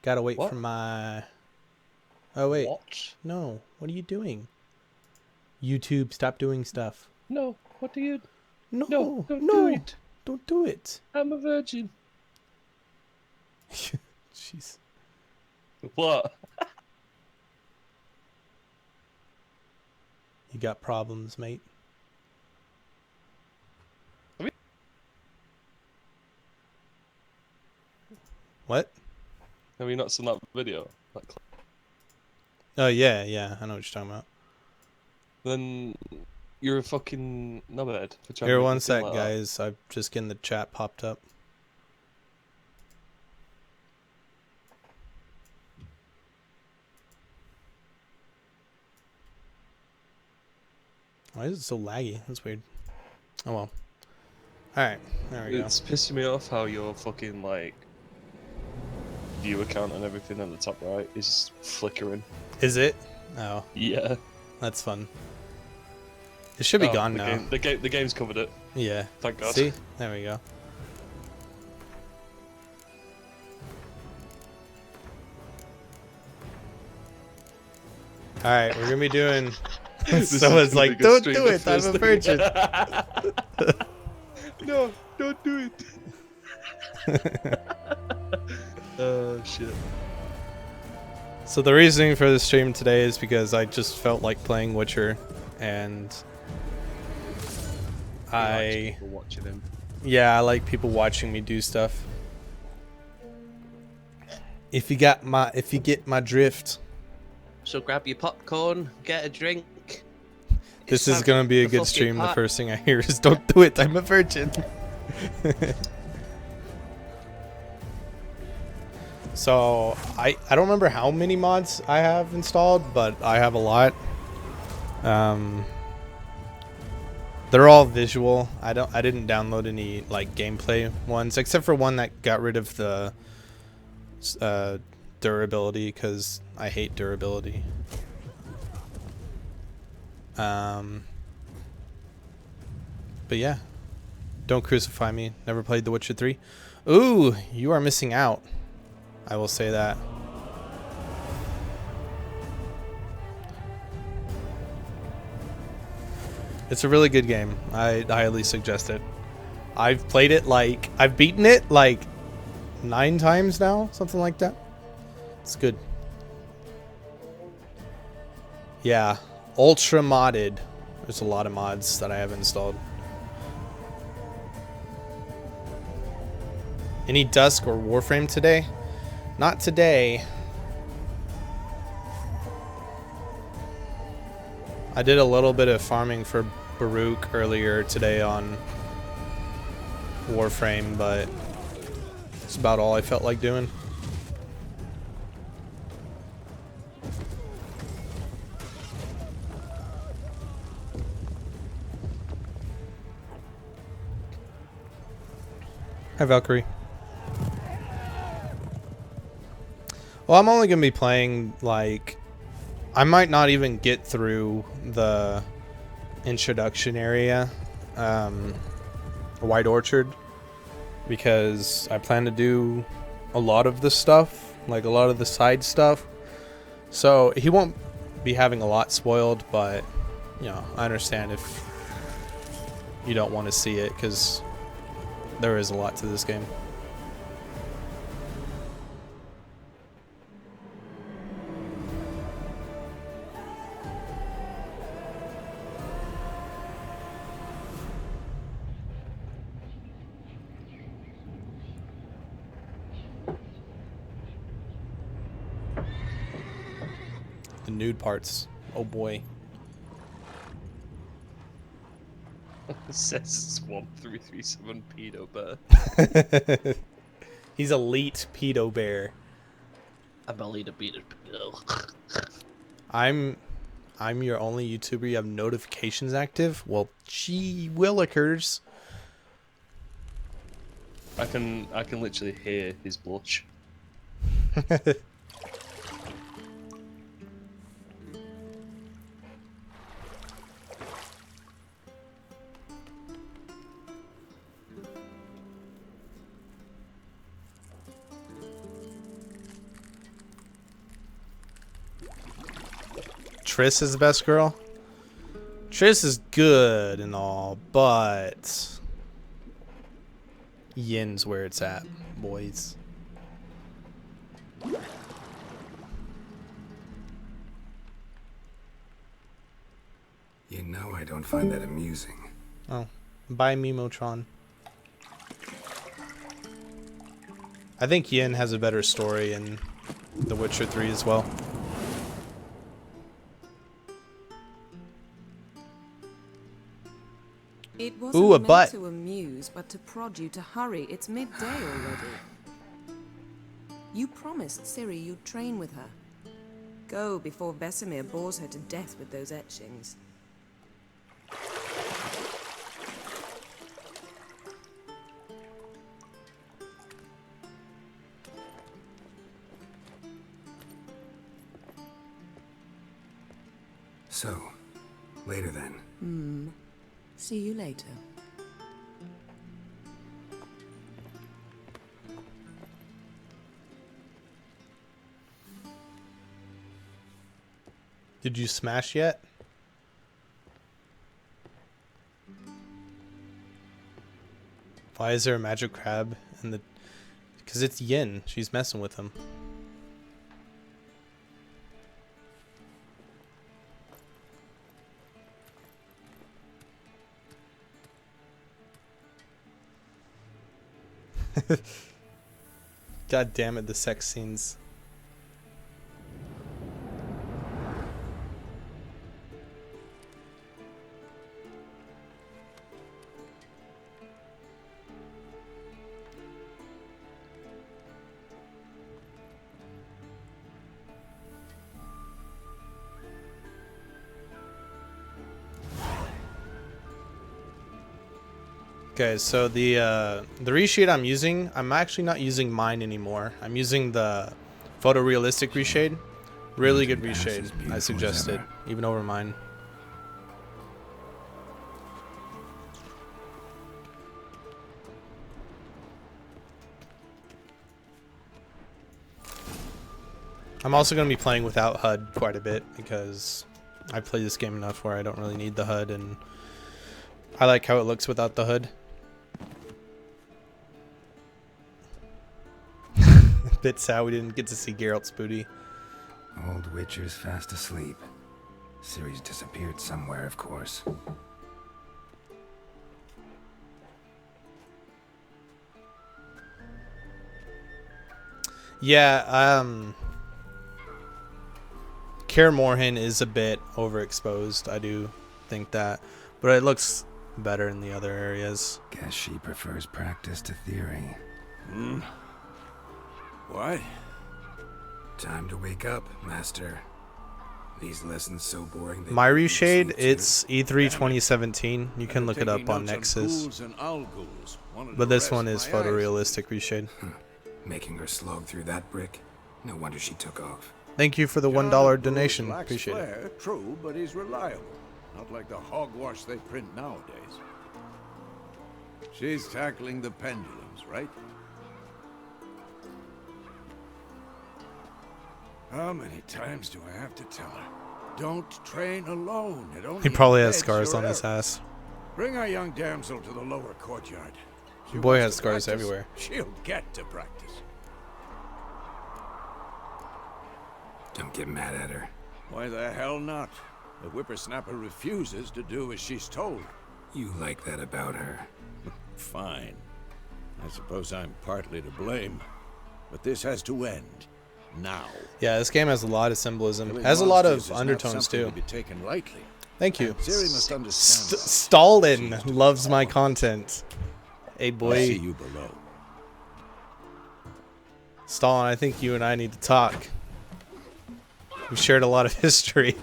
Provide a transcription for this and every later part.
Gotta wait What? for my... Oh, wait. What? No. What are you doing? YouTube, stop doing stuff. No. What do you... No. No, don't do No. it. Don't do it. I'm a virgin. Jeez. What? You got problems, mate. What? Have you not seen that video? Oh, yeah. I know what you're talking about. Then you're a fucking knobhead for trying Here, to make one me feel sec, like guys. I'm just getting the chat popped up. Why is it so laggy? That's weird. Oh, well. Alright, there we go. It's pissing me off how your fucking, like, view account and everything at the top right is flickering. Is it? Oh, Yeah. that's fun. It should be gone now. The game's covered it. Yeah. Thank God. See? There we go. Alright, we're gonna be doing... Someone's like, don't do it, I'm a virgin. No, don't do it. Oh, shit. So the reasoning for the stream today is because I just felt like playing Witcher, and I watching him. Yeah, I like people watching me do stuff. If you get my drift. So grab your popcorn, get a drink. This is gonna be a good stream. The first thing I hear is don't do it, I'm a virgin. So I don't remember how many mods I have installed, but I have a lot. They're all visual. I didn't download any like gameplay ones, except for one that got rid of the durability, because I hate durability. But yeah, don't crucify me. Never played The Witcher 3. Ooh, you are missing out. I will say that. It's a really good game. I highly suggest it. I've played it like... I've beaten it like 9 times now, something like that. It's good. Yeah, ultra modded. There's a lot of mods that I have installed. Any Dusk or Warframe today? Not today. I did a little bit of farming for Baruch earlier today on Warframe, but it's about all I felt like doing. Hi, Valkyrie. Well, I'm only going to be playing, like... I might not even get through the introduction area, White Orchard, because I plan to do a lot of the stuff, like a lot of the side stuff. So he won't be having a lot spoiled, but, you know, I understand if you don't want to see it, because there is a lot to this game. The nude parts. Oh boy. It says Swamp 337 pedo bear. He's elite pedo bear. I'm a leader beater. I'm your only YouTuber you have notifications active? Well, gee willikers. I can literally hear his blush. Triss is the best girl. Triss is good and all, but Yin's where it's at, boys. You know I don't find that amusing. Oh, bye Mimotron. I think Yin has a better story in The Witcher 3 as well. It wasn't Ooh, a meant butt. to amuse, but to prod you to hurry. It's midday already. You promised Ciri you'd train with her. Go before Vesemir bores her to death with those etchings. So, later then. See you later. Did you smash yet? Why is there a magic crab in the... Because it's Yin. She's messing with him. God damn it, the sex scenes. Okay, so the reshade I'm using, I'm actually not using mine anymore. I'm using the photorealistic reshade. Really good reshade. I suggest it, even over mine. I'm also going to be playing without HUD quite a bit because I play this game enough where I don't really need the HUD, and I like how it looks without the HUD. Bit sad we didn't get to see Geralt's booty. Old Witcher's fast asleep. Ciri's disappeared somewhere, of course. Yeah, Cair Morhen is a bit overexposed. I do think that, but it looks better in the other areas. Guess she prefers practice to theory. What? Time to wake up, Master. These lessons so boring. My reshade, it's E3 2017. You can look it up on Nexus. But this one is photorealistic reshade. Making her slog through that brick? No wonder she took off. Thank you for the $1 donation. Appreciate it. Flair, true, but he's reliable. Not like the hogwash they print nowadays. She's tackling the pendulums, right? How many times do I have to tell her? Don't train alone. It only He probably has embeds scars your on his error. ass. Bring our young damsel to the lower courtyard. She Boy wants has to scars practice. everywhere. She'll get to practice. Don't get mad at her. Why the hell not? The whippersnapper refuses to do as she's told. You like that about her. Fine. I suppose I'm partly to blame. But this has to end. Now. Yeah, this game has a lot of symbolism. Killing Has a lot monsters of is not undertones something too. to be taken lightly. Thank you. Ciri must understand. Stalin loves my content. Hey I'll see boy. you below. Stalin, I think you and I need to talk. We shared a lot of history.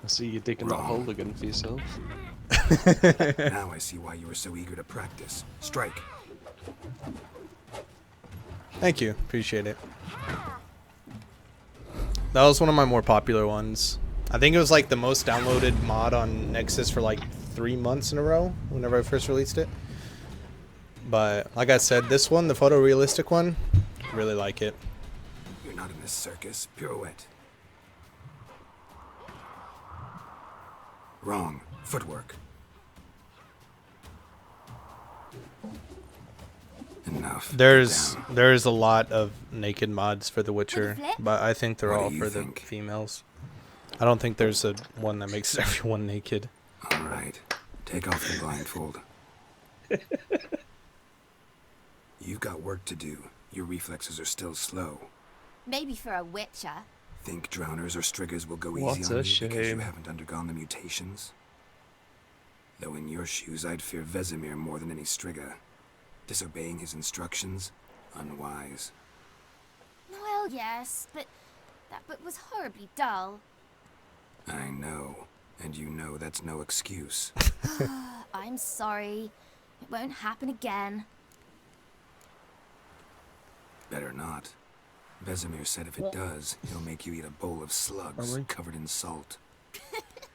I see you digging that hole again for yourself. Now I see why you were so eager to practice. Strike. Thank you. Appreciate it. That was one of my more popular ones. I think it was like the most downloaded mod on Nexus for like 3 months in a row whenever I first released it. But like I said, this one, the photorealistic one, really like it. not in a circus. Pirouette. Wrong. Footwork. Enough. There's a lot of naked mods for The Witcher, flip? but I think they're What do all you for think? the females. I don't think there's a one that makes everyone naked. All right. Take off the blindfold. You've got work to do. Your reflexes are still slow. Maybe for a witcher. Think drowners or striggers will go What easy a on you because you shame. haven't undergone the mutations? Though in your shoes, I'd fear Vesemir more than any strigger. Disobeying his instructions? Unwise. Well, yes, but that book was horribly dull. I know. And you know that's no excuse. I'm sorry. It won't happen again. Better not. Vesemir said if it does, he'll make you eat a bowl of slugs covered in salt.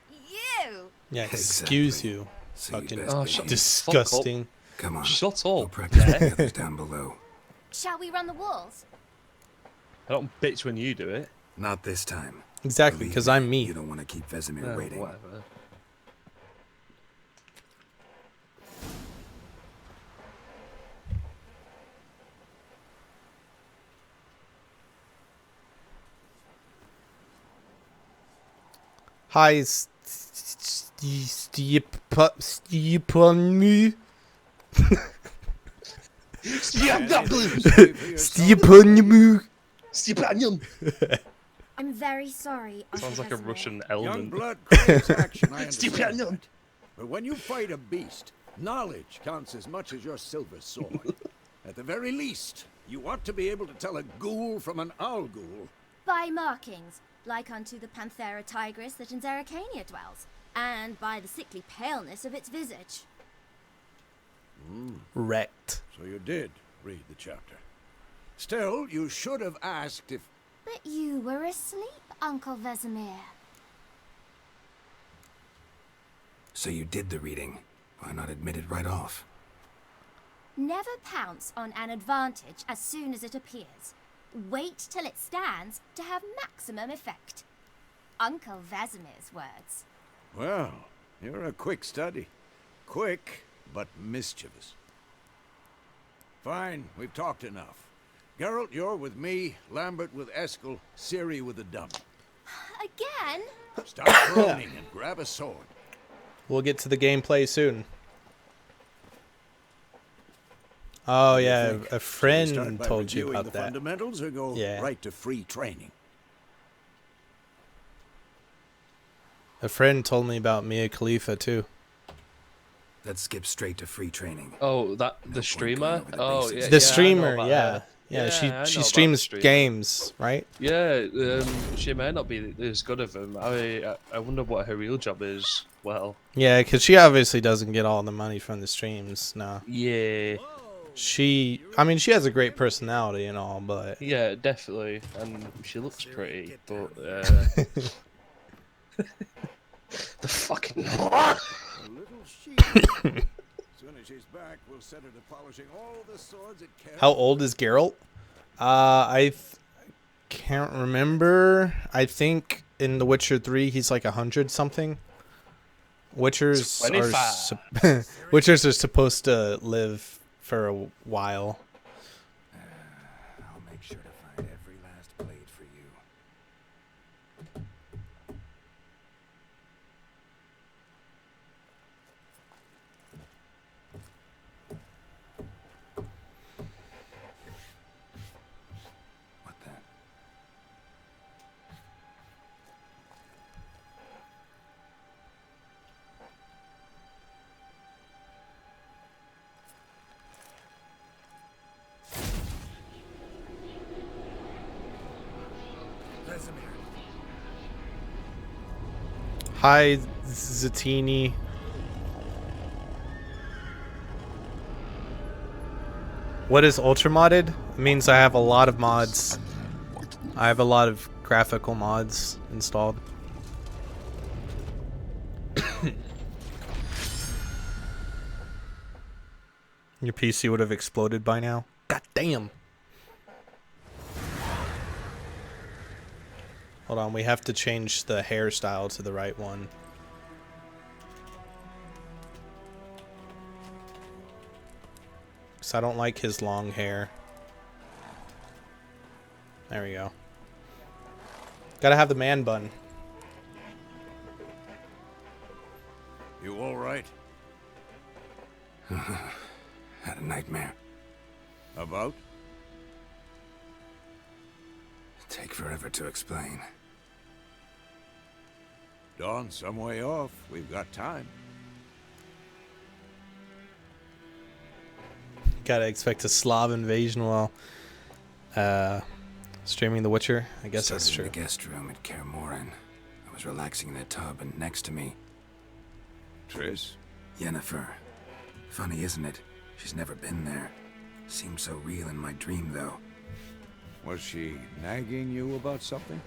You! Yeah, excuse Exactly. you. So you'd Fucking best Oh, behave. shut disgusting. Come on. Shut We'll up. practice with the others down below. Shall we run the walls? I don't bitch when you do it. Not this time. Exactly, Believe because me, I'm me. You don't want to keep Vesemir waiting. Whatever. Hi, Stepan. Stepan. I'm very sorry. Uncle Sounds like a Vesemir. Russian Young element. blood craves action, I understand Stupid. that. But when you fight a beast, knowledge counts as much as your silver sword. At the very least, you ought to be able to tell a ghoul from an owl ghoul. By markings, like unto the Panthera tigris that in Zeracania dwells, and by the sickly paleness of its visage. Wrecked. So you did read the chapter. Still, you should have asked if... But you were asleep, Uncle Vesemir. So you did the reading. Why not admit it right off? Never pounce on an advantage as soon as it appears. Wait till it stands to have maximum effect. Uncle Vesemir's words. Well, you're a quick study. Quick, but mischievous. Fine, we've talked enough. Geralt, you're with me, Lambert with Eskel, Ciri with the dummy. Again? Stop groaning and grab a sword. We'll get to the gameplay soon. Oh yeah, Think? a Shall we friend start by told you reviewing about the that. fundamentals or go Yeah. right to free training? A friend told me about Mia Khalifa too. Let's skip straight to free training. Oh, that No the point streamer. going over the Oh, basics. yeah. The I streamer, know about yeah. her. Yeah, I know she about the streams streamer. games, right? Yeah, she may not be as good of them. I wonder what her real job is. Well, Yeah, because she obviously doesn't get all the money from the streams. No, yeah, I mean, she has a great personality and all, but yeah, definitely, and she looks pretty, but the fucking A little sheep. As soon as she's back, we'll set her to polishing all the swords at Cair. how old is Geralt? Can't remember. I think in The Witcher 3 he's like 100 something. Witchers are 25. Witchers are supposed to live for a while. I'll make sure to find every last blade for you. What then? Vesemir. Hi, Zatini. What is ultramodded? It means I have a lot of mods. I have a lot of graphical mods installed. Your PC would have exploded by now. God damn. Hold on, we have to change the hairstyle to the right one. Because I don't like his long hair. There we go. Gotta have the man bun. You all right? Had a nightmare. About? Take forever to explain. Dawn's some way off. We've got time. Gotta expect a Slav invasion while streaming The Witcher. I guess that's Started true. in the guest room at Cair Morhen. I was relaxing in a tub, and next to me, Triss? Yennefer. Funny, isn't it? She's never been there. Seemed so real in my dream, though. Was she nagging you about something?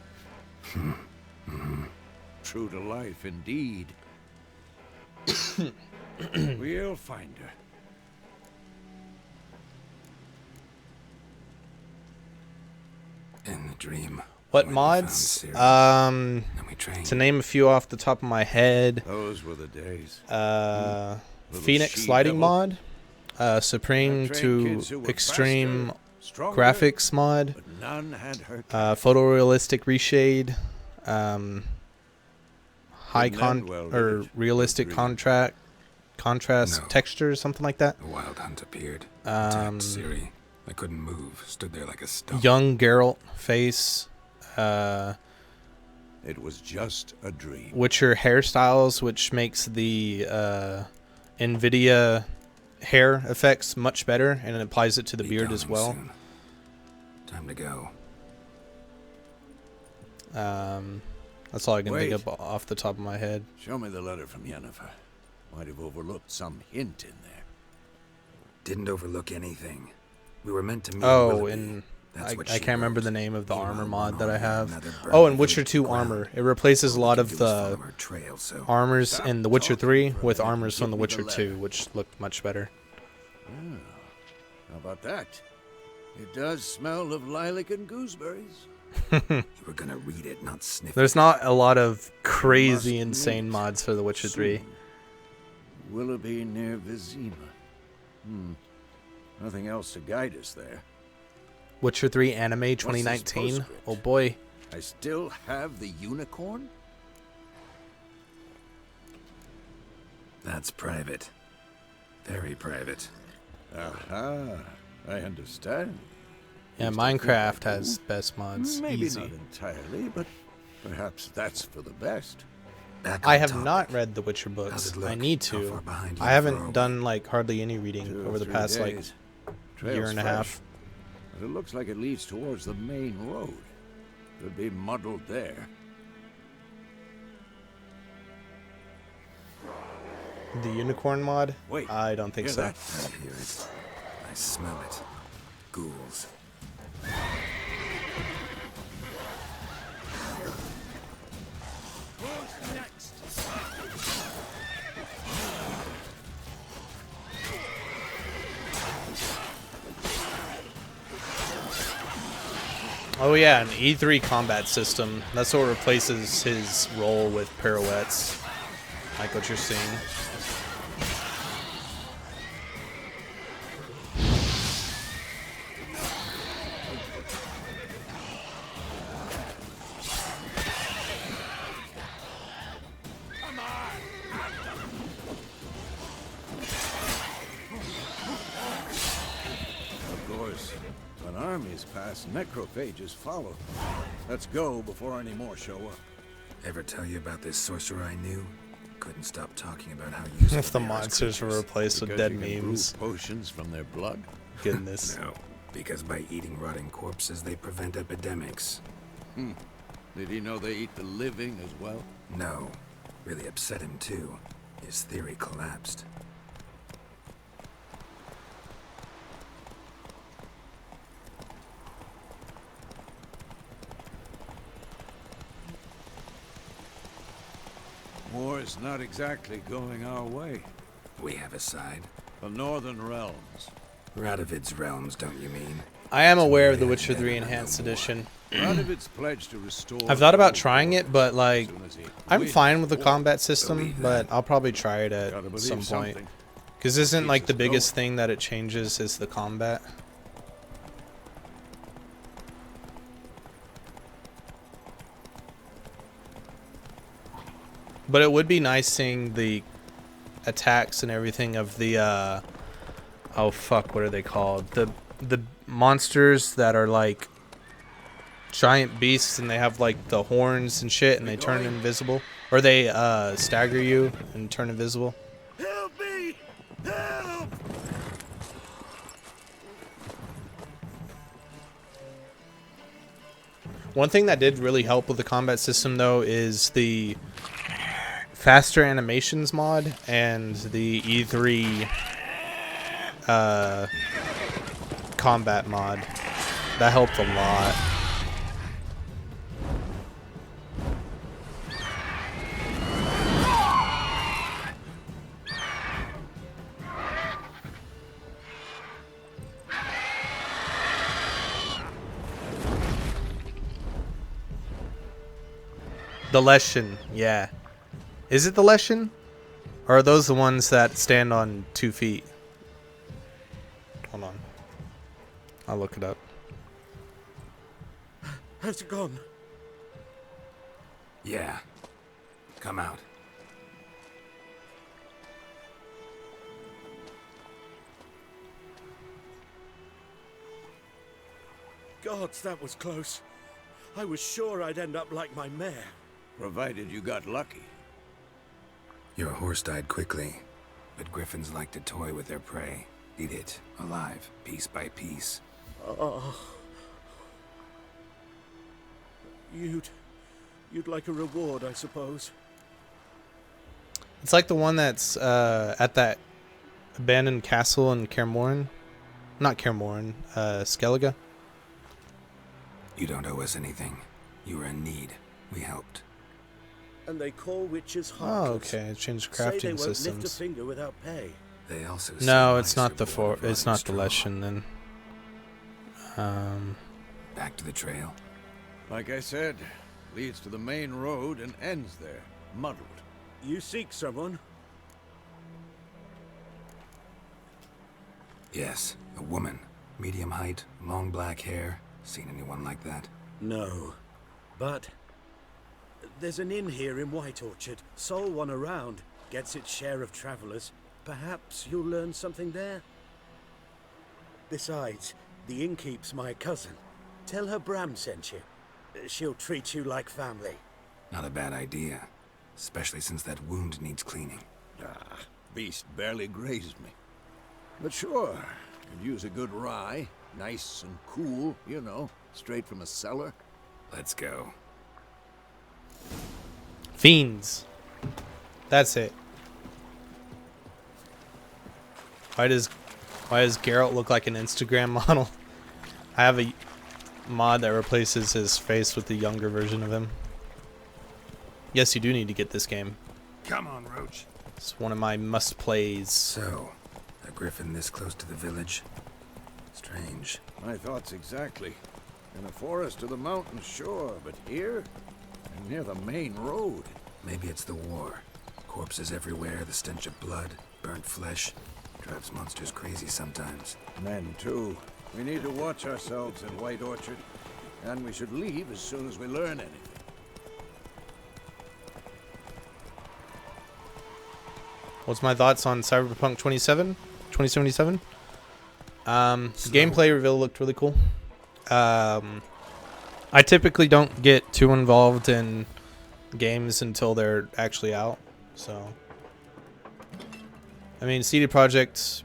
True to life, indeed. We'll find her. In the dream. What when we found mods? Ciri, and we trained. To name a few off the top of my head. Those were the days. Little Phoenix she Lighting devil. mod. Supreme I've trained to kids who were Extreme faster, stronger, Graphics mod. but none had her. Photorealistic reshade. High Didn't end well, did or it? realistic Dream. contrast No. texture, something like that. The wild hunt appeared. Attacked Um, Ciri. I couldn't move. Stood there like a stump. Young Geralt face. It was just a dream. Witcher hairstyles, which makes the NVIDIA hair effects much better, and it applies it to the Be beard as dawning well. soon. Time to go. That's all I can Wait. think of off the top of my head. Show me the letter from Yennefer. Might have overlooked some hint in there. Didn't overlook anything. We were meant to meet. Oh, Willoughby. and That's I what can't she remember wrote. the name of the Meanwhile, armor mod one that I army and have. another burned Oh, the and Witcher village 2 to ground. armor. It replaces a All lot we of could do was follow the her trail, so armors Stop in The Witcher talking 3 for a with minute and armors give from The me the Witcher 2, letter. which look much better. How about that? It does smell of lilac and gooseberries. you were gonna read it, not sniff it. There's not a lot of crazy, must insane meet mods for The Witcher 3. Soon. Willoughby near Vizima. Nothing else to guide us there. Witcher 3 anime this 2019. postscript? Oh boy. I still have the unicorn? That's private. Very private. Aha, I understand. Yeah, Used to think I Minecraft do. has best mods. Maybe Easy. not entirely, but perhaps that's for the best. Back I on have topic. not read the Witcher How's books. it look? I need How to. far behind I Yennefer are haven't we? done like hardly any reading 2 or over the 3 past days. Trail's year and a fresh, half. But it looks like it leads towards the main road. Could be muddled there. The unicorn mod? Wait, I don't think hear so. that? I hear it. I smell it. Ghouls. Oh yeah, an E3 combat system. That's what replaces his role with pirouettes. Like what you're seeing. Of course, when armies pass, necrophages follow. Let's go before any more show up. Ever tell you about this sorcerer I knew? Couldn't stop talking about how useful If the they are as monsters were creatures. replaced with Because dead you can brew memes. potions from their blood. Goodness. No, because by eating rotting corpses, they prevent epidemics. Did he know they eat the living as well? No, really upset him too. His theory collapsed. War's not exactly going our way. We have a side. The Northern Realms. Radovid's realms, don't you mean? I am aware of the Witcher 3 Enhanced Edition. Radovit's pledged to restore. I've thought about all trying it, but as like, soon as he I'm wins fine with the war. combat system, Believe but that. I'll probably try it at Gotta believe some point. something. Because isn't like Keeps the us biggest going. thing that it changes is the combat. But it would be nice seeing the attacks and everything of the oh fuck, what are they called? The monsters that are like giant beasts and they have like the horns and shit and they turn invisible, or they stagger you and turn invisible. Help me! Help! One thing that did really help with the combat system though is the faster animations mod and the E3 combat mod. That helped a lot. The Leshen, yeah. Is it the Leshen? Or are those the ones that stand on 2 feet? Hold on. I'll look it up. Has it gone? Yeah. Come out. Gods, that was close. I was sure I'd end up like my mare. Provided you got lucky. Your horse died quickly, but griffins like to toy with their prey. Eat it, alive, piece by piece. Oh. You'd like a reward, I suppose. It's like the one that's at that abandoned castle in Cair Morhen. Not Cair Morhen, Skellige. You don't owe us anything. You were in need. We helped. And they call witches Oh, heartless. okay. It changed Say they crafting won't lift a systems. finger without pay. They also No, say it's not the mice are born of it's not the rotting straw. Leshen then. Back to the trail. Like I said, leads to the main road and ends there, muddled. You seek someone? Yes, a woman. Medium height, long black hair. Seen anyone like that? No. But there's an inn here in White Orchard. Sole one around. Gets its share of travelers. Perhaps you'll learn something there? Besides, the innkeep's my cousin. Tell her Bram sent you. She'll treat you like family. Not a bad idea. Especially since that wound needs cleaning. Ah, beast barely grazed me. But sure, could use a good rye. Nice and cool, you know, straight from a cellar. Let's go. Fiends. That's it. Why does Geralt look like an Instagram model? I have a mod that replaces his face with the younger version of him. Yes, you do need to get this game. Come on, Roach. It's one of my must-plays. So, a griffin this close to the village? Strange. My thoughts exactly. In a forest to the mountains, sure, but here? And near the main road. Maybe it's the war. Corpses everywhere, the stench of blood, burnt flesh. Drives monsters crazy sometimes. Men, too. We need to watch ourselves in White Orchard. And we should leave as soon as we learn anything. What's my thoughts on Cyberpunk 2077? The gameplay reveal looked really cool. I typically don't get too involved in games until they're actually out. So, I mean, CD Projekt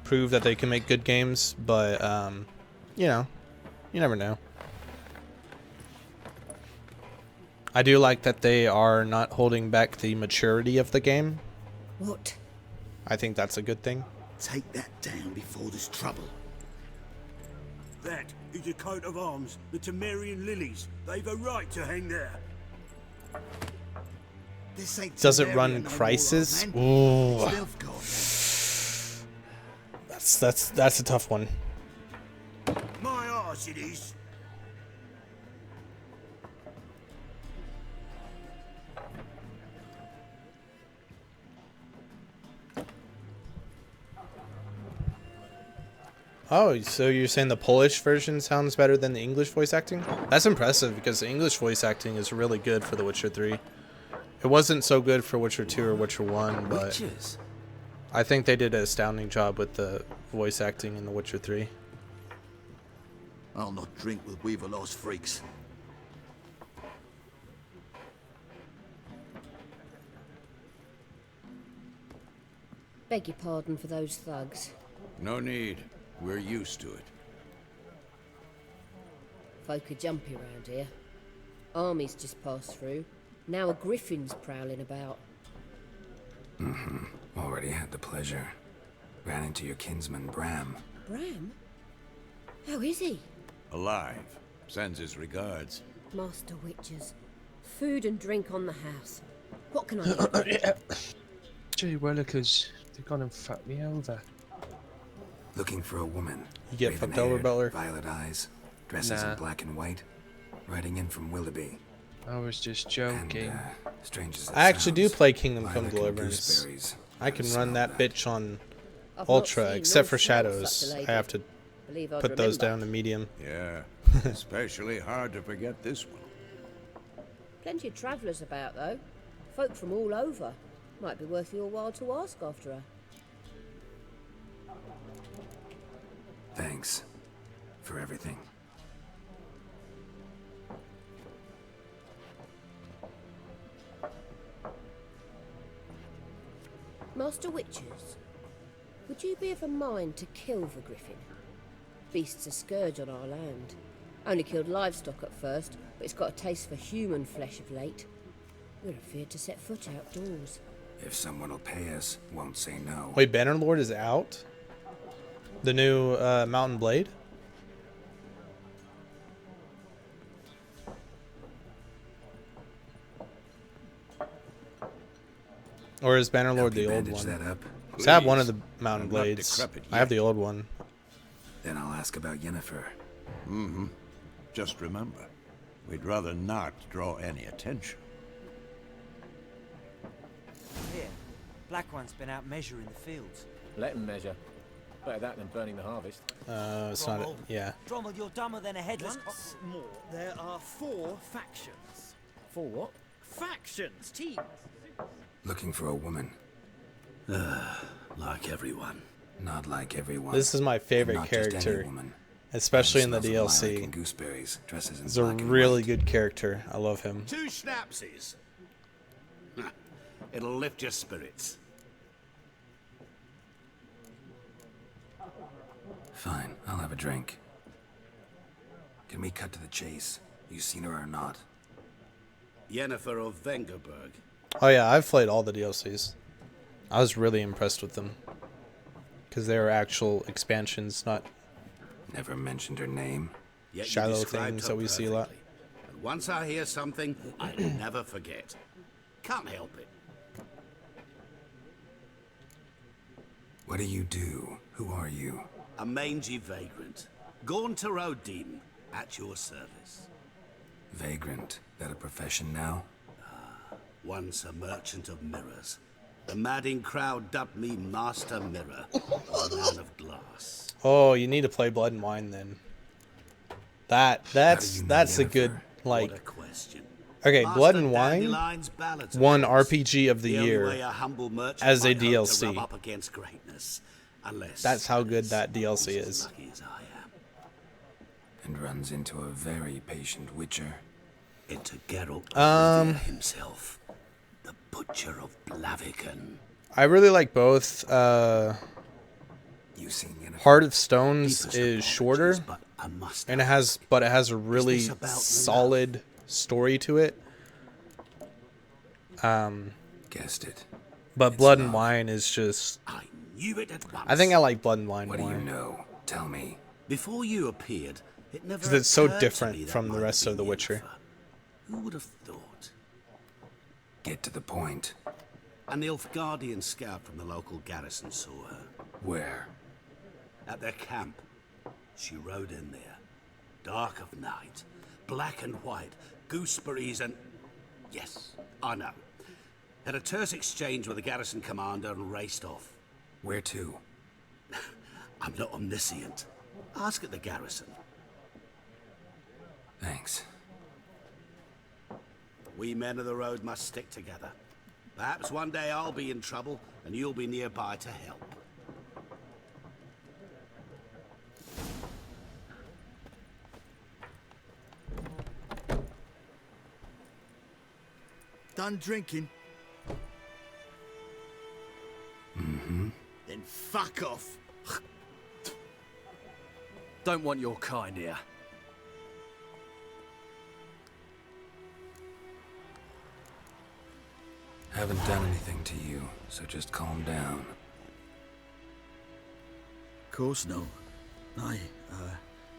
proved that they can make good games, but you know, you never know. I do like that they are not holding back the maturity of the game. What? I think that's a good thing. Take that down before there's trouble. That is a coat of arms, the Temerian lilies. They've a right to hang there. This ain't Does it Temerian run no more, Crisis? old man. Ooh, It's Nilfgaardian. that's a tough one. My arse it is. Oh, so you're saying the Polish version sounds better than the English voice acting? That's impressive because the English voice acting is really good for The Witcher 3. It wasn't so good for Witcher 2 or Witcher 1, but Witches? I think they did an astounding job with the voice acting in The Witcher 3. I'll not drink with Weaverlaw's freaks. Beg your pardon for those thugs. No need. We're used to it. Folk are jumpy round here. Armies just passed through. Now a griffin's prowling about. Already had the pleasure. Ran into your kinsman, Bram. Bram? How is he? Alive. Sends his regards. Master Witchers. Food and drink on the house. What can I do? Gee willikers, they've gone and fucked me over. Looking for a woman. You get fucked over, Raven-haired, Butler? violet eyes, dresses Nah. in black and white, riding in from Willoughby. I was just And, joking. strange as it I actually do sounds, play Kingdom Come lilac and Deliverance. gooseberries. I can Smell run that bitch on I've not Ultra, seen except nor for smelled Shadows. such a lady. I have to Believe I'd put those remember. down to medium. Yeah. Especially hard to forget this one. Plenty of travellers about, though. Folk from all over. Might be worth your while to ask after her. Thanks for everything. Master Witchers, would you be of a mind to kill the griffin? Beast's a scourge on our land. Only killed livestock at first, but it's got a taste for human flesh of late. We're afeard to set foot outdoors. If someone will pay us, won't say no. Wait, Bannerlord is out? The new Mountain Blade? Or is Bannerlord Help the you old bandage one? that up? So I have one of Please. the Mountain I'm not Blades. decrepit I have yet. the old one. Then I'll ask about Yennefer. Just remember, we'd rather not draw any attention. Here, Black One's been out measuring the fields. Let him measure. Better that than burning the harvest. It's not. Drommel. Yeah. Drommel, you're dumber than a headless. Once more, there are 4 factions. For what? Factions, teams. Looking for a woman. Like everyone. Not like everyone. This is my And favorite not just any character, woman. especially in the Smells of lilac DLC. and gooseberries, dresses in He's a black and really white. good character. I love him. 2 schnapsies. It'll lift your spirits. Fine, I'll have a drink. Can we cut to the chase? You seen her or not? Yennefer of Vengerberg. Oh yeah, I've played all the DLCs. I was really impressed with them. Because they were actual expansions, not Never mentioned her name. Yet you shallow described things her that we see a lot. perfectly. And once I hear something, I never forget. Can't help it. What do you do? Who are you? A mangy vagrant. Gone to Rodin, at your service. Vagrant. That a profession now? Once a merchant of mirrors. The madding crowd dubbed me Master Mirror, a man of glass. Oh, you need to play Blood and Wine then. That's you know a good Yennefer? like. What a question. Okay, Blood Master and Wine Dandelion's ballads of won course. RPG of the only year way a humble merchant as a might hope to DLC. rub up against greatness, unless That's how good unless that DLC he's as is. lucky as I am. And runs into a very patient witcher. Into Geralt of Rivia himself, the Butcher of Blaviken. I really like both. You seen Yennefer? Heart of Stones Deepest is shorter, apologies, but I must and it ask, has a really this about love? solid story to it. Guessed it. But It's Blood and love. Wine is just. I knew it at once. I think I like Blood and Wine What do more you know? Tell me. Before you appeared, it never because it's so occurred to me different that from the might rest have of The been Witcher. Yennefer. Who would have thought? Get to the point. A nilfgaardian scout from the local garrison saw her. Where? At their camp. She rode in there. Dark of night. Black and white. Gooseberries and... Yes, I know. Had a terse exchange with the garrison commander and raced off. Where to? I'm not omniscient. Ask at the garrison. Thanks. We men of the road must stick together. Perhaps one day I'll be in trouble, and you'll be nearby to help. Done drinking? Mm-hmm. Then fuck off. Don't want your kind here. Haven't done anything to you, so just calm down. Of course no.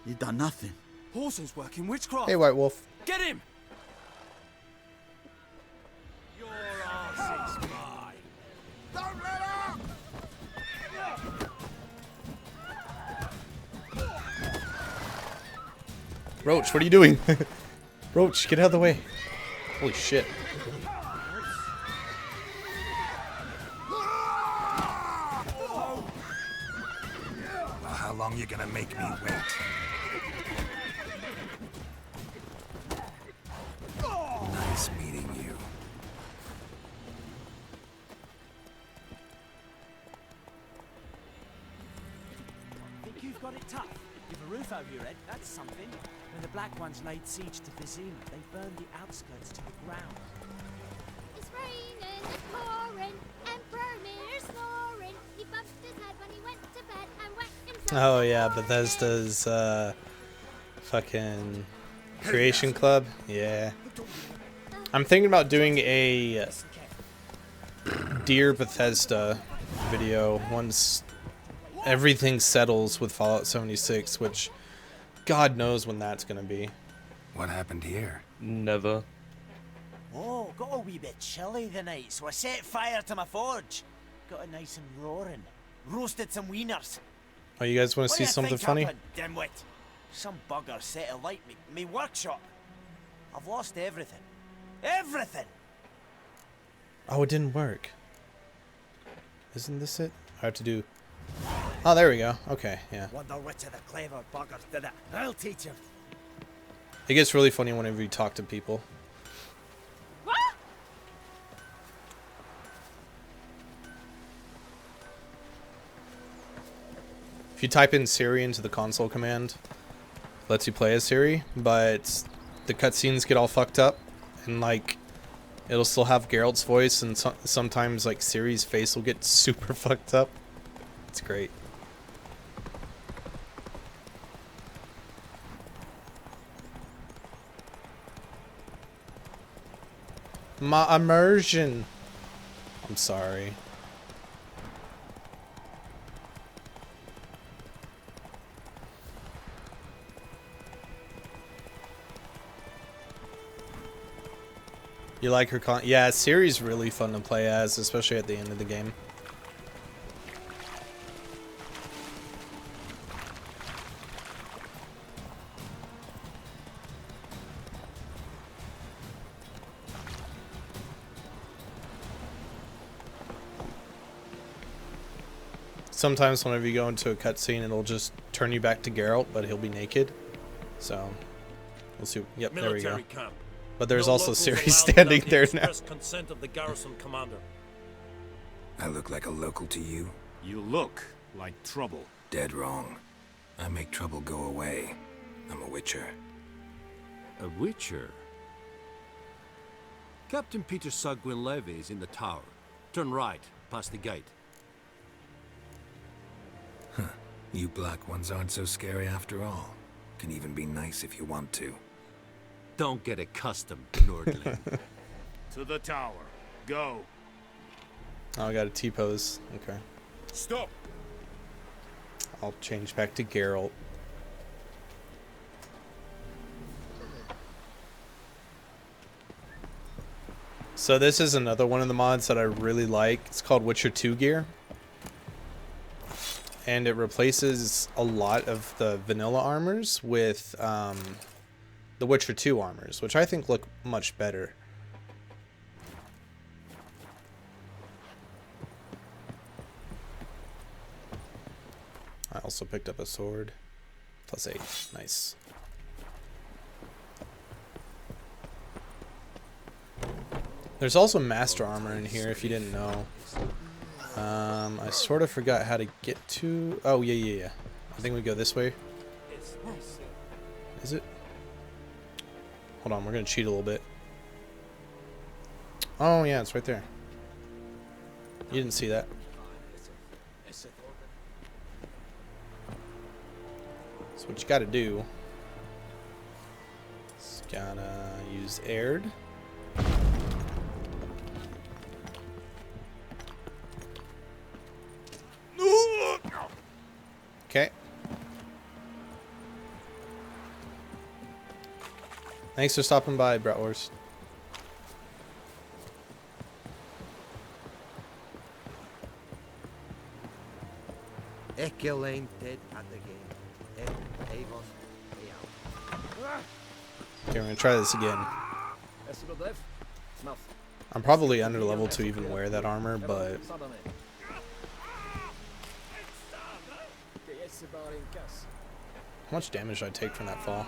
You done nothing. Horson's working witchcraft. Hey, White Wolf. Get him! Your arse is mine. Don't let up! Roach, what are you doing? Roach, get out of the way. Holy shit. Well, how long you gonna make me wait? Nice meeting you. Think you've got it tough? You've a roof over your head, that's something. When the Black Ones laid siege to Vizima, they burned the outskirts to the ground. It's raining, it's pouring, Emperor Mirror snoring. He bumped his head when he went to bed and whacked himself. Oh yeah, Bethesda's fucking creation club. Yeah. I'm thinking about doing a Dear Bethesda video once everything settles with Fallout 76, which God knows when that's gonna be. What happened here? Never. Oh, got a wee bit chilly the night, so I set fire to my forge. Got it nice and roaring. Roasted some wieners. Oh, you guys want to What see do you something think funny? happened, dimwit? Some bugger set alight me workshop. I've lost everything. Everything! Oh, it didn't work. Isn't this it? I have to do... Oh, there we go. Okay, yeah. Wonder which of the clever buggers did it. I'll teach him. It gets really funny whenever you talk to people. If you type in Ciri into the console command, it lets you play as Ciri, but the cutscenes get all fucked up, and like it'll still have Geralt's voice, and sometimes like Ciri's face will get super fucked up. It's great. My immersion. I'm sorry. You like her yeah, Ciri's really fun to play as, especially at the end of the game. Sometimes whenever you go into a cutscene, it'll just turn you back to Geralt, but he'll be naked. So, we'll see. Yep, there we go. Camp. But there's No also locals Ciri allowed standing without the there now. express consent of the garrison commander. I look like a local to you? You look like trouble. Dead wrong. I make trouble go away. I'm a witcher. A witcher? Captain Peter Sagwin Levy is in the tower. Turn right, past the gate. Huh. You black ones aren't so scary after all. Can even be nice if you want to. Don't get accustomed, Nordling. To the tower. Go. Oh, I got a T-pose. Okay. Stop. I'll change back to Geralt. So this is another one of the mods that I really like. It's called Witcher 2 gear. And it replaces a lot of the vanilla armors with the Witcher 2 armors, which I think look much better. I also picked up a sword. +8. Nice. There's also master armor in here if you didn't know. I sort of forgot how to get to... Oh, yeah. I think we go this way. Is it? Hold on, we're going to cheat a little bit. Oh, yeah, it's right there. You didn't see that. So what you got to do is gotta use aired. Okay. Thanks for stopping by, Bratwurst. Ekkel ain't dead at the game. Okay, we're gonna try this again. I'm probably under level to even wear that armor, but how much damage did I take from that fall?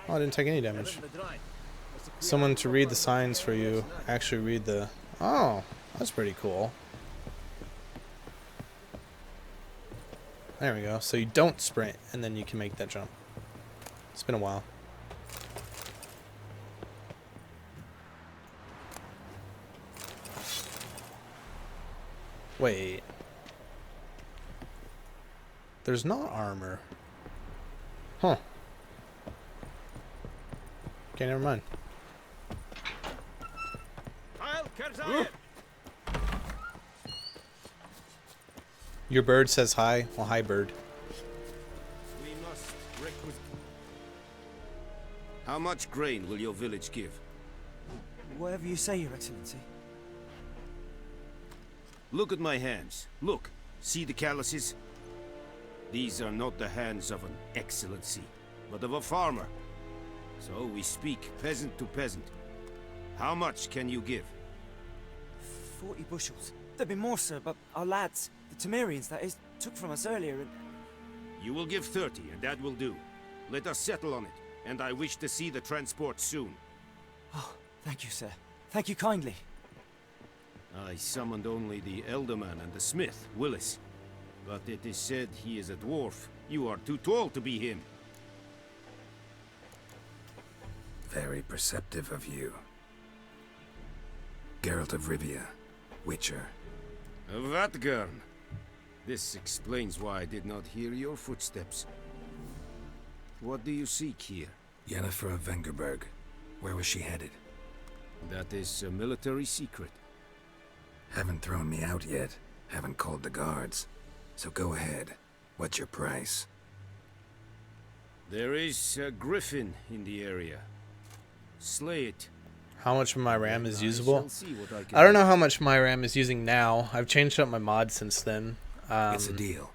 Oh, I didn't take any damage. Someone to read the signs for you. Actually read the... Oh, that's pretty cool. There we go. So you don't sprint, and then you can make that jump. It's been a while. Wait. There's not armor. Huh. Okay, never mind. Your bird says hi. Well, hi, bird. We must How much grain will your village give? Whatever you say, Your Excellency. Look at my hands. Look. See the calluses? These are not the hands of an excellency, but of a farmer. So we speak peasant to peasant. How much can you give? 40 bushels. There'd be more, sir, but our lads, the Temerians, that is, took from us earlier and... You will give 30, and that will do. Let us settle on it, and I wish to see the transport soon. Oh, thank you, sir. Thank you kindly. I summoned only the Elderman and the smith, Willis. But it is said he is a dwarf. You are too tall to be him. Very perceptive of you. Geralt of Rivia, Witcher. Vatgern. This explains why I did not hear your footsteps. What do you seek here? Yennefer of Vengerberg. Where was she headed? That is a military secret. Haven't thrown me out yet. Haven't called the guards. So go ahead. What's your price? There is a griffin in the area. Slay it. How much of my RAM is usable? I don't know how much my RAM is using now. I've changed up my mod since then. It's a deal.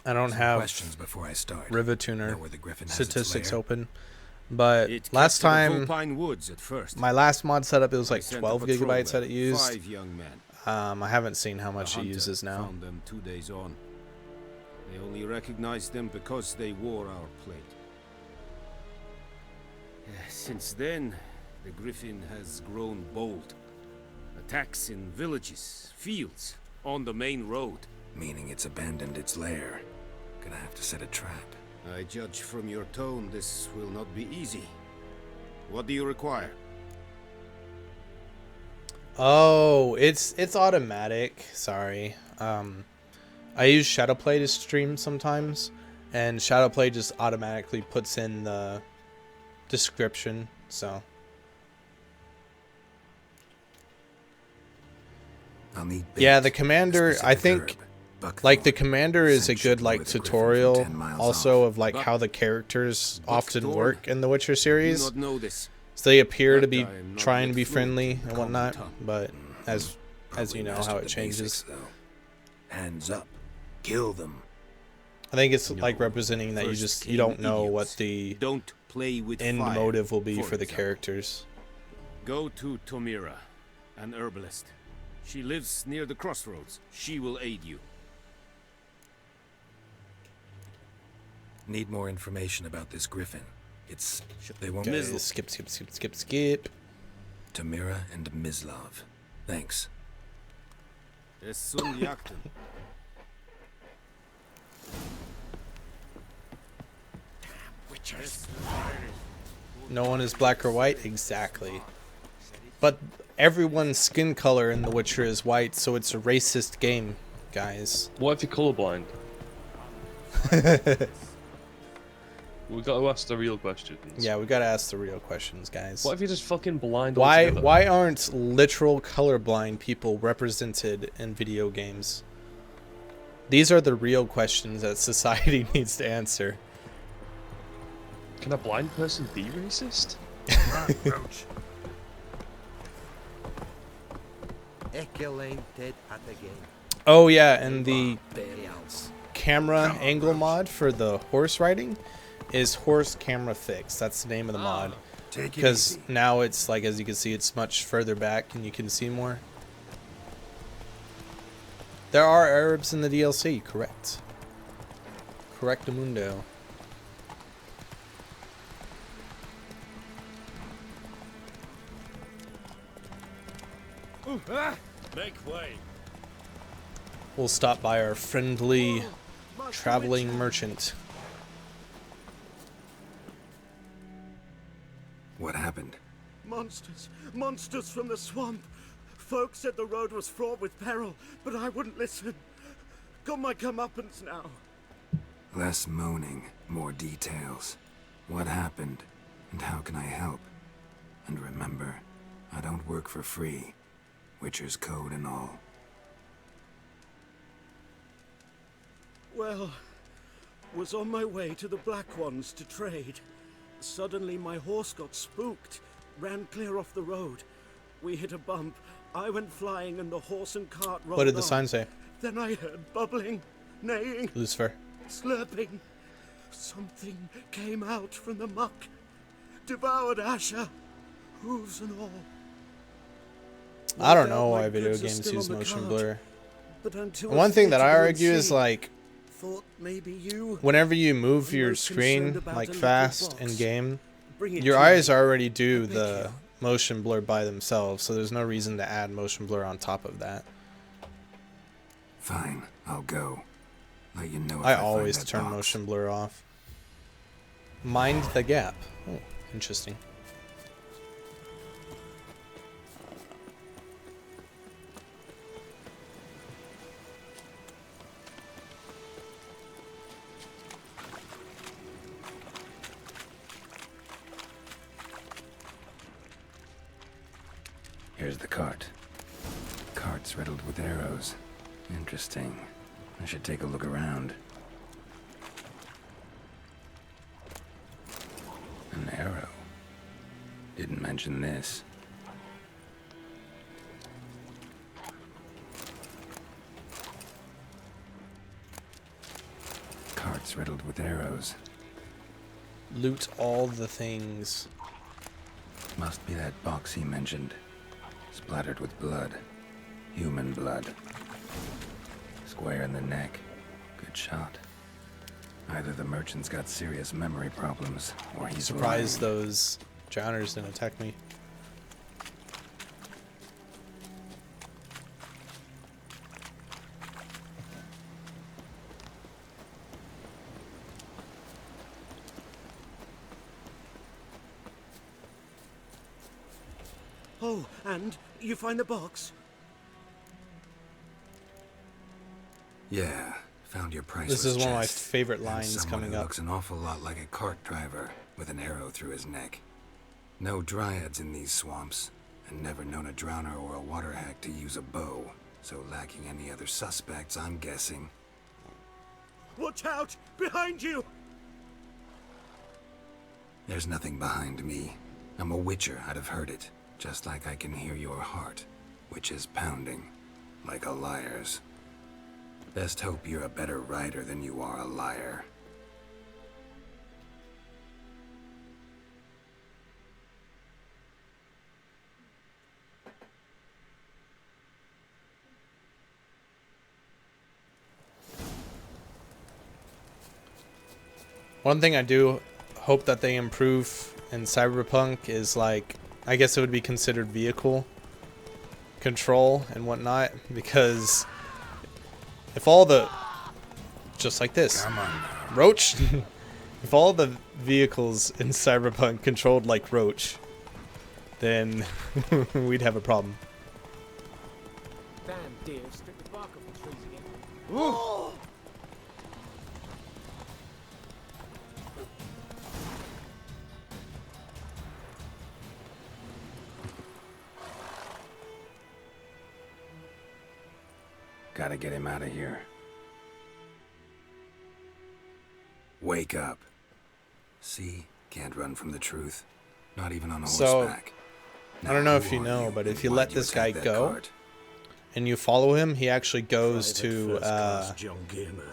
I don't have questions before I start. Rivatuner Griffin statistics open. But It last kept to the time, Vulpine Woods at first. my last mod setup, it was I like sent 12 a patrol gigabytes that it there, used. 5 young men. I haven't seen how much A it hunter uses now. Found them 2 days on. They only recognized them because they wore our plate. Since then, the griffin has grown bold. Attacks in villages, fields, on the main road. Meaning it's abandoned its lair. Gonna have to set a trap. I judge from your tone this will not be easy. What do you require? Oh, it's automatic. Sorry. I use Shadowplay to stream sometimes, and Shadowplay just automatically puts in the description. So I'll need yeah, the commander. I think like the commander is a good like tutorial also of like how the characters often work in the Witcher series. So they appear to be trying to be friendly and whatnot, but as you know how it changes. Hands up. Kill them. I think it's like representing that you don't know what the end motive will be for the characters. Go to Tomira, an herbalist. She lives near the crossroads. She will aid you. Need more information about this griffin. They won't Okay, skip. Tamira and Mislav. Thanks. Es sun jakten. Witchers. No one is black or white? Exactly. But everyone's skin color in The Witcher is white, so it's a racist game, guys. What if you're colorblind? We got to ask the real questions. Yeah, we gotta ask the real questions, guys. What if you're just fucking blind? Why altogether? why aren't literal colorblind people represented in video games? These are the real questions that society needs to answer. Can a blind person be racist? Ekelain dead at the game. Oh yeah, and the camera angle mod for the horse riding is horse camera fix. That's the name of the mod. Because now it's like, as you can see, it's much further back and you can see more. There are Arabs in the DLC, correct. Correctamundo. Make way. We'll stop by our friendly traveling merchant. What happened? Monsters. Monsters from the swamp. Folks said the road was fraught with peril, but I wouldn't listen. Got my comeuppance now. Less moaning, more details. What happened, and how can I help? And remember, I don't work for free. Witcher's code and all. Well, was on my way to the Black Ones to trade. Suddenly my horse got spooked, ran clear off the road. We hit a bump. I went flying and the horse and cart rolled What did the off. sign say? Then I heard bubbling, neighing, Lucifer. slurping. Something came out from the muck. Devoured Asher, hooves and all. I don't No know doubt why my video goods are games still use on the motion cart. blur. But I'm too One thing afraid that to I go and argue is see. like, Thought maybe you. whenever you move were your most screen concerned about like a little fast box. in game, Bring it your to eyes me. already do I beg the you. motion blur by themselves, so there's no reason to add motion blur on top of that. Fine, I'll go. Let you know if I find always that turn box. motion blur off. Mind the gap. Oh, interesting. Here's the cart. Cart's riddled with arrows. Interesting. I should take a look around. An arrow. Didn't mention this. Cart's riddled with arrows. Loot all the things. Must be that box he mentioned. Splattered with blood. Human blood. Square in the neck. Good shot. Either the merchant's got serious memory problems, or he's Surprised lying. those drowners didn't attack me. Oh, and you find the box? Yeah, found your priceless This is one of my chest. favorite And lines someone coming who up. looks an awful lot like a cart driver with an arrow through his neck. No dryads in these swamps, and never known a drowner or a water hack to use a bow. So lacking any other suspects, I'm guessing. Watch out! Behind you! There's nothing behind me. I'm a witcher, I'd have heard it. Just like I can hear your heart, which is pounding, like a liar's. Best hope you're a better rider than you are a liar. One thing I do hope that they improve in Cyberpunk is, like, I guess it would be considered vehicle control and whatnot, because if all the, just like this, Roach, if all the vehicles in Cyberpunk controlled like Roach, then we'd have a problem. Damn deer, strip the bark off the trees again. Oh! Gotta get him out of here. Wake up. See? Can't run from the truth. Not even on a horseback. I don't know if you know, but if you let this guy go and you follow him, he actually goes to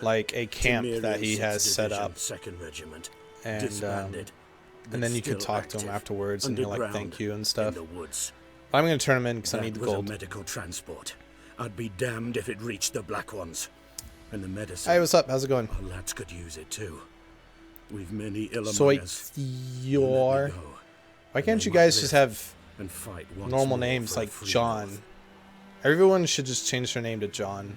like a camp that he has set up, and then you could talk to him afterwards and he'll like thank you and stuff. I'm gonna turn him in because I need the gold. Medical transport. I'd be damned if it reached the Black Ones. And the medicine. Hey, what's up? How's it going? Our lads could use it too. We've many ill among So us. why can't you guys just have and fight normal names like John? Everyone should just change their name to John.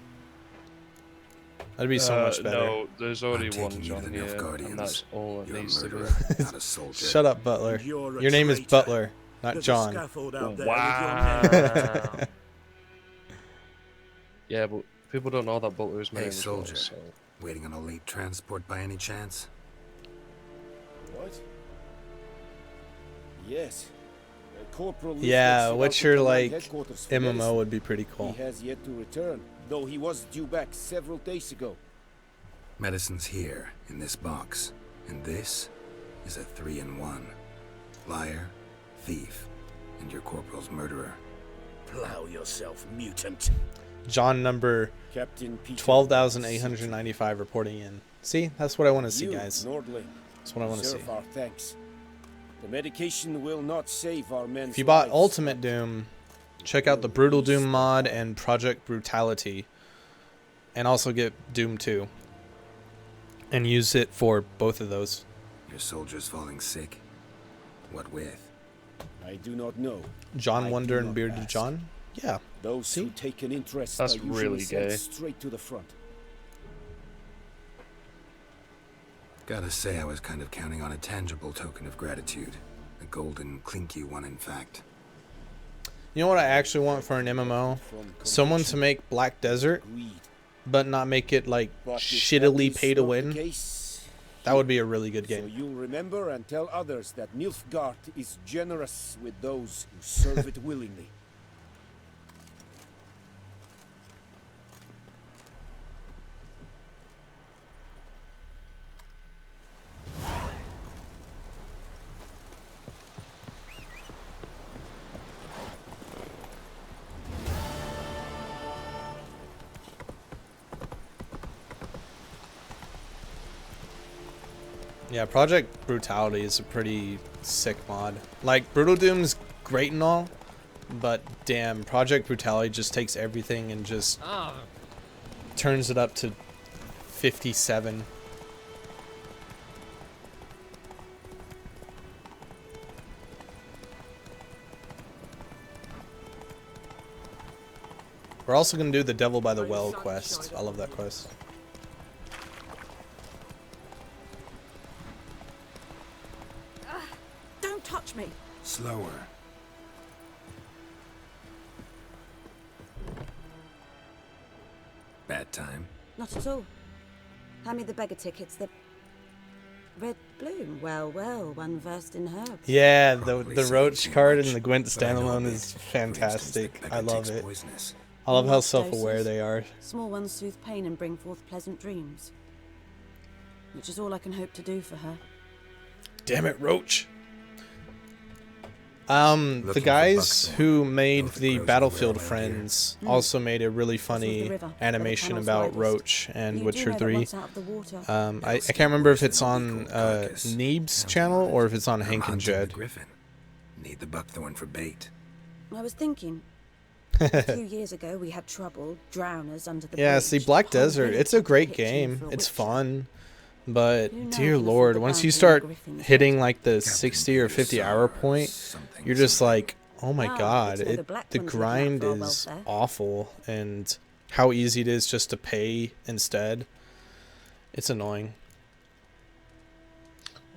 That'd be so much better. No, there's already one John here, and that's all it needs to be. Shut up, Butler. Your name is Butler, not John. Wow. Yeah, but people don't know that Butler is my name as well, soldier. so. Waiting on a late transport by any chance? What? Yes. Corporal Yeah, Lisbeth's Witcher Alpha like Command headquarters for MMO medicine. would be pretty cool. He has yet to return, though he was due back several days ago. Medicine's here, in this box. And this is a 3-in-1. Liar, thief, and your corporal's murderer. Plow yourself, mutant. John number Captain Peter 12,895 reporting in. See, that's what I want to see, guys. Nordling, That's what I want to see. serve our thanks. The medication will not save our men's If you bought lives. Ultimate Doom, check out the Brutal Doom mod and Project Brutality, and also get Doom 2, and use it for both of those. Your soldiers falling sick? What with? I do not know. John I Wonder do and not Bearded ask. John? Yeah. Those who take an interest That's are usually really sent gay. straight to the front. Gotta say, I was kind of counting on a tangible token of gratitude. A golden, clinky one, in fact. You know what I actually want for an MMO? Someone to make Black Desert, but not make it like shittily pay to win. That would be a really good So game. you'll remember and tell others that Nilfgaard is generous with those who serve it willingly. Yeah, Project Brutality is a pretty sick mod. Like, Brutal Doom's great and all, but damn, Project Brutality just takes everything and just turns it up to 57. We're also going to do the Devil by the Well quest. I love that quest. Don't touch me. Slower. Bad time. Not at all. Hand me the beggar tickets. The red bloom. Well, well, one versed in herbs. Yeah, the Roach card and the Gwent standalone is fantastic. I love it. I love how self-aware they are. Small ones soothe pain and bring forth pleasant dreams. Which is all I can hope to do for her. Damn it, Roach. The guys who made the Battlefield Friends also made a really funny animation about Roach and Witcher 3. I can't remember if it's on Neeb's channel or if it's on Hank and Jed. Griffin. Need the buckthorn for bait. I was thinking. A few years ago we had trouble, drowners under the Yeah, bridge. see, Black The whole Desert, village it's a had great pitched in game. for a It's witcher. fun. But You know dear I can lord, afford the once you bounty start Griffin's hitting like the 60 or 50 hour point, you're just like, oh my Wow, god, it's no the Black the Ones looking out grind for our is welfare. awful, and how easy it is just to pay instead. It's annoying.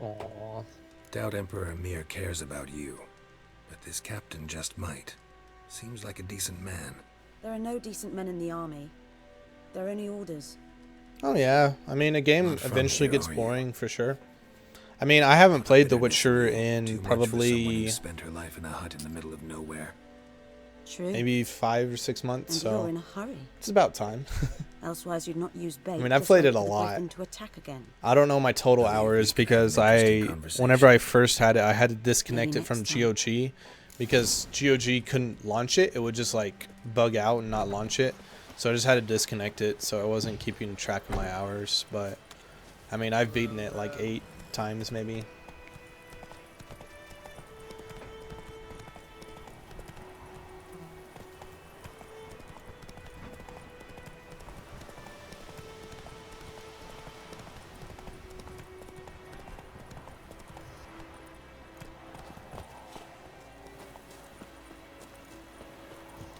Aww. Doubt Emperor Emir cares about you, but this captain just might. Seems like a decent man. There are no decent men in the army. There are only orders. Oh yeah, I mean, a game Not from eventually here, gets are you? boring for sure. I mean, I haven't played The Bitterness Witcher real, in too much for someone probably who spent her life in a hut in the middle of nowhere. True. maybe 5 or 6 months, And you're so in a hurry. it's about time. Elsewise, you'd not use bait. I mean, I've just played wait it a for the lot. Griffin to attack again. I don't know my total hours because whenever I first had it, I had to disconnect it from GOG because GOG couldn't launch it. It would just like bug out and not launch it. So I just had to disconnect it, so I wasn't keeping track of my hours. But I mean, I've beaten it like 8 times maybe.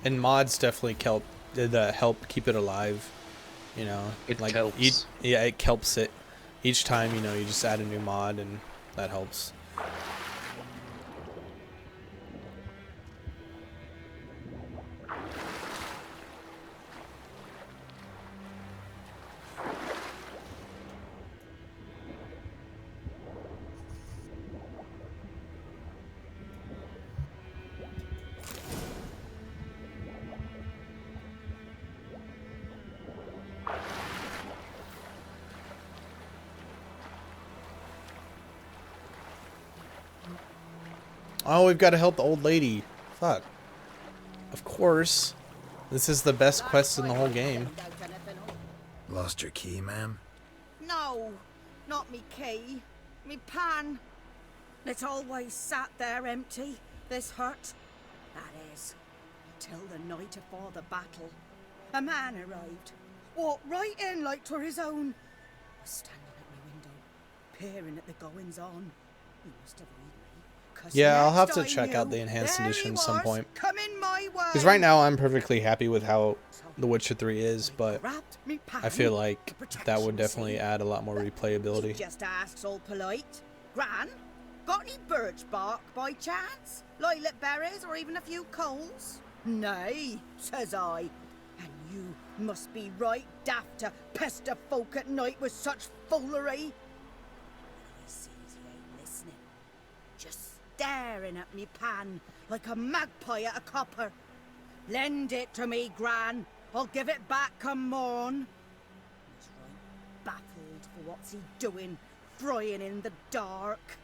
And mods definitely help keep it alive, you know. It like helps. Yeah, it helps it. Each time, you know, you just add a new mod and that helps. Oh, we've got to help the old lady. Fuck. Of course. This is the best quest in the whole game. Lost your key, ma'am? No, not me key. Me pan. It's always sat there empty, this hut. That is, till the night afore the battle. A man arrived. Walked right in like 'twere his own. Was standing at my window, peering at the goings on. He must have read me. 'Cause Yeah, I'll have next to I check out knew, the enhanced there he edition at some was, point. coming my way. Because right now I'm perfectly happy with how The Witcher 3 is, but me pan, I feel like that would protection, definitely see? add a lot more replayability. Just asks all polite. Gran, got any birch bark by chance? Lilac berries or even a few coals? Nay, says I. And you must be right daft to pester folk at night with such foolery. He sees he ain't listening. Just staring at me pan like a magpie at a copper. Lend it to me, Gran. I'll give it back come morn. He's right baffled for what's he doing, frying in the dark.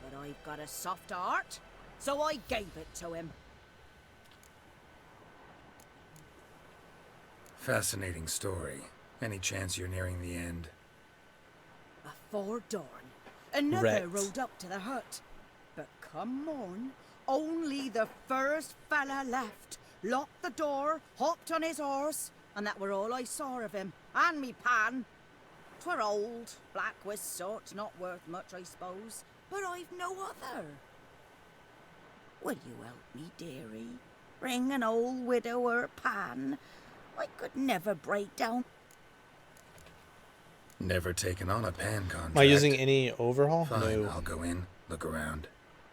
But I've got a soft heart, so I gave it to him. Fascinating story. Any chance you're nearing the end? Before dawn, another Wrecked. rode up to the hut. But come morn, only the first fella left. Locked the door, hopped on his horse, and that were all I saw of him, and me pan. 'Twere old, black with soot, not worth much, I suppose, but I've no other. Will you help me, dearie? Bring an old widower pan. I could never break down. Never taken on a pan contract. Am I using any overhaul? Fine, No. I'll go in, look around.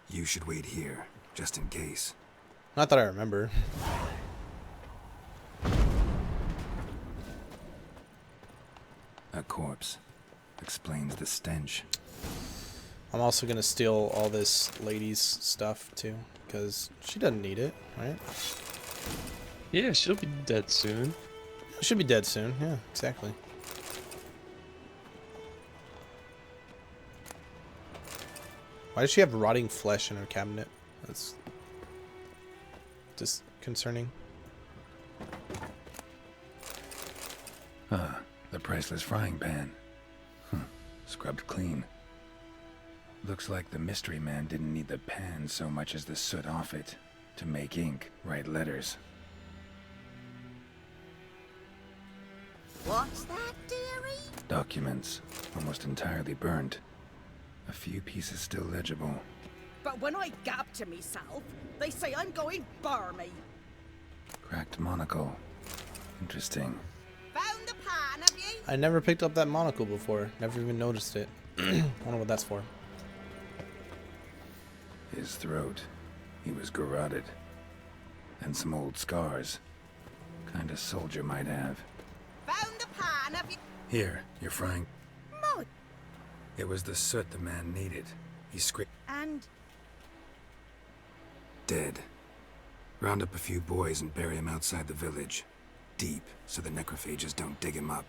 You should wait here, just in case. Not that I remember. A corpse. Explains the stench. I'm also going to steal all this lady's stuff too, because she doesn't need it, right? Yeah, she'll be dead soon. She'll be dead soon, yeah, exactly. Why does she have rotting flesh in her cabinet? That's disconcerting. The priceless frying pan. Scrubbed clean. Looks like the mystery man didn't need the pan so much as the soot off it to make ink, write letters. What's that, dearie? documents, almost entirely burnt. A few pieces still legible. But when I gab to myself, they say I'm going barmy. Cracked monocle. Interesting. Found the pan, have ye? I never picked up that monocle before. Never even noticed it. I wonder what that's for. His throat. He was garroted. And some old scars. Kind of soldier might have. Found the pan, have ye? Here, you're frying. Mud. It was the soot the man needed. He scraped. And Dead. Round up a few boys and bury him outside the village. Deep, so the necrophages don't dig him up.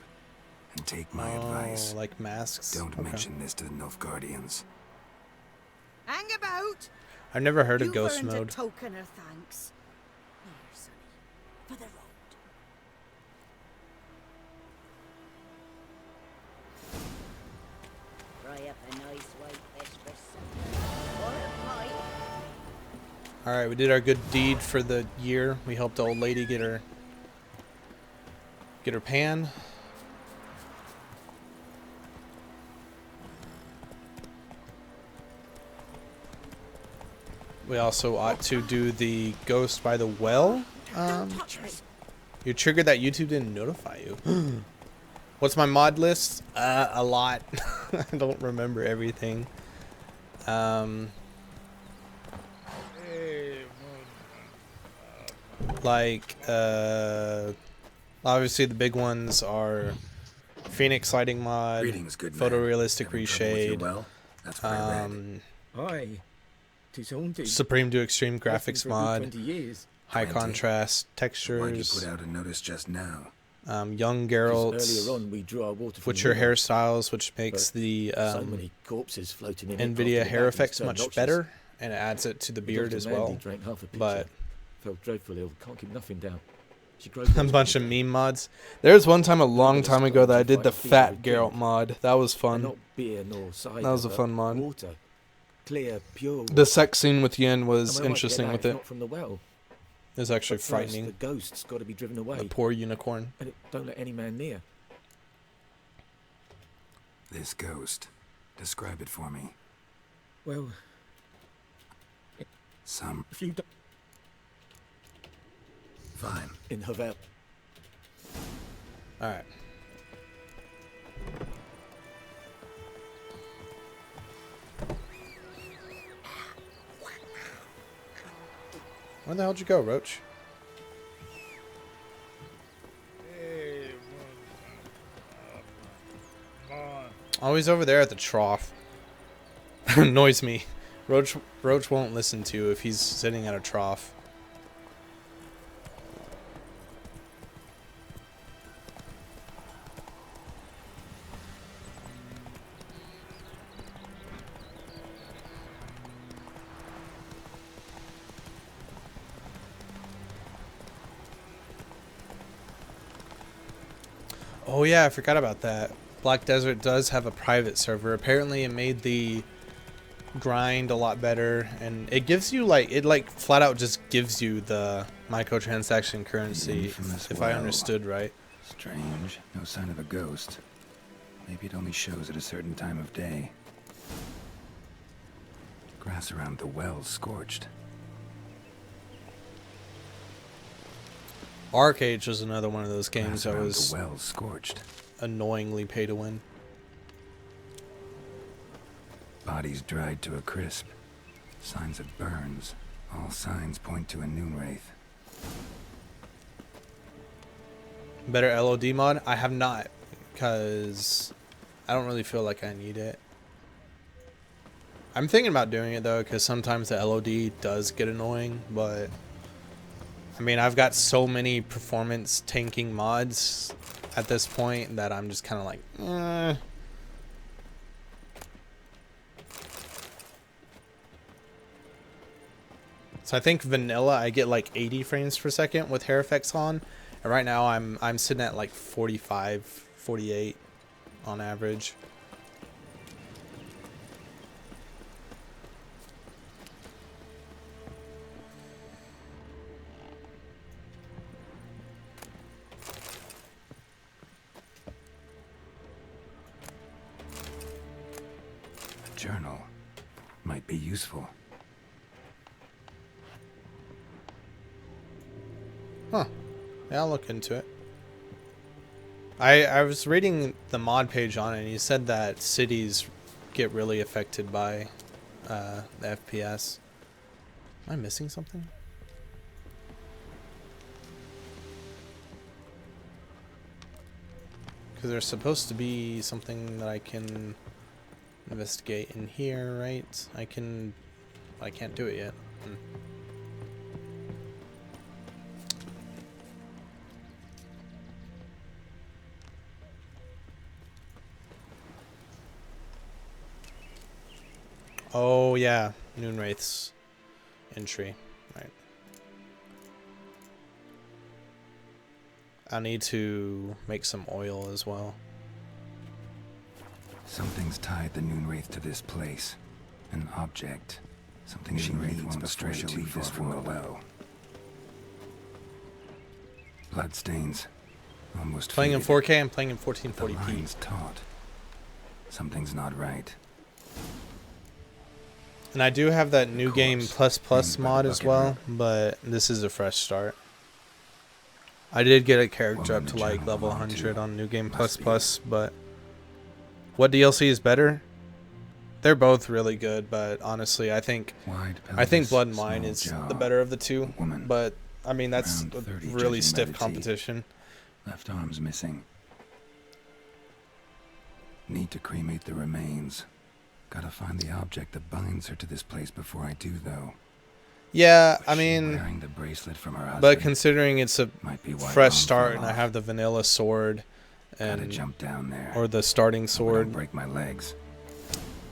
And take my advice. Like masks? Don't Okay. mention this to the nilfgaardians. hang about. I've never heard of You've ghost earned mode. a token of thanks. Here, sonny, for the road. Fry up a nice white fish for supper. Or a pie. Alright, we did our good deed for the year. We helped the old lady get her pan. We also ought to do the ghost by the well. You triggered that YouTube didn't notify you. What's my mod list? A lot. I don't remember everything. Like, obviously the big ones are Phoenix lighting mod, Greetings, good man. photorealistic Having trouble with your reshade, well? That's what I read. Aye. 'Tis haunted. Supreme to Extreme Lasting graphics for a good mod, 20 years. high 20? contrast Why'd you textures, put out a notice just now? young 'Cause Geralt, earlier on we drew our water from Witcher the river, hairstyles, which makes but the so many corpses floating in it after NVIDIA the hair batteries effects turned much noxious. better, and it adds it to the We beard looked as at Mandy, well. drank half a pitcher. But Felt dreadful ill. Can't keep nothing down. She a bunch of meme mods. There was one time a long time ago that I did the fat Geralt mod. That was fun. Not beer nor cider. That was a but fun mod. Water, clear, pure. The sex scene with Yen And was where am I to get interesting that with if it. Not from the well. It was actually But first, frightening. The ghost's got to be driven away. The poor unicorn. And it don't let any man near. This ghost. Describe it for me. Well, Some. if you don't Fine. in Havel. Alright. Where the hell did you go, Roach? Oh, he's over there at the trough. Annoys me. Roach won't listen to you if he's sitting at a trough. Oh yeah, I forgot about that. Black Desert does have a private server. Apparently it made the grind a lot better, and it gives you it flat out just gives you the microtransaction currency, if I understood right. Strange. No sign of a ghost. Maybe it only shows at a certain time of day. Grass around the well's scorched. Arcade was another one of those games that Grass around was the well's scorched. annoyingly pay to win. Bodies dried to a crisp. Signs of burns. All signs point to a Noonwraith. Better LOD mod? I have not, because I don't really feel like I need it. I'm thinking about doing it though, because sometimes the LOD does get annoying, but I mean, I've got so many performance tanking mods at this point that I'm just kind of like, eh. So I think vanilla, I get like 80 frames per second with hair effects on, and right now I'm sitting at like 45, 48 on average. journal. Might be useful. Huh. Yeah, I'll look into it. I was reading the mod page on it, and he said that cities get really affected by the FPS. Am I missing something? Because there's supposed to be something that I can investigate in here, right? I can't do it yet. Oh yeah, Noonwraith's entry. Right. I need to make some oil as well. Something's tied the Noonwraith to this place. An object. Something she needs before she leaves this from the well. Bloodstains. Almost Playing in faded. 4K, I'm playing in 1440p. The line's taut. Something's not right. And I do have that new game plus mod as well, but this is a fresh start. I did get a character up to like level 100 on new game plus, but what DLC is better? They're both really good, but honestly, I think Blood and Wine is the better of the two. But I mean, that's a really stiff competition. Left arm's missing. Need to cremate the remains. Gotta find the object that binds her to this place before I do, though. Yeah, I mean, wearing the bracelet from her husband, but considering it's a fresh arm start fell and I off. have the vanilla sword Gotta and jump down there. or the starting Hope I sword, don't break my legs.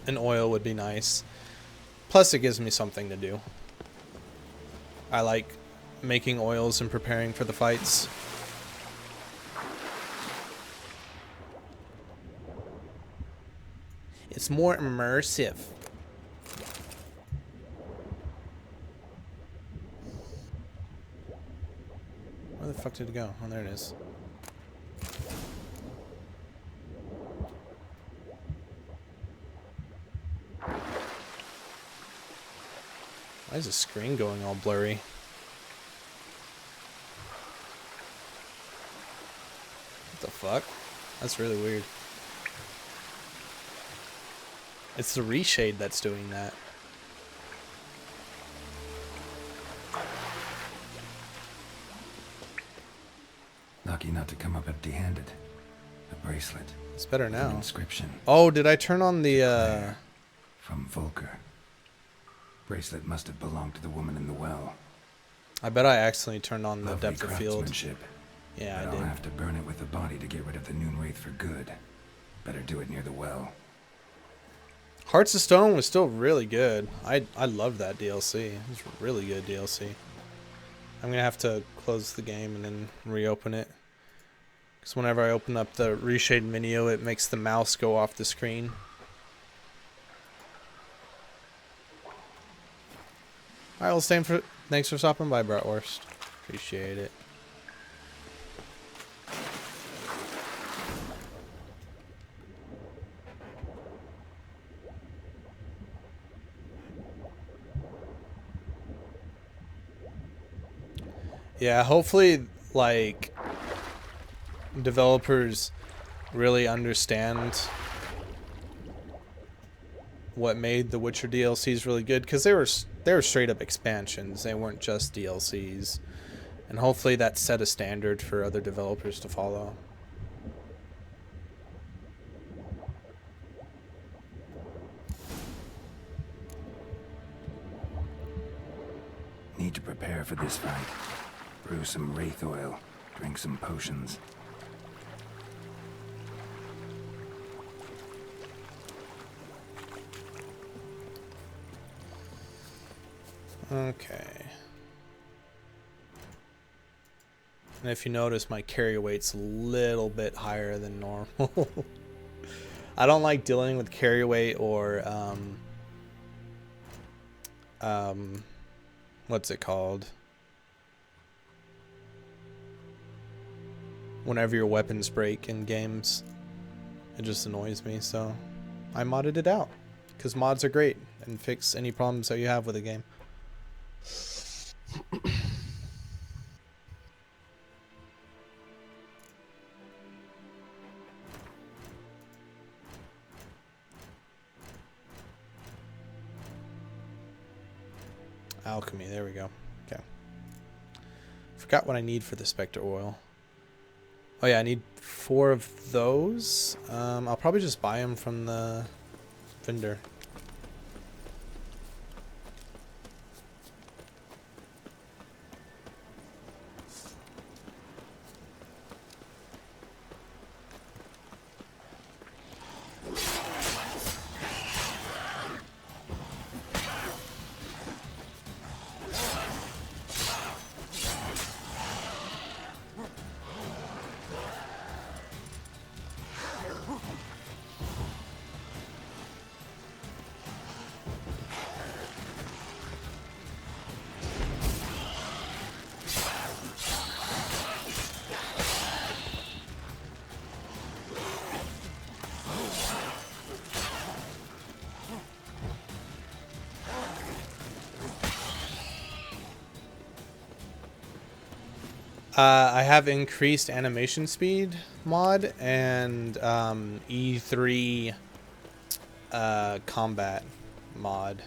an oil would be nice. Plus, it gives me something to do. I like making oils and preparing for the fights. It's more immersive. Where the fuck did it go? Oh, there it is. Why is the screen going all blurry? What the fuck? That's really weird. It's the reshade that's doing that. Lucky not to come up empty-handed. A bracelet. It's better An now. inscription. Oh, did I turn on the From Volker. Bracelet must have belonged to the woman in the well. I bet I accidentally turned on the Lovely depth of field. craftsmanship. Yeah, But I did. I'll have to burn it with the body to get rid of the Noonwraith for good. Better do it near the well. Hearts of Stone was still really good. I love that DLC. It was really good DLC. I'm gonna have to close the game and then reopen it. Because whenever I open up the reshade menu, it makes the mouse go off the screen. Alright, well, thanks for stopping by, Bratwurst. Appreciate it. Yeah, hopefully, like, developers really understand what made the Witcher DLCs really good, because they were straight up expansions. They weren't just DLCs, and hopefully that set a standard for other developers to follow. Need to prepare for this fight. Brew some wraith oil. Drink some potions. Okay. And if you notice, my carry weight's a little bit higher than normal. I don't like dealing with carry weight or what's it called? Whenever your weapons break in games, it just annoys me, so I modded it out. because mods are great and fix any problems that you have with a game. Alchemy, there we go. Okay. Forgot what I need for the Spectre oil. Oh yeah, I need 4 of those. I'll probably just buy them from the vendor. I have increased animation speed mod and E3 combat mod.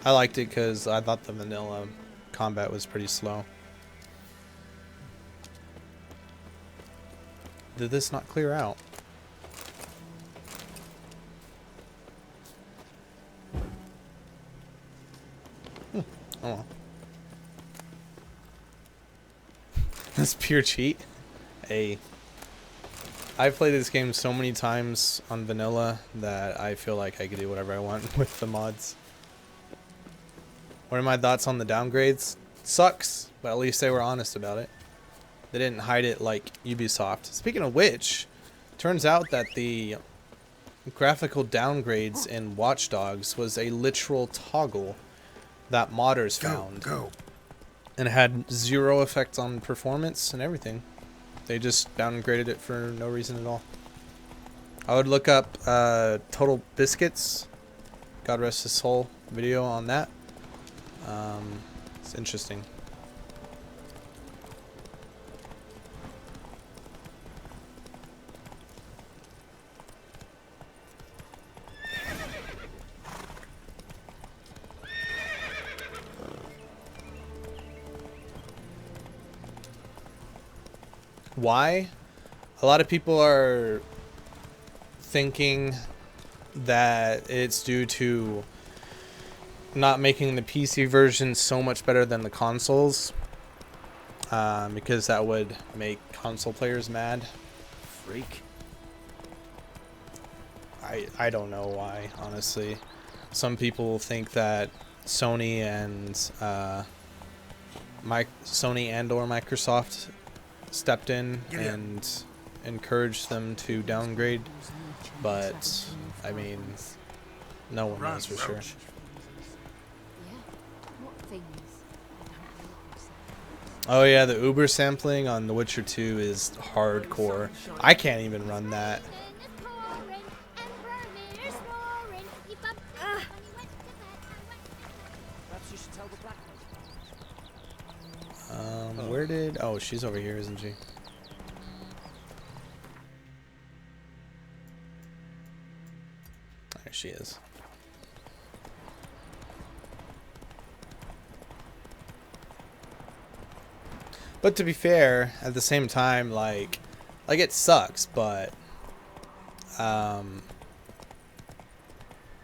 I liked it because I thought the vanilla combat was pretty slow. Did this not clear out? Oh. That's pure cheat. Hey. I've played this game so many times on vanilla that I feel like I could do whatever I want with the mods. What are my thoughts on the downgrades? Sucks, but at least they were honest about it. They didn't hide it like Ubisoft. Speaking of which, turns out that the graphical downgrades in Watch Dogs was a literal toggle that modders found. And it had 0 effect on performance and everything. They just downgraded it for no reason at all. I would look up Total Biscuits, God rest his soul, video on that. It's interesting. Why? A lot of people are thinking that it's due to not making the PC version so much better than the consoles, because that would make console players mad. Freak. I don't know why, honestly. Some people think that Sony and or Microsoft stepped in and encouraged them to downgrade, but I mean, no one knows for sure. Oh yeah, the Uber sampling on The Witcher 2 is hardcore. I can't even run that. Where did... Oh, she's over here, isn't she? There she is. But to be fair, at the same time, like it sucks, but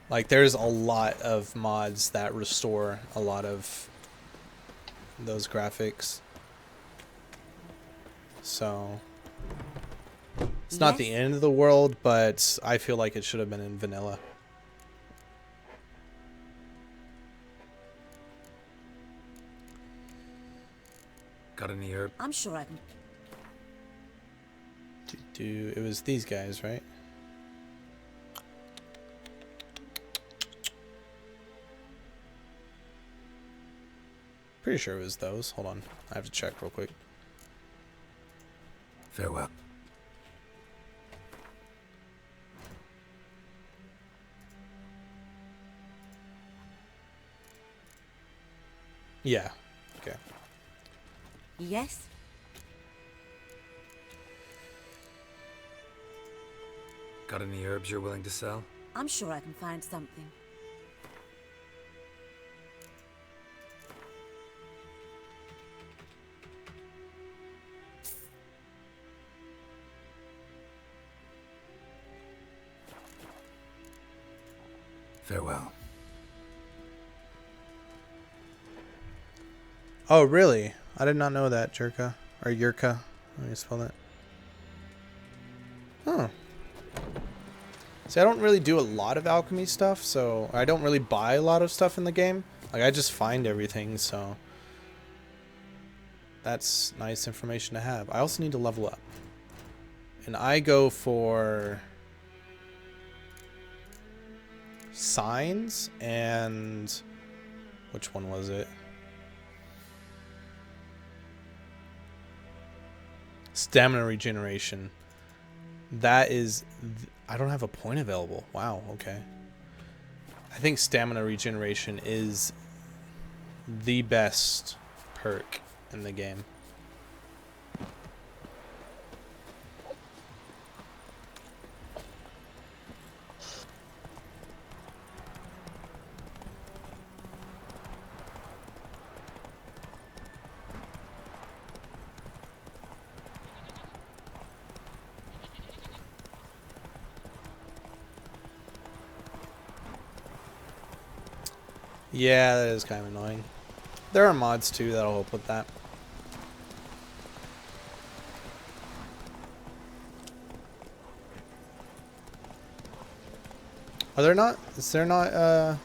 like there's a lot of mods that restore a lot of those graphics. So it's not the end of the world, but I feel like it should have been in vanilla. Got any herb? I'm sure I can. It was these guys, right? Pretty sure it was those. Hold on. I have to check real quick. Farewell. Yeah. Okay. Yes? Got any herbs you're willing to sell? I'm sure I can find something. Farewell. Oh, really? I did not know that, Jerka. Or Yurka. Let me spell that. Huh. See, I don't really do a lot of alchemy stuff, so I don't really buy a lot of stuff in the game. Like, I just find everything, so that's nice information to have. I also need to level up. And I go for signs and which one was it? Stamina regeneration. That is I don't have a point available. Wow, okay. I think stamina regeneration is the best perk in the game. Yeah, that is kind of annoying. There are mods too that'll help with that. Are there not? Is there not? I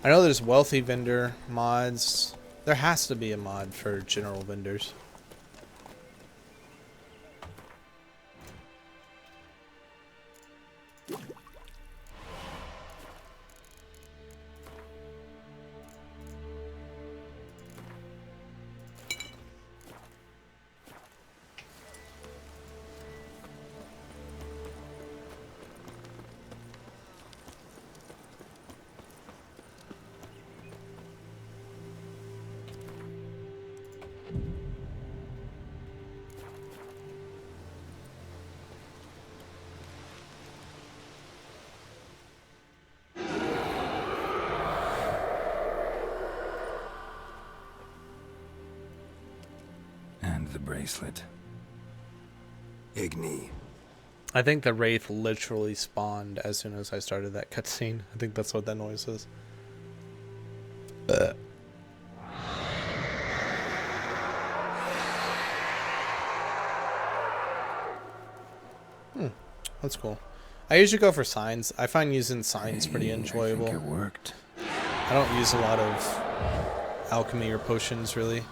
know there's wealthy vendor mods. There has to be a mod for general vendors. The bracelet. Igni. I think the Wraith literally spawned as soon as I started that cutscene. I think that's what that noise is. That's cool. I usually go for signs. I find using signs pretty enjoyable. I think it worked. I don't use a lot of alchemy or potions really.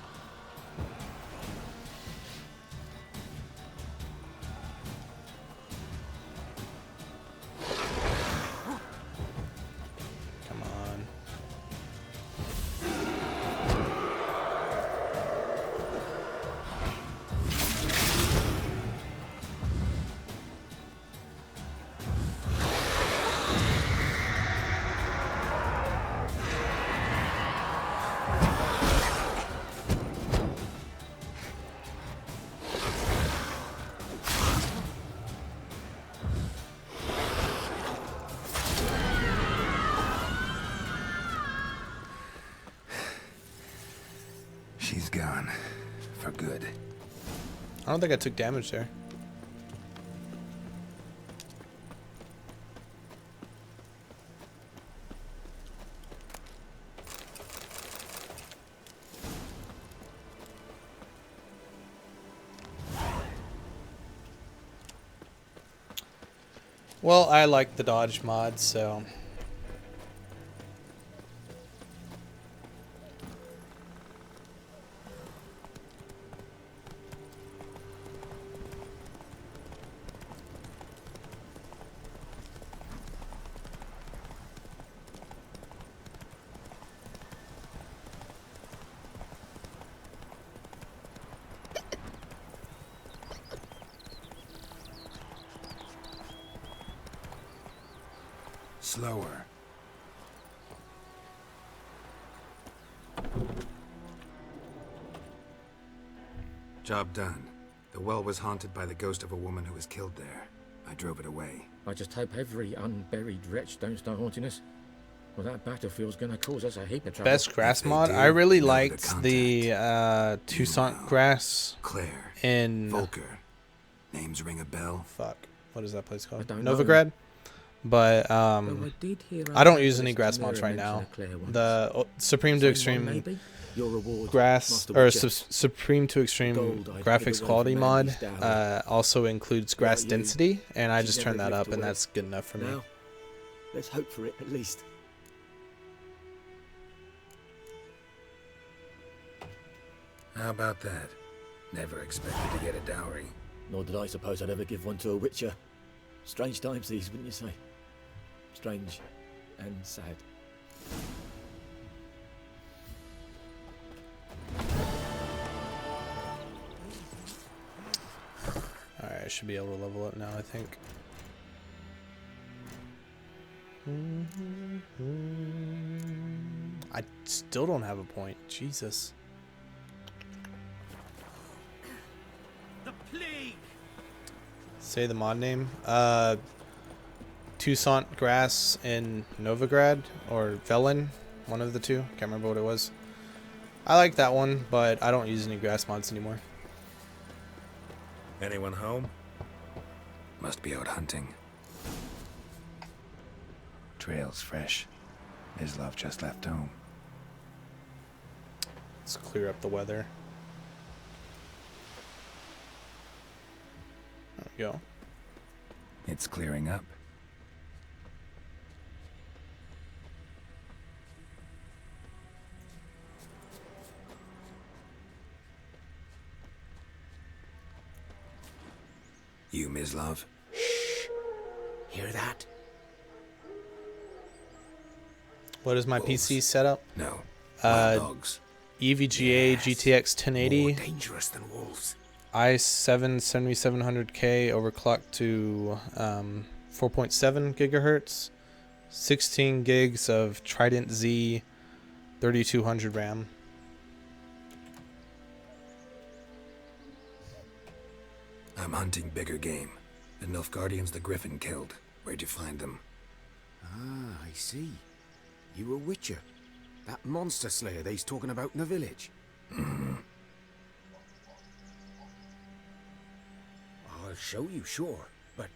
She's gone. For good. I don't think I took damage there. Well, I like the dodge mod, so... Slower. Job done. The well was haunted by the ghost of a woman who was killed there. I drove it away. I just hope every unburied wretch don't start haunting us. Well, that battlefield's gonna cause us a heap of trouble. Best grass mod? I really liked the Toussaint grass Claire. in... Volker. Names ring a bell? Fuck. What is that place called? I don't know. Novigrad? But Though I did hear I don't use Arsonist any grass and mods right Mira now. mention a Claire once. The Supreme to Someone Extreme maybe? Your reward, grass Master or Witcher. Supreme to Extreme Gold I'd graphics give away quality for mod Mandy's dowry. also includes grass you, density, and I she's just turned never that lived up, and away. that's good enough for me. Now, let's hope for it at least. How about that? Never expected to get a dowry. Nor did I suppose I'd ever give one to a witcher. Strange times these, wouldn't you say? Strange and sad. Alright, I should be able to level up now, I think. I still don't have a point. Jesus. The plague. Say the mod name. Toussaint Grass in Novigrad or Velen, one of the two. Can't remember what it was. I like that one, but I don't use any grass mods anymore. Anyone home? Must be out hunting. Trail's fresh. Mislav just left home. Let's clear up the weather. There we go. It's clearing up. You, Mislav? Hear that? What is my PC setup? No. Dogs. EVGA GTX 1080. More dangerous than wolves. i7 7700K overclocked to 4.7 gigahertz. 16 gigs of Trident Z 3200 RAM. I'm hunting bigger game. The nilfgaardians the griffin killed. Where'd you find them? Ah, I see. You a witcher. That monster slayer they's talking about in the village. I'll show you, sure. But,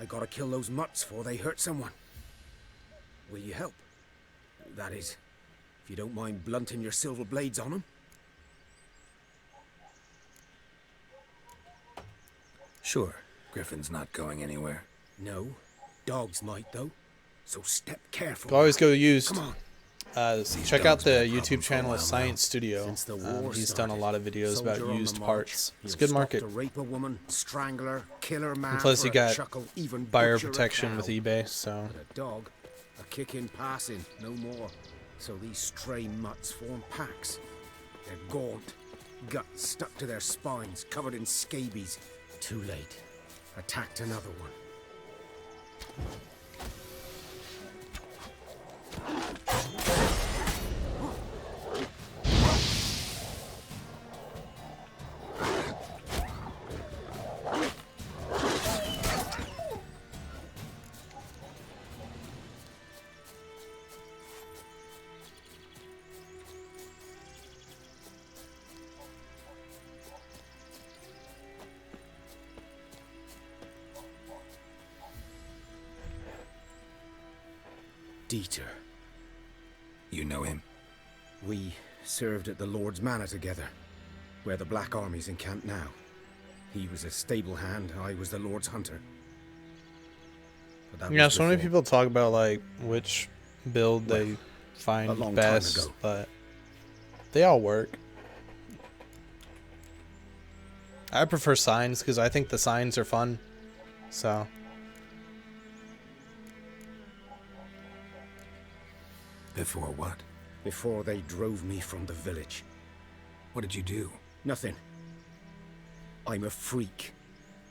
I gotta kill those mutts before they hurt someone. Will you help? That is, if you don't mind blunting your silver blades on them. Sure. Griffin's not going anywhere. No. Dogs might, though. So step careful. Always go use. Come on. Check out the YouTube channel Science Studio. He's done a lot of videos about used parts. It's a good market. To rape a woman, strangle her, kill her man, And plus, you got chuckle, even buyer butcher a protection with cow. eBay, so. But a dog, a kick in passing, no more. So these stray mutts form packs. They're gaunt, guts stuck to their spines, covered in scabies. Too late. Attacked another one. Dieter. You know him? We served at the Lord's Manor together, where the Black Army's encamped now. He was a stable hand, I was the Lord's hunter. But that Yeah, was so many before. people talk about like which build they a find long time best, ago. but they all work. I prefer signs because I think the signs are fun. So Before what? Before they drove me from the village. What did you do? Nothing. I'm a freak.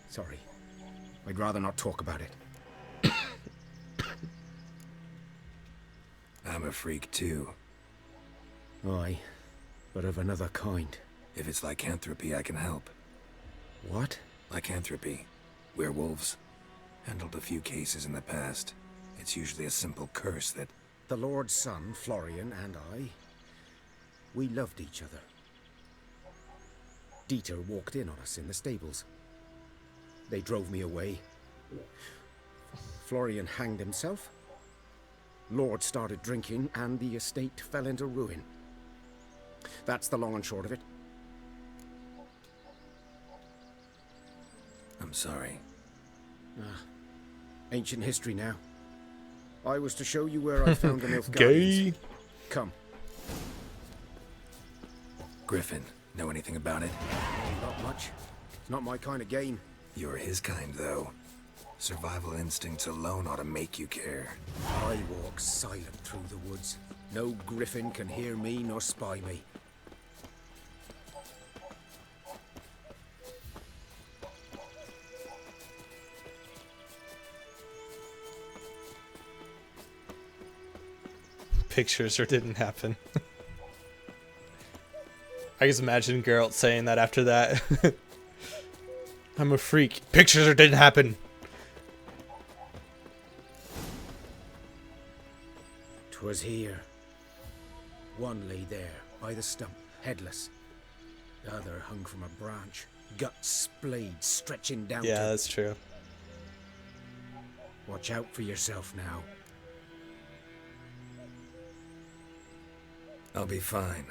Sorry. I'd rather not talk about it. I'm a freak too. Aye, but of another kind. If it's lycanthropy, I can help. What? Lycanthropy. Werewolves. Handled a few cases in the past. It's usually a simple curse that... The Lord's son, Florian, and I, we loved each other. Dieter walked in on us in the stables. They drove me away. Florian hanged himself. Lord started drinking, and the estate fell into ruin. That's the long and short of it. I'm sorry. Ancient history now. I was to show you where I found the nilfgaardians. Gay. Come. Griffin, know anything about it? Not much. It's not my kind of game. You're his kind, though. Survival instincts alone ought to make you care. I walk silent through the woods. No griffin can hear me nor spy me. Pictures or didn't happen. I just imagine Geralt saying that after that. I'm a freak. Pictures or didn't happen. 'Twas here. One lay there, by the stump, headless. The other hung from a branch, guts splayed, stretching down Yeah, to... that's true. Watch out for yourself now. I'll be fine.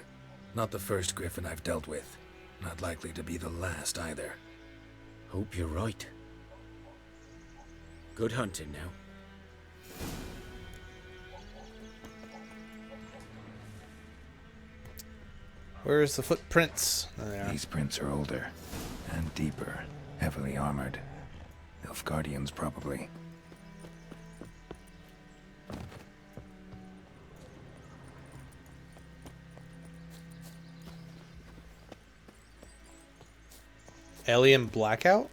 Not the first griffin I've dealt with. Not likely to be the last either. Hope you're right. Good hunting now. Where's the footprints? There. These prints are older and deeper, heavily armored. Nilfgaardians, probably. Alien Blackout?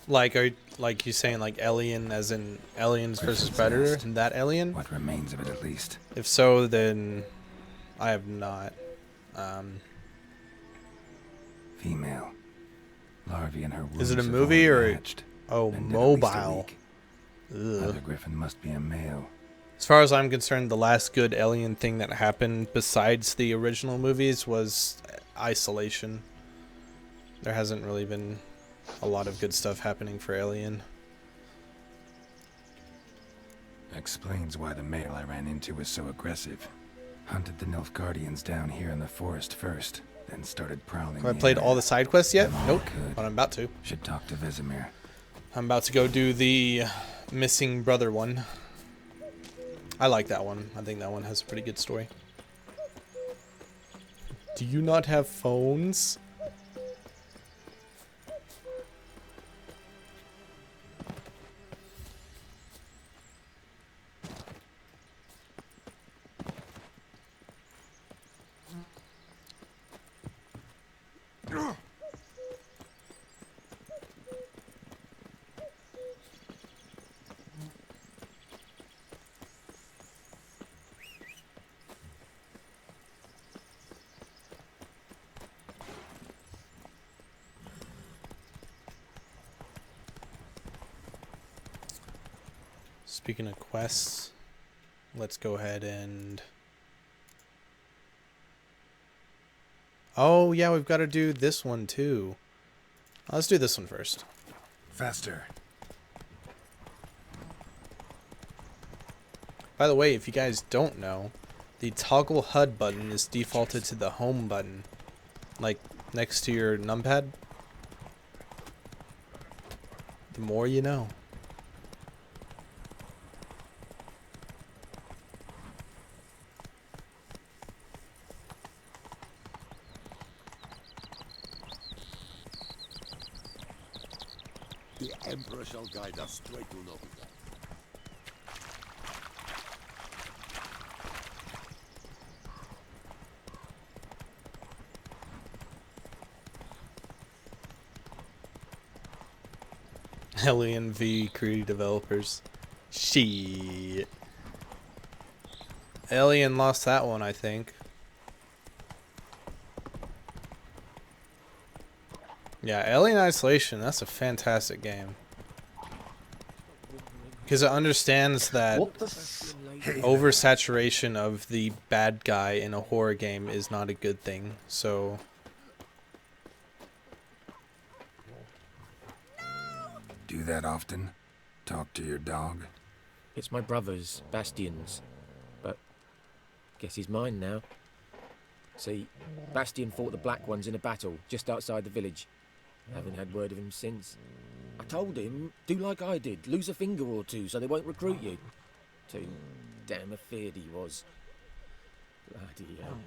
Like, are you saying like Alien as in Aliens versus Predator? And that Alien? What remains of it, at least. If so, then I have not. Female. Larvae in her womb. Is it a movie or? Hatched, Oh, been dead at least a mobile. week. Ugh. Other griffin must be a male. As far as I'm concerned, the last good Alien thing that happened besides the original movies was Isolation. There hasn't really been a lot of good stuff happening for Alien. Explains why the male I ran into was so aggressive. Hunted the Nilfgaardians down here in the forest first, then started prowling. Have I played all the side quests yet? Nope. Could. But I'm about to. Should talk to Vesemir. I'm about to go do the missing brother one. I like that one. I think that one has a pretty good story. Do you not have phones? Speaking of quests, let's go ahead and... Oh, yeah, we've got to do this one, too. Let's do this one first. Faster. By the way, if you guys don't know, the toggle HUD button is defaulted to the home button. Like, next to your numpad. The more you know. The Emperor shall guide us straight to Noonwraith. Alien v Ciri developers. Shit. Alien lost that one, I think. Yeah, Alien Isolation, that's a fantastic game. Because it understands that oversaturation of the bad guy in a horror game is not a good thing. So Do that often? Talk to your dog? It's my brother's, Bastion's. But guess he's mine now. See, Bastion fought the Black Ones in a battle just outside the village. Haven't had word of him since. I told him, do like I did, lose a finger or two so they won't recruit you. Too damn afeard he was. Bloody hell.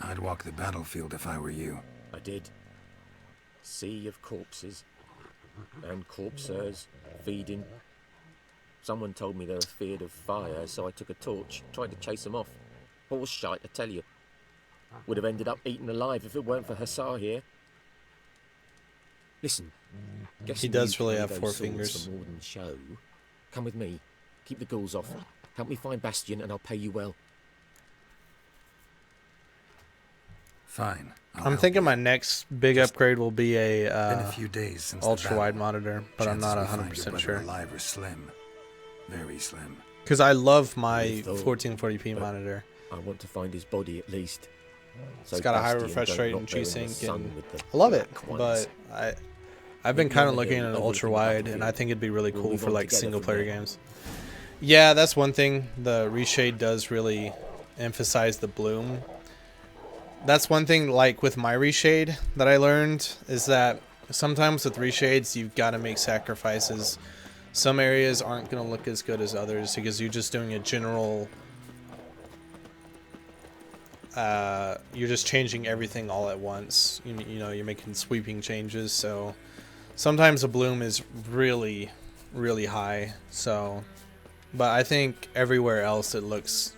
I'd walk the battlefield if I were you. I did. Sea of corpses. And corpsers, feeding. Someone told me they were feared of fire, so I took a torch, tried to chase them off. Horse shite, I tell you. Would have ended up eaten alive if it weren't for Hussar here. Listen, he does really have 4 fingers. For more than show. Come with me. Keep the ghouls off. Help me find Bastion and I'll pay you well. Fine. I'm thinking my next big upgrade will be been a few days since ultra wide monitor, but I'm not 100% sure. Alive or slim. Very slim. Because I love my 1440p monitor. I want to find his body at least. So it's got a high refresh rate and G-Sync, and I love it. But I've been kind of looking at an ultra wide, and I think it'd be really cool for like single player games. Yeah, that's one thing. The reshade does really emphasize the bloom. That's one thing, like with my reshade, that I learned is that sometimes with reshades you've got to make sacrifices. Some areas aren't going to look as good as others because you're just doing a general. You're just changing everything all at once. You know, you're making sweeping changes. So sometimes the bloom is really, really high. So, but I think everywhere else it looks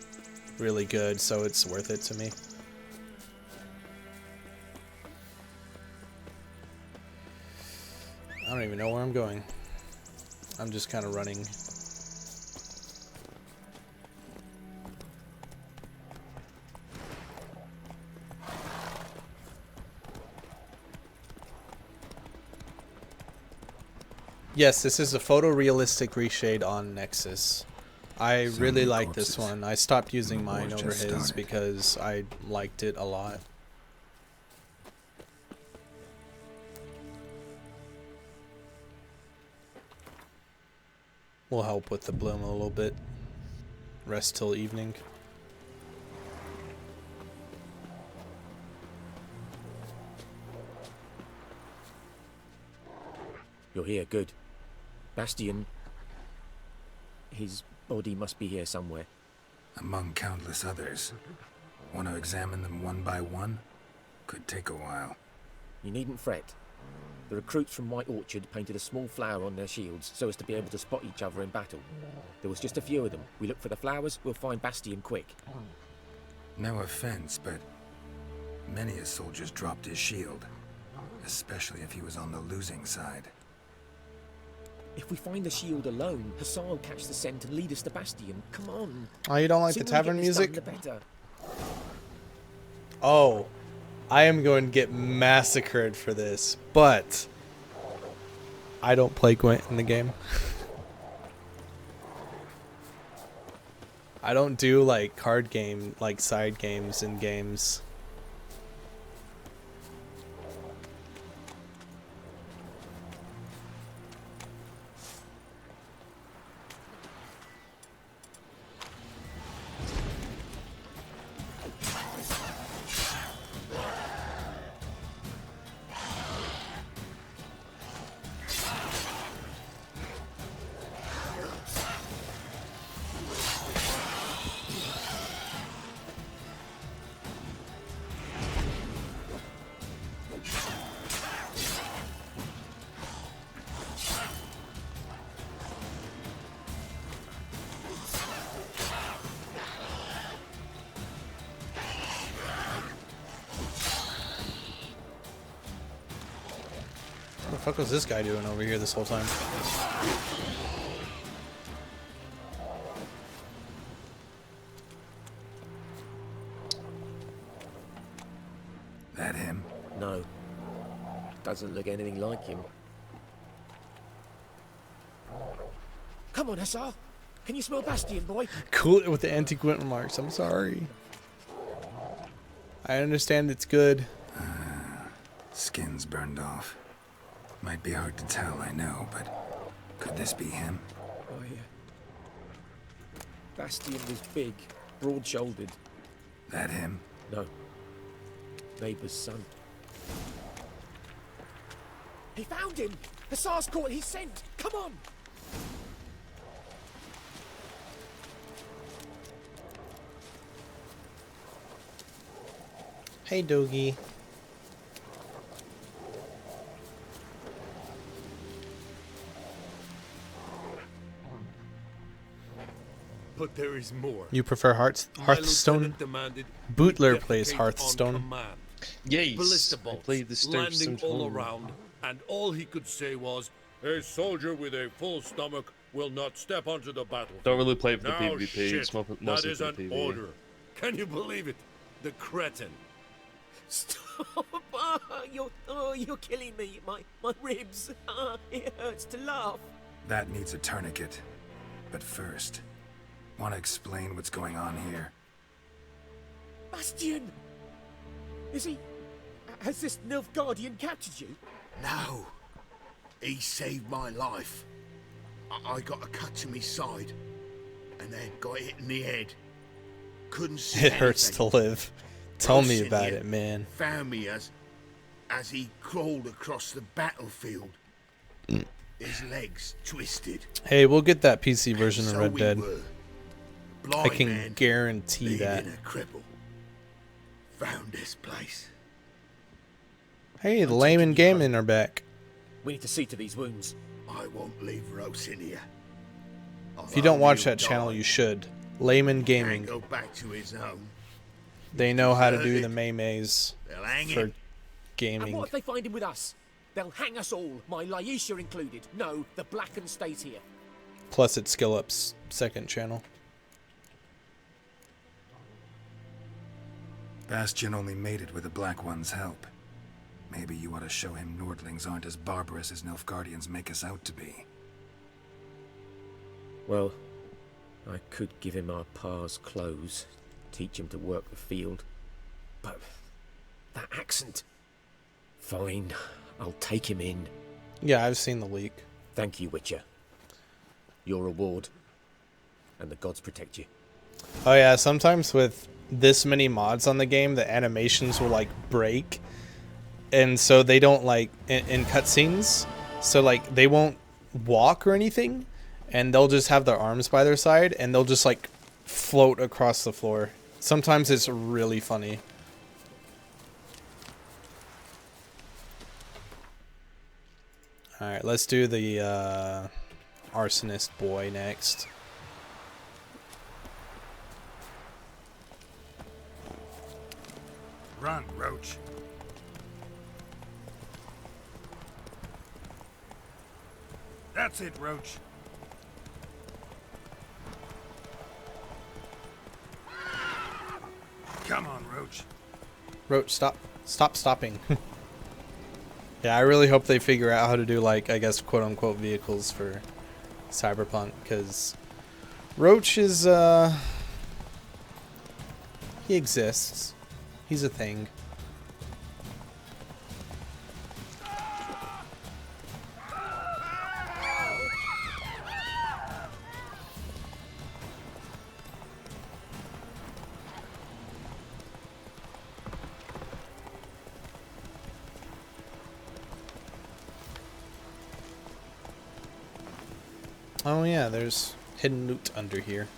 really good. So it's worth it to me. I don't even know where I'm going. I'm just kind of running. Yes, this is a photorealistic reshade on Nexus. I really like this one. I stopped using mine over his because I liked it a lot. Will help with the bloom a little bit. Rest till evening. You're here, good. Bastion. His body must be here somewhere. Among countless others. Want to examine them one by one? Could take a while. You needn't fret. The recruits from White Orchard painted a small flower on their shields so as to be able to spot each other in battle. There was just a few of them. We look for the flowers, we'll find Bastion quick. No offense, but many a soldier's dropped his shield. Especially if he was on the losing side. If we find the shield alone, Hassan will catch the scent and lead us to Bastion. Come on. Oh, you don't like the tavern music? The better. Oh. I am going to get massacred for this, but I don't play Gwent in the game. I don't do like card game, like side games in games. What the fuck was this guy doing over here this whole time? No. Doesn't look anything like him. Come on, Hussar. Can you smell Bastion, boy? Cool it with the anti-Gwent remarks. I'm sorry. I understand it's good. Skin's burned off. Might be hard to tell, I know, but could this be him? Oh, yeah. Bastion was big, broad-shouldered. That him? No. Neighbour's son. He found him! Hussar's caught his scent! Come on! Hey, Doggy. But there is more. You prefer Hearthstone? Bootler plays Hearthstone. Yes, Ballista I bolts played the landing all home. around, and all he could say was, "A soldier with a full stomach will not step onto the battlefield." Don't really play for the Now, PvP, shit, it's that mostly is for an the PvE. order. Can you believe it? The cretin. Stop! You're killing me. My ribs. It hurts to laugh. That needs a tourniquet. But first, want to explain what's going on here? Bastion! Is he... Has this nilfgaardian captured you? No. He saved my life. I got a cut to my side, and then got hit in the head. Couldn't see It hurts to anything. live. Tell me Ghost about in it, man. Found me as he crawled across the battlefield. His legs twisted. Hey, we'll get that PC version of So Red we Dead. were. I Blind can man, guarantee being that. in a cripple. Found this place. Hey, the layman gaming are back. We need to see to these wounds. I won't leave Rose in here. If you don't watch that channel, you should. Layman Gaming. Go back to his home. They know how to do the maymays They'll hang for him. And gaming. what if they find him with us? They'll hang us all, my Laisha included. No, the Blacken stays here. Plus, it's Skill Up's second channel. Bastion only made it with the Black One's help. Maybe you ought to show him Nordlings aren't as barbarous as Nilfgaardians make us out to be. Well, I could give him our pa's clothes, teach him to work the field. But that accent... Fine, I'll take him in. Yeah, I've seen the leak. Thank you, Witcher. Your reward. And the gods protect you. Oh yeah, sometimes with this many mods on the game, the animations will like break. And so they don't like, in cutscenes, so like they won't walk or anything. And they'll just have their arms by their side and they'll just like float across the floor. Sometimes it's really funny. Alright, let's do the Arsonist boy next. Run, Roach. That's it, Roach. Come on, Roach. Roach, stop stopping. Yeah, I really hope they figure out how to do, like, I guess, quote-unquote vehicles for Cyberpunk, because Roach is, he exists. He's a thing. Oh yeah, there's hidden loot under here.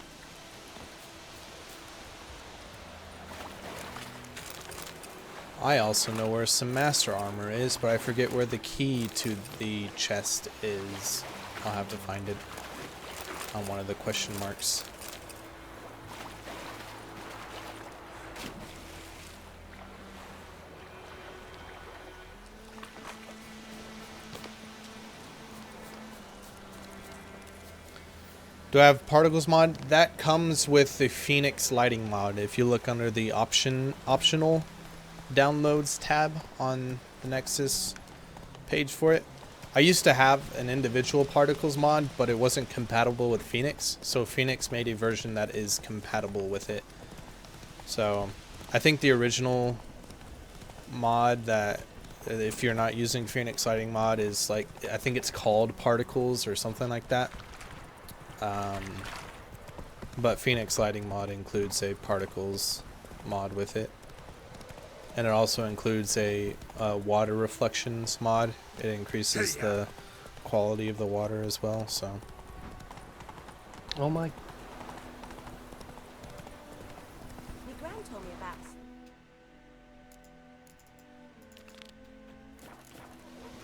I also know where some master armor is, but I forget where the key to the chest is. I'll have to find it on one of the question marks. Do I have particles mod? That comes with the Phoenix lighting mod. If you look under the optional, downloads tab on the Nexus page for it. I used to have an individual particles mod, but it wasn't compatible with Phoenix, so Phoenix made a version that is compatible with it. So I think the original mod that, if you're not using Phoenix Lighting mod, is like, I think it's called Particles or something like that. But Phoenix Lighting mod includes a Particles mod with it. And it also includes a water reflections mod. It increases the quality of the water as well, so. Oh my. My gran told me about.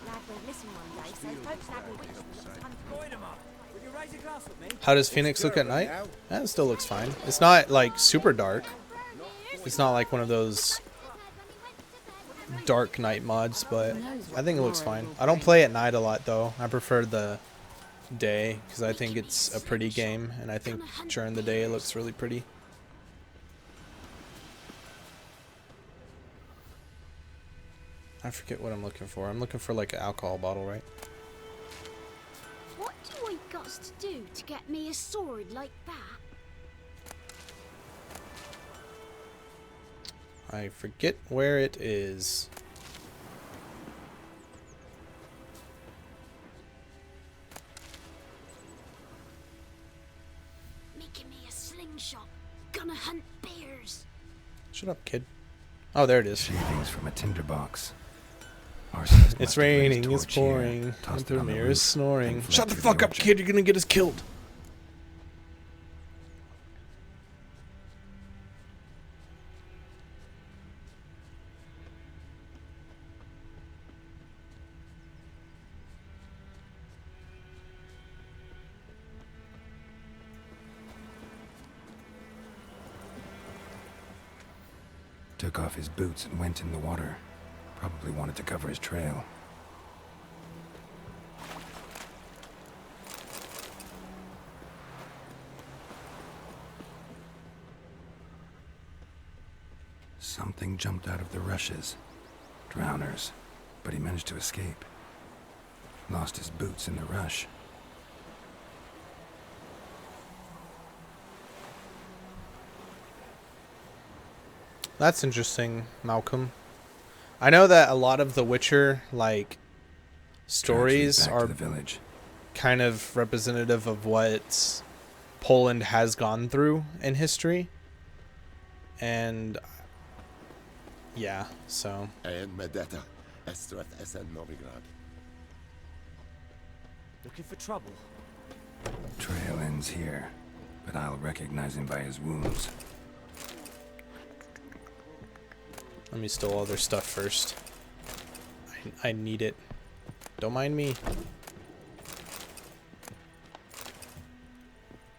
Lad went missing one day, so folks had me witness him. Will you raise a glass with me? How does Phoenix look at night? It still looks fine. It's not like super dark. It's not like one of those dark night mods, but I think it looks fine. I don't play at night a lot though. I prefer the day because I think it's a pretty game, and I think during the day it looks really pretty. I forget what I'm looking for. I'm looking for like an alcohol bottle, right? What do I got to do to get me a sword like that? I forget where it is. Making me a slingshot. Gonna hunt bears. Shut up, kid. Oh, there it is. Shavings from a tinderbox. Arsonist It's raining, it's pouring, and the mirror is snoring. Shut the fuck up, kid, you're gonna get us killed. Took off his boots and went in the water. Probably wanted to cover his trail. Something jumped out of the rushes. Drowners. But he managed to escape. Lost his boots in the rush. That's interesting, Malcolm. I know that a lot of the Witcher, like, stories are kind of representative of what Poland has gone through in history. And, yeah, so. Looking for trouble? Trail ends here, but I'll recognize him by his wounds. Let me steal all their stuff first. I need it. Don't mind me.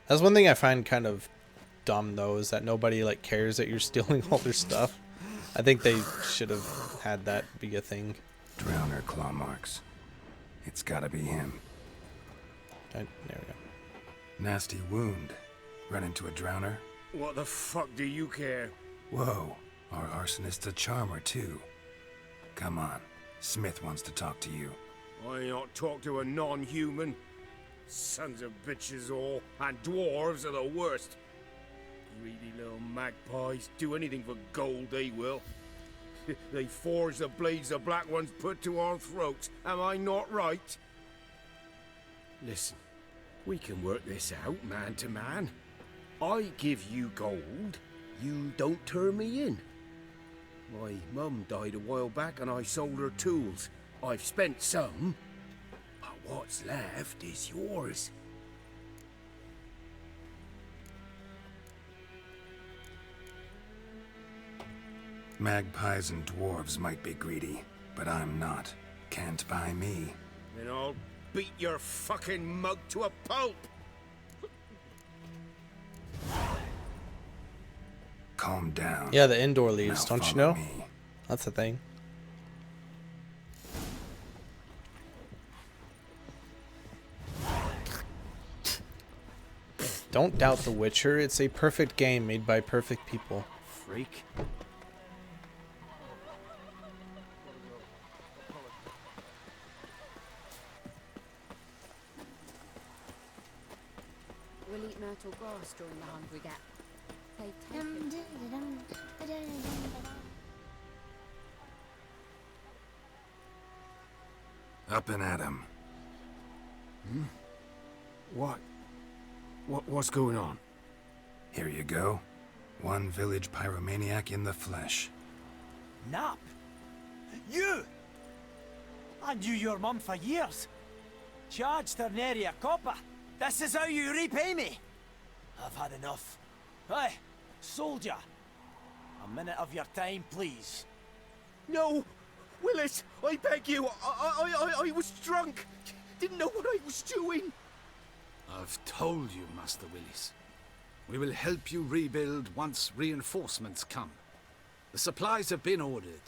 That's one thing I find kind of dumb though, is that nobody like cares that you're stealing all their stuff. I think they should have had that be a thing. Drowner claw marks. It's gotta be him. There we go. Nasty wound. Run into a drowner? What the fuck do you care? Whoa. Our arsonist's a charmer, too. Come on. Smith wants to talk to you. I ain't not talk to a non-human. Sons of bitches all, and dwarves are the worst. Greedy little magpies. Do anything for gold, they will. They forge the blades the black ones put to our throats. Am I not right? Listen, we can work this out, man to man. I give you gold, you don't turn me in. My mum died a while back and I sold her tools. I've spent some, but what's left is yours. Magpies and dwarves might be greedy, but I'm not. Can't buy me. Then I'll beat your fucking mug to a pulp! Calm down. Yeah, the indoor leaves, Now don't you know? me. That's the thing. Don't doubt The Witcher. It's a perfect game made by perfect people. Freak. eat myrtle grass during the hungry gap. They've taken... Up and at 'em. What's going on? Here you go. One village pyromaniac in the flesh. Nap? You! I knew your mum for years. Charged her nary a copper. This is how you repay me. I've had enough. Hey, soldier. A minute of your time, please. No! Willis, I beg you. I was drunk. Didn't know what I was doing. I've told you, Master Willis. We will help you rebuild once reinforcements come. The supplies have been ordered.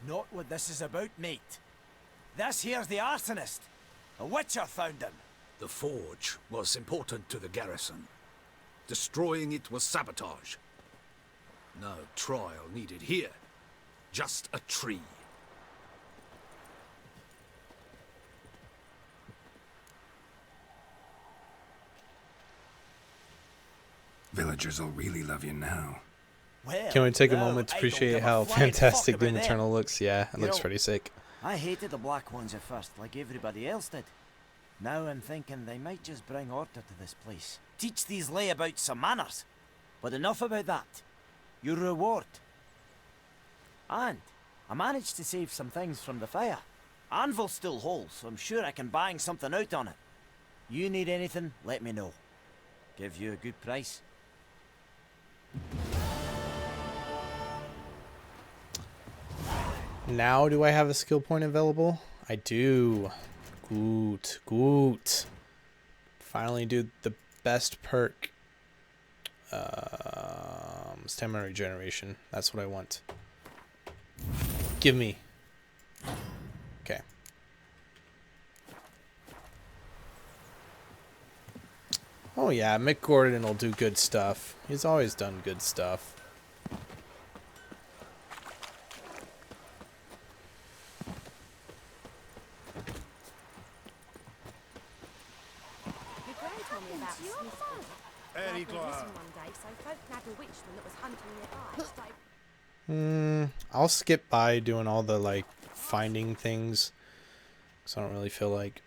Not what this is about, mate. This here's the Arsonist. A witcher found him. The forge was important to the garrison. Destroying it was sabotage. No trial needed here. Just a tree. Villagers will really love you now. Well, Can we take a now, moment to I don't appreciate give a how flying fantastic fuck Doom about them. Eternal looks? Yeah, it You looks know, pretty sick. I hated the Black Ones at first, like everybody else did. Now I'm thinking they might just bring order to this place. Teach these layabouts some manners. But enough about that. Your reward. And I managed to save some things from the fire. Anvil still whole, so I'm sure I can bang something out on it. You need anything, let me know. Give you a good price. Now do I have a skill point available? I do. Good. Finally do the best perk. Stamina regeneration. That's what I want. Give me. Okay. Oh yeah, Mick Gordon will do good stuff. He's always done good stuff. Your gran told me about Smith's brother. Any I'd been missing one day, so folk nabbed a witchman that was hunting nearby. I'll skip by doing all the like finding things, because I don't really feel like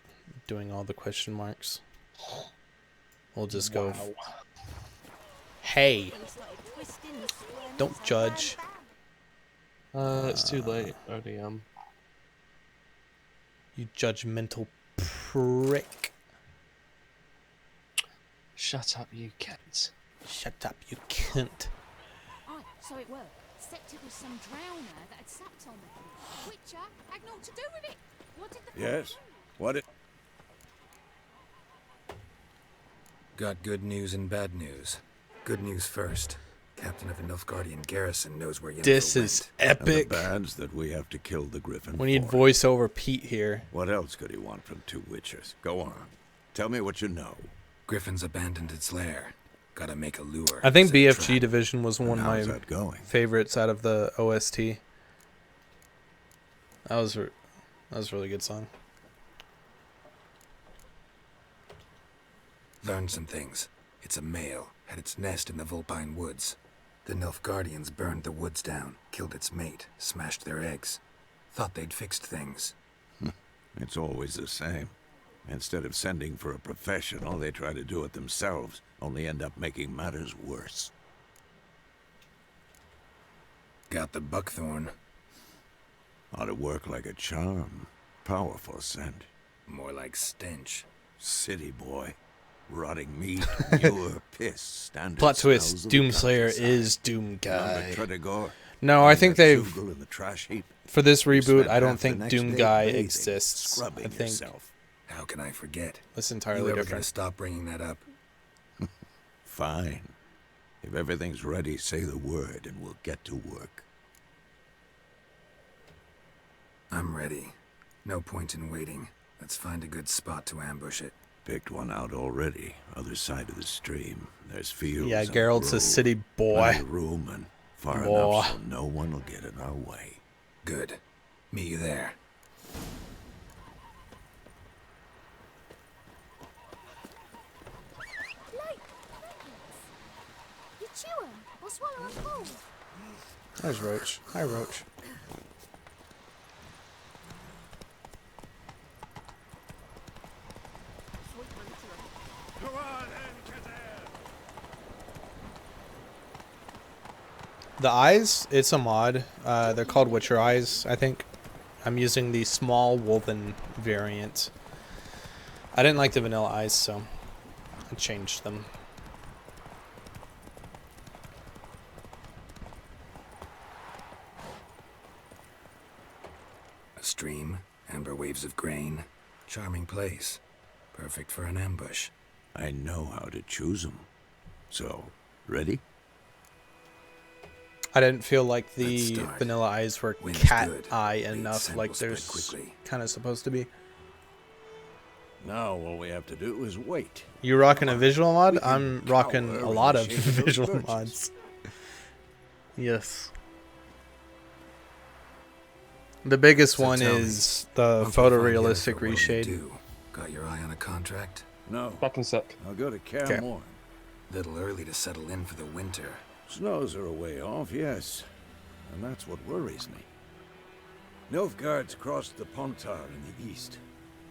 doing all the question marks. We'll just go. Hey, don't judge. It's too late. Already You judgmental prick. Shut up, you cunt. Shut up, you cunt. Oh, so it worked. Except it was some drowner that had sapped on me. Witcher had naught to do with it. What did the Yes? What it... Got good news and bad news. Good news first. Captain of the Nilfgaardian garrison knows where Yennefer This is And the epic. bad's that we have to kill the griffin We need for. voiceover Pete here. What else could he want from two witchers? Go on. Tell me what you know. Griffin's abandoned its lair. Gotta make a lure. I think set a BFG trap. Division was one of How's my that going? favorites out of the OST. That was a really good song. Learned some things. It's a male. Had its nest in the Vulpine Woods. The Nilfgaardians burned the woods down, killed its mate, smashed their eggs. Thought they'd fixed things. It's always the same. Instead of sending for a professional, they try to do it themselves, only end up making matters worse. Got the buckthorn. Ought to work like a charm. Powerful scent. More like stench. City boy. Rotting meat, pure piss, standard Plot smells twist: of the Doomslayer countryside. is Doom Guy. Remember Tredegar? No, I think That they've Dougal in the trash heap? for this You reboot. spent I don't half the think next Doom day Guy bathing, exists. scrubbing I think yourself. How can I forget? it's You entirely ever gonna different. stop bringing that up? Fine. If everything's ready, say the word and we'll get to work. I'm ready. No point in waiting. Let's find a good spot to ambush it. Picked one out already. Other side of the stream. There's fields. Yeah, and Geralt's a road. city boy. Plenty of room and far Boy. enough so no one will get in our way. Good. Meet you there. swallow a cold. There's Roach. Hi, Roach. Go on, then, The eyes, it's a mod. They're called Witcher eyes, I think. I'm using the small woven variant. I didn't like the vanilla eyes, so I changed them. A stream, amber waves of grain. Charming place. Perfect for an ambush. I know how to choose them. So, ready? I didn't feel like the vanilla eyes were cat eye enough, like they're kind of supposed to be. Now all we have to do is wait. You rocking a visual mod? I'm rocking a lot of visual mods. Yes. The biggest So one tell me, is the once we find photorealistic Yennefer, what do we reshade. do? Got your eye on a contract? No. Back in sec. I'll go to Cair Okay. Morhen. Little early to settle in for the winter. Snows are a way off, yes. And that's what worries me. Nilfgaard's crossed the Pontar in the east.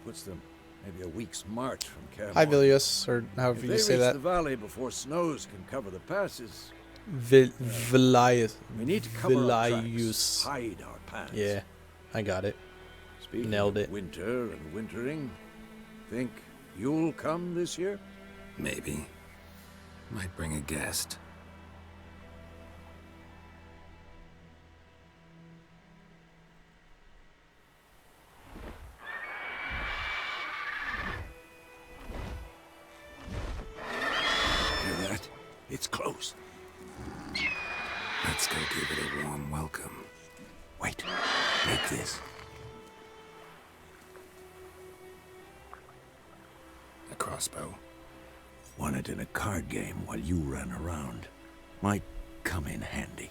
Puts them maybe a week's march from Cair Hi, Morhen. Vilius, or however If you they say reach that. the valley before snows can cover the passes, Vilius. we need to cover our tracks, Vilius. hide our paths. Yeah, I got it. Speaking Nailed of it. winter and wintering, think you'll come this year? Maybe. Might bring a guest. Hear that? It's close. Let's go give it a warm welcome. Wait. Take this. A crossbow. Won it in a card game while you ran around. Might come in handy.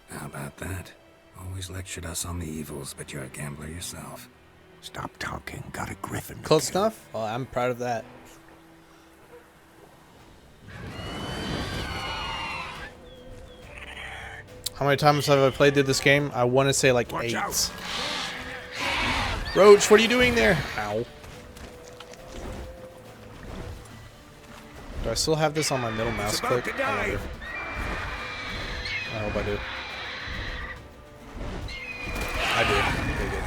How about that? Always lectured us on the evils, but you're a gambler yourself. Stop talking. Got a griffin. Close enough? Well, I'm proud of that. How many times have I played through this game? I want to say like 8. Roach, what are you doing there? Ow. Do I still have this on my middle mouse click? I wonder. I hope I do. I do. Very good.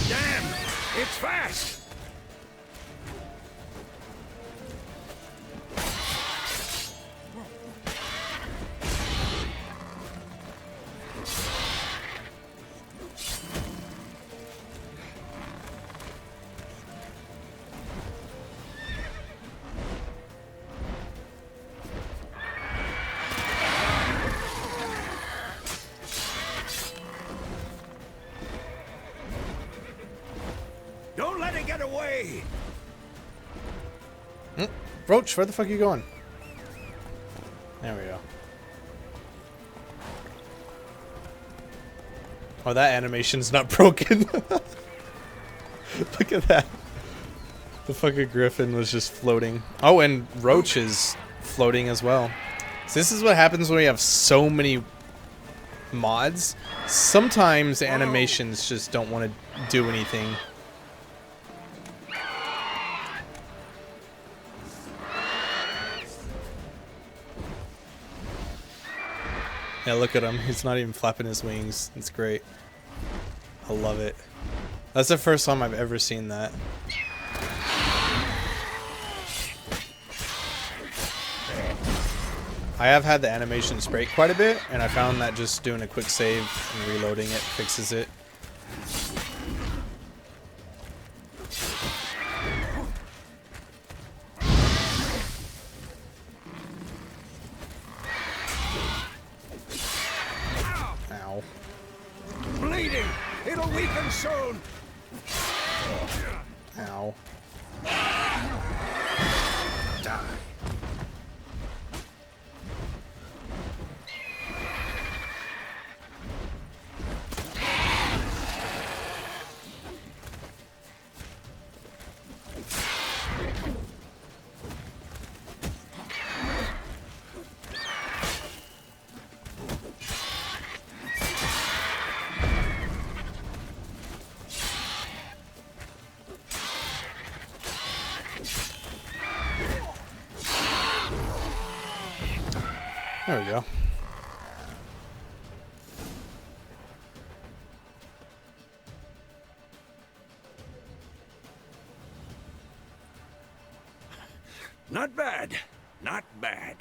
Damn! It's fast! Don't let it get away! Roach, where the fuck are you going? There we go. Oh, that animation's not broken. Look at that. The fucking griffin was just floating. Oh, and Roach is floating as well. So this is what happens when we have so many mods. Sometimes the animations just don't want to do anything. Yeah, look at him. He's not even flapping his wings. It's great. I love it. That's the first time I've ever seen that. I have had the animations break quite a bit, and I found that just doing a quick save and reloading it fixes it. weaken soon. Ow. Die. There we go. Not bad. Not bad.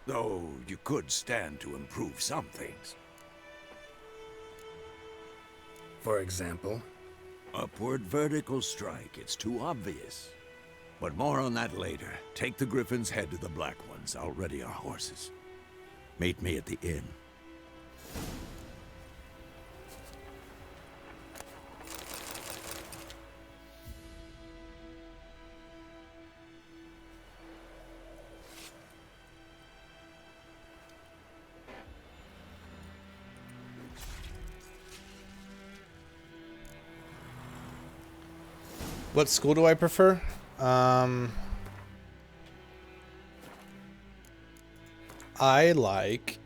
Though you could stand to improve some things. For example? Upward vertical strike. It's too obvious. But more on that later. Take the Griffin's head to the Black Ones. I'll ready our horses. Meet me at the inn. What school do I prefer? I like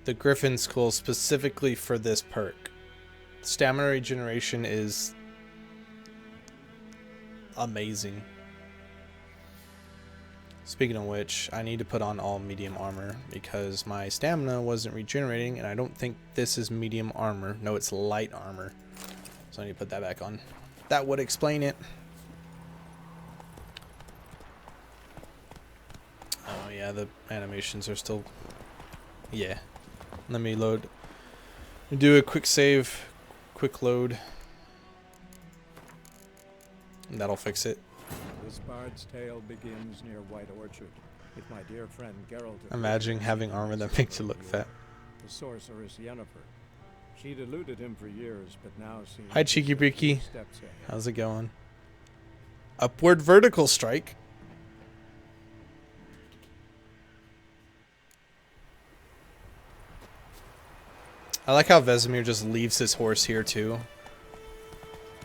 the Griffin School specifically for this perk. Stamina regeneration is amazing. Speaking of which, I need to put on all medium armor because my stamina wasn't regenerating, and I don't think this is medium armor. No, it's light armor. So I need to put that back on. That would explain it. Oh yeah, the animations are still... Yeah. Let me load. Do a quick save, quick load. And that'll fix it. This bard's tale begins near White Orchard with my dear friend Geralt. Imagine having armor that makes you look fat. The sorceress Yennefer. She'd eluded him for years, but now seems... Hi, Cheeky Breeky. How's it going? Upward vertical strike. I like how Vesemir just leaves his horse here too.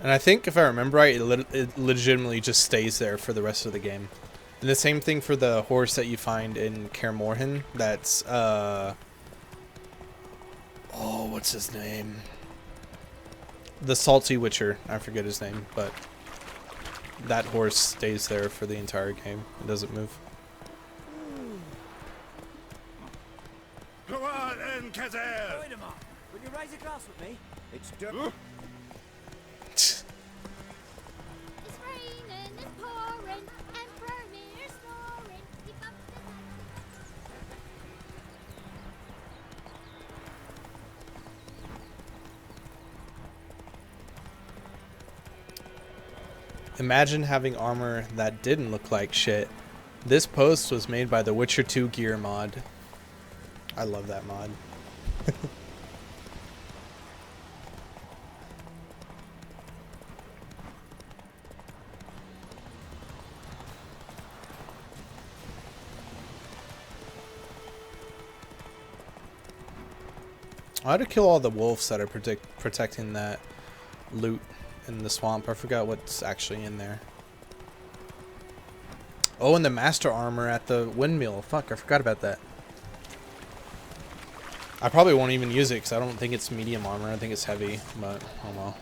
And I think if I remember right, it legitimately just stays there for the rest of the game. And the same thing for the horse that you find in Cair Morhen. That's oh, what's his name? The Salty Witcher. I forget his name, but that horse stays there for the entire game. It doesn't move. Go on then, Cair! Wait a minute. Will you rise across with me? It's It's raining, it's pouring, and Vermeer's snoring. He bumps the Imagine having armor that didn't look like shit. This post was made by the Witcher 2 gear mod. I love that mod. I had to kill all the wolves that are protecting that loot in the swamp. I forgot what's actually in there. Oh, and the master armor at the windmill. Fuck, I forgot about that. I probably won't even use it because I don't think it's medium armor. I think it's heavy, but oh well.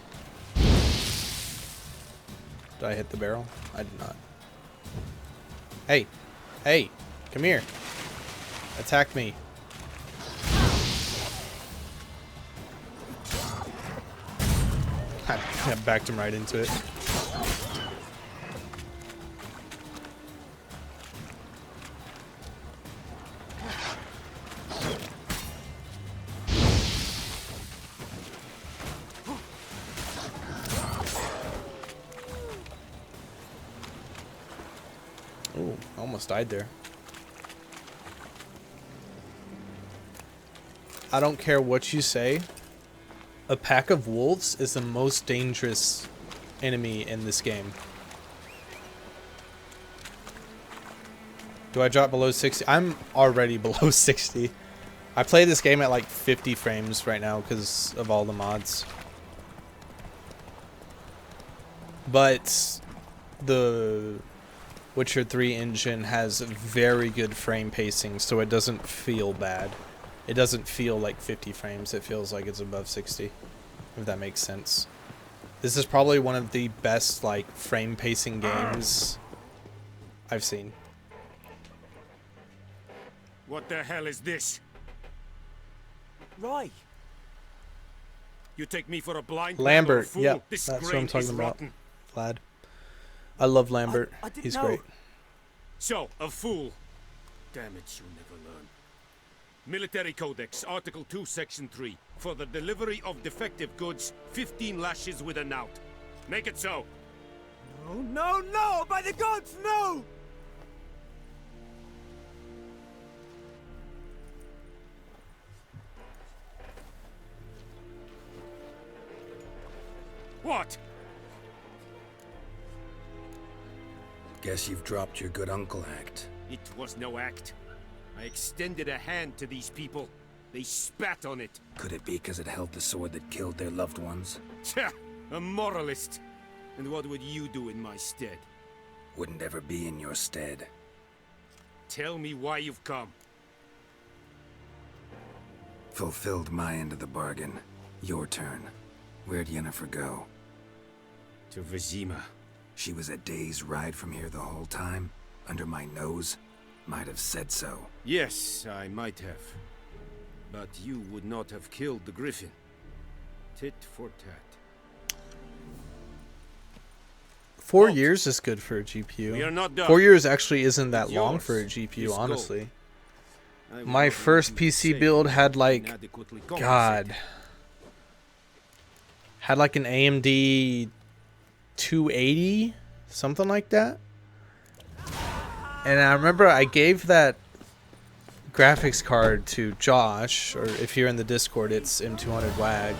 Did I hit the barrel? I did not. Hey. Hey. Come here. Attack me. I backed him right into it. Ooh, almost died there. I don't care what you say. a pack of wolves is the most dangerous enemy in this game. Do I drop below 60? I'm already below 60. I play this game at like 50 frames right now because of all the mods. But the Witcher 3 engine has very good frame pacing, so it doesn't feel bad. It doesn't feel like 50 frames. It feels like it's above 60, if that makes sense. This is probably one of the best like frame pacing games I've seen. What the hell is this? Roy. You take me for a blind Lambert, fool? yeah, This that's what grain I'm talking is about. rotten. Vlad. I love Lambert. I didn't He's know. great. So, a fool. Damn it, you'll never learn. Military Codex, Article 2, Section 3. For the delivery of defective goods, 15 lashes with a knout. Make it so. No, no, no! By the gods, no! What? Guess you've dropped your good uncle act. It was no act. I extended a hand to these people. They spat on it. Could it be because it held the sword that killed their loved ones? Tja, a moralist. And what would you do in my stead? Wouldn't ever be in your stead. Tell me why you've come. Fulfilled my end of the bargain. Your turn. Where'd Yennefer go? To Vizima. She was a day's ride from here the whole time? Under my nose? Might have said so. Yes, I might have. But you would not have killed the griffin. Tit for tat. 4 years is good for a GPU. We are not done. 4 years actually isn't that It's long yours. for a GPU, This honestly. I will My not first let you PC say build had like, inadequately God, had like an AMD 280, something like that. And I remember I gave that graphics card to Josh, or if you're in the Discord, it's M200 WAG,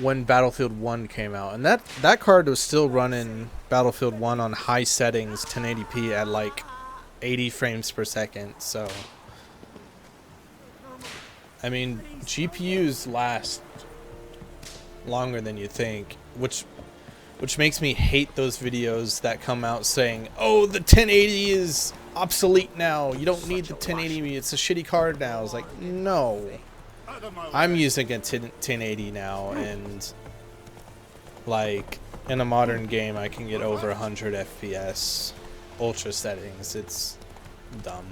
when Battlefield 1 came out. And that card was still running Battlefield 1 on high settings, 1080p at like 80 frames per second. So, I mean, GPUs last longer than you think, which makes me hate those videos that come out saying, oh, the 1080 is obsolete now, you don't need the 1080, it's a shitty card now. It's like, no, I'm using a 1080 now, and like in a modern game I can get over 100 FPS ultra settings. It's dumb.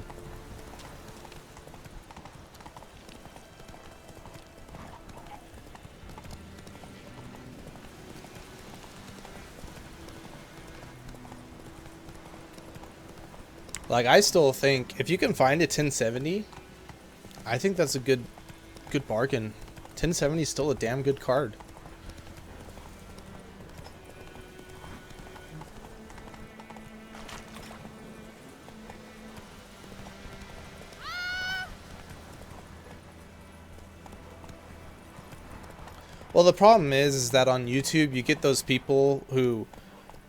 Like, I still think if you can find a 1070, I think that's a good bargain. 1070 is still a damn good card. Well, the problem is that on YouTube you get those people who,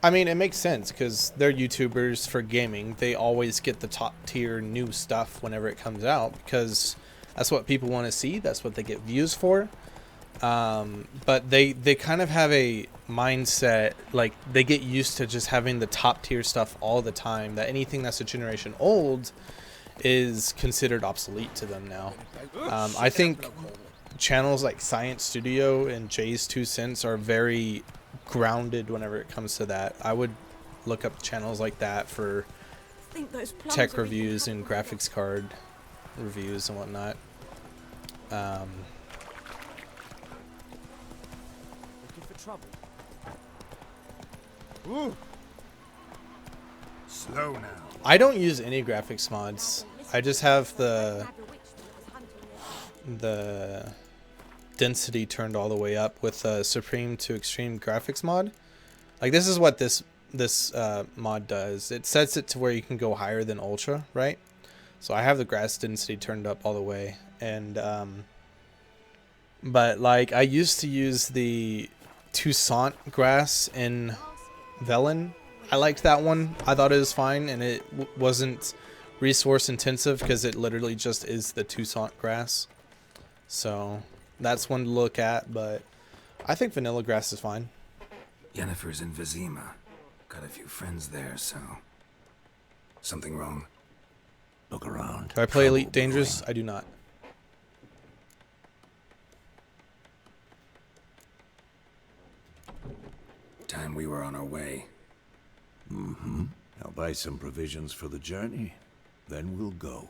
I mean, it makes sense because they're YouTubers for gaming. They always get the top tier new stuff whenever it comes out because that's what people want to see. That's what they get views for. But they kind of have a mindset, like they get used to just having the top tier stuff all the time, that anything that's a generation old is considered obsolete to them now. I think channels like Science Studio and Jay's 2 Cents are very grounded whenever it comes to that. I would look up channels like that for tech reviews and graphics card reviews and whatnot. Looking for trouble? Ooh. Slow now. I don't use any graphics mods. I just have the density turned all the way up with Supreme to Extreme graphics mod. Like, this is what this mod does. It sets it to where you can go higher than Ultra, right? So I have the grass density turned up all the way, and But like I used to use the Toussaint grass in Velen. I liked that one. I thought it was fine, and it wasn't resource intensive because it literally just is the Toussaint grass. So that's one to look at, but I think vanilla grass is fine. Yennefer's in Vizima. Got a few friends there, so... Something wrong? Look around. Do I play Elite Dangerous? I do not. Time we were on our way. Mm-hmm. I'll buy some provisions for the journey. Then we'll go.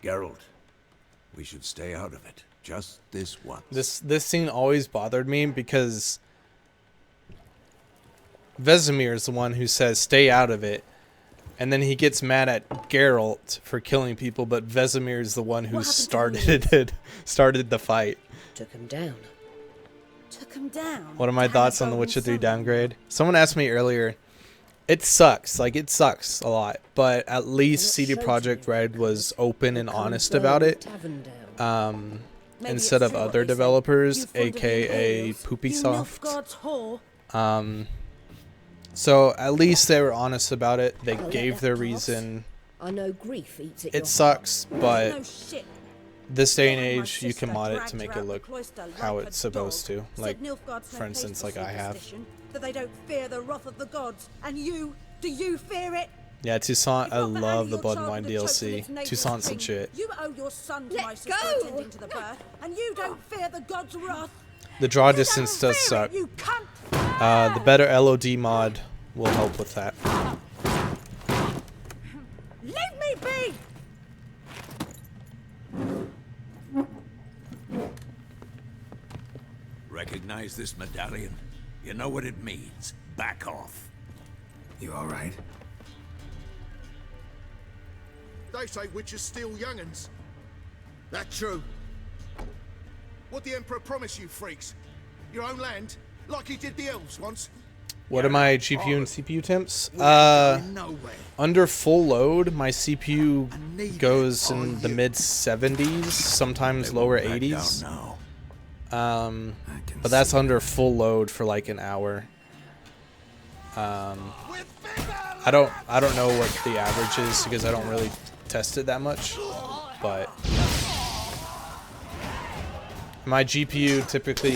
Geralt, we should stay out of it. Just this once. This scene always bothered me because Vesemir is the one who says stay out of it, and then he gets mad at Geralt for killing people, but Vesemir is the one who started the fight. Took him down. Took him down. What are my thoughts on the Witcher 3 downgrade? Someone asked me earlier. It sucks. Like, it sucks a lot. But at least CD Projekt Red was open and honest about it. Instead of other developers, aka Poopysoft. So at least they were honest about it. They gave their reason. I know grief eats at It sucks, but this day and age, you can mod it to make it look how it's supposed to. Like, for instance, like I have. That they don't fear the wrath of the gods, and you, do you fear it? Yeah, Toussaint, I love the Blood and Wine DLC. Toussaint's some shit. You owe your son to my sister attending to the birth, and you don't fear the gods' wrath. The draw distance does suck. The better LOD mod will help with that. Leave me be! Recognize this medallion? You know what it means. Back off. You alright? They say witches steal young'uns. That true? What the Emperor promised you freaks? Your own land? Like he did the elves once? What are my GPU and CPU temps? Under full load, my CPU goes in the mid 70s, sometimes lower 80s. But that's under full load for like an hour. I don't know what the average is because I don't really test it that much, but my GPU typically,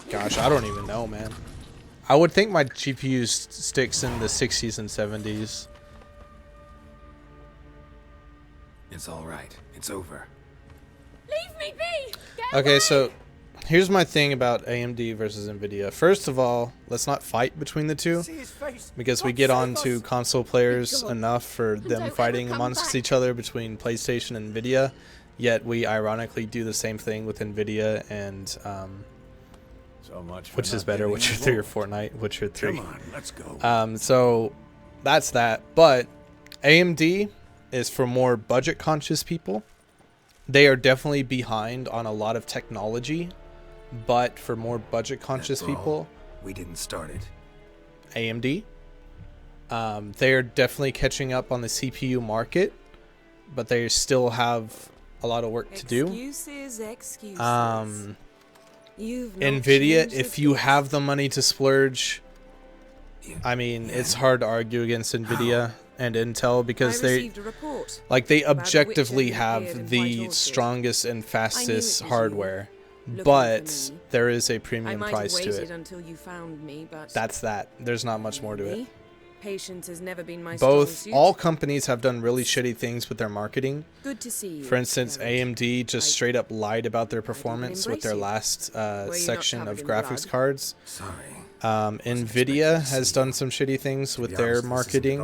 gosh, I don't even know, man. I would think my GPU sticks in the 60s and 70s. It's alright. It's over. Leave me be! Okay, so here's my thing about AMD versus Nvidia. First of all, let's not fight between the two, because we get on to console players enough for them fighting amongst each other between PlayStation and Nvidia, yet we ironically do the same thing with Nvidia and so much for which is better, Witcher 3 or Fortnite? Witcher 3. Come on, let's go. So that's that. But AMD is for more budget conscious people. They are definitely behind on a lot of technology, but for more budget conscious people, we didn't start it. AMD. They are definitely catching up on the CPU market, but they still have a lot of work to do. Excuses. Nvidia, if you have the money to splurge, I mean, it's hard to argue against Nvidia and Intel because they objectively have the strongest and fastest hardware, but there is a premium price to it. Until you found me, but that's that. There's not much more to it. Patience has never been my all companies have done really shitty things with their marketing. Good to see you. For instance, AMD just straight up lied about their performance with their last section of graphics cards. Sorry. Nvidia has done some shitty things with their marketing.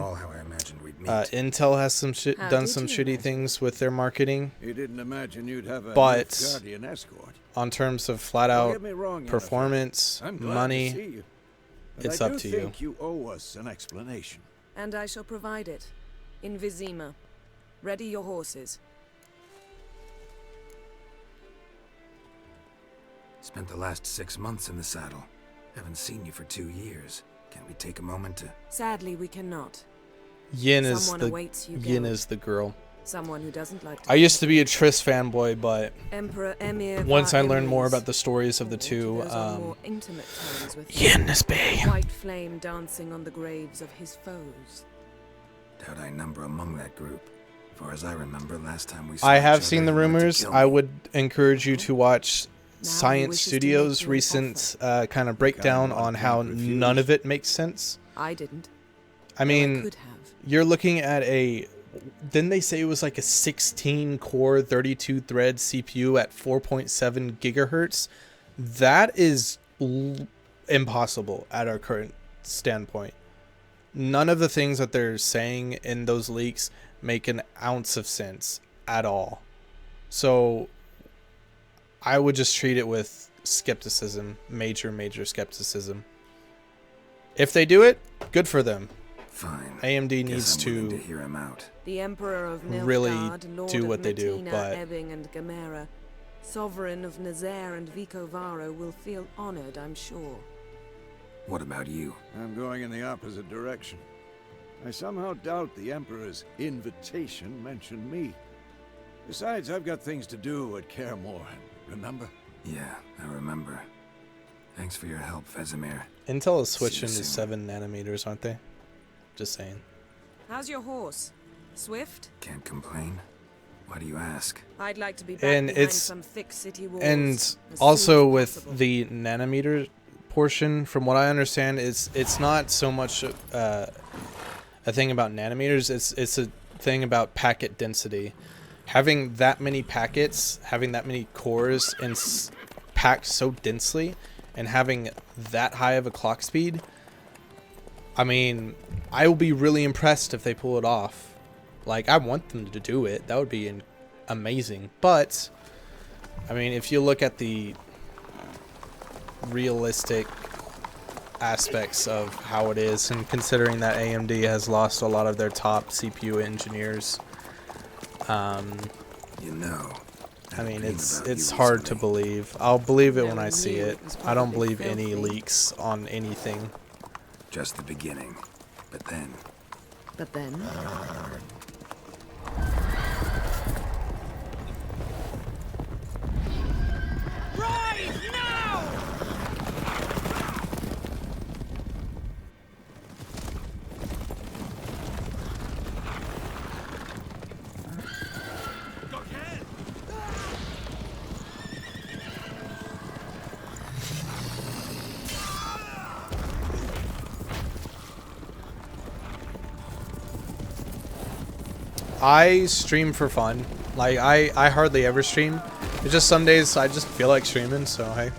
Intel has done some shitty things with their marketing. You didn't imagine you'd have a but nilfgaardian escort. On terms of flat out performance, money, it's up to you. I think you owe us an explanation. And I shall provide it. In Vizima. Ready your horses. Spent the last 6 months in the saddle. Haven't seen you for 2 years. Can we take a moment to... Sadly, we cannot. Yin is the girl. Someone who doesn't like to... I used to be a Triss fanboy, but Emperor Emir once I var learned more Emrys, about the stories of the two, goes on more intimate terms with Yennis Bay. white flame dancing on the graves of his foes. Doubt I number among that group. Far as I remember, last time we saw I each have other, seen the you wanted to rumors. kill I me. would encourage you to watch Science wishes to Studios' make you an recent kind of breakdown on how none of it makes sense. I didn't. I mean, could have. you're looking at a... Didn't they say it was like a 16-core, 32-thread CPU at 4.7 gigahertz? That is impossible at our current standpoint. None of the things that they're saying in those leaks make an ounce of sense at all. So I would just treat it with skepticism, major skepticism. If they do it, good for them. Fine. AMD Guess needs I'm willing to to hear him out. The Emperor of Nilfgaard, really Lord do what of they do, Metina, but Ebbing and Gamera, Sovereign of Nazaire and Vicovaro will feel honored, I'm sure. What about you? I'm going in the opposite direction. I somehow doubt the Emperor's invitation mentioned me. Besides, I've got things to do at Cair Morhen, remember? Yeah, I remember. Thanks for your help, Vesemir. Intel is switching See you to soon. 7 nanometers, aren't they? Just saying. How's your horse? Swift? Can't complain. Why do you ask? I'd like to be back And behind it's some thick city walls. and as also soon as with possible. the nanometer portion, from what I understand, it's not so much a thing about nanometers. It's a thing about packet density. Having that many packets, having that many cores, and packed so densely, and having that high of a clock speed. I mean, I will be really impressed if they pull it off. Like, I want them to do it. That would be amazing. But, I mean, if you look at the realistic aspects of how it is, and considering that AMD has lost a lot of their top CPU engineers, you know, I mean, it's hard to believe. I'll believe it when I see it. I don't believe any leaks on anything. Just the beginning. But then... But then... Rise now! I stream for fun. Like, I hardly ever stream. It's just some days I just feel like streaming, so hey.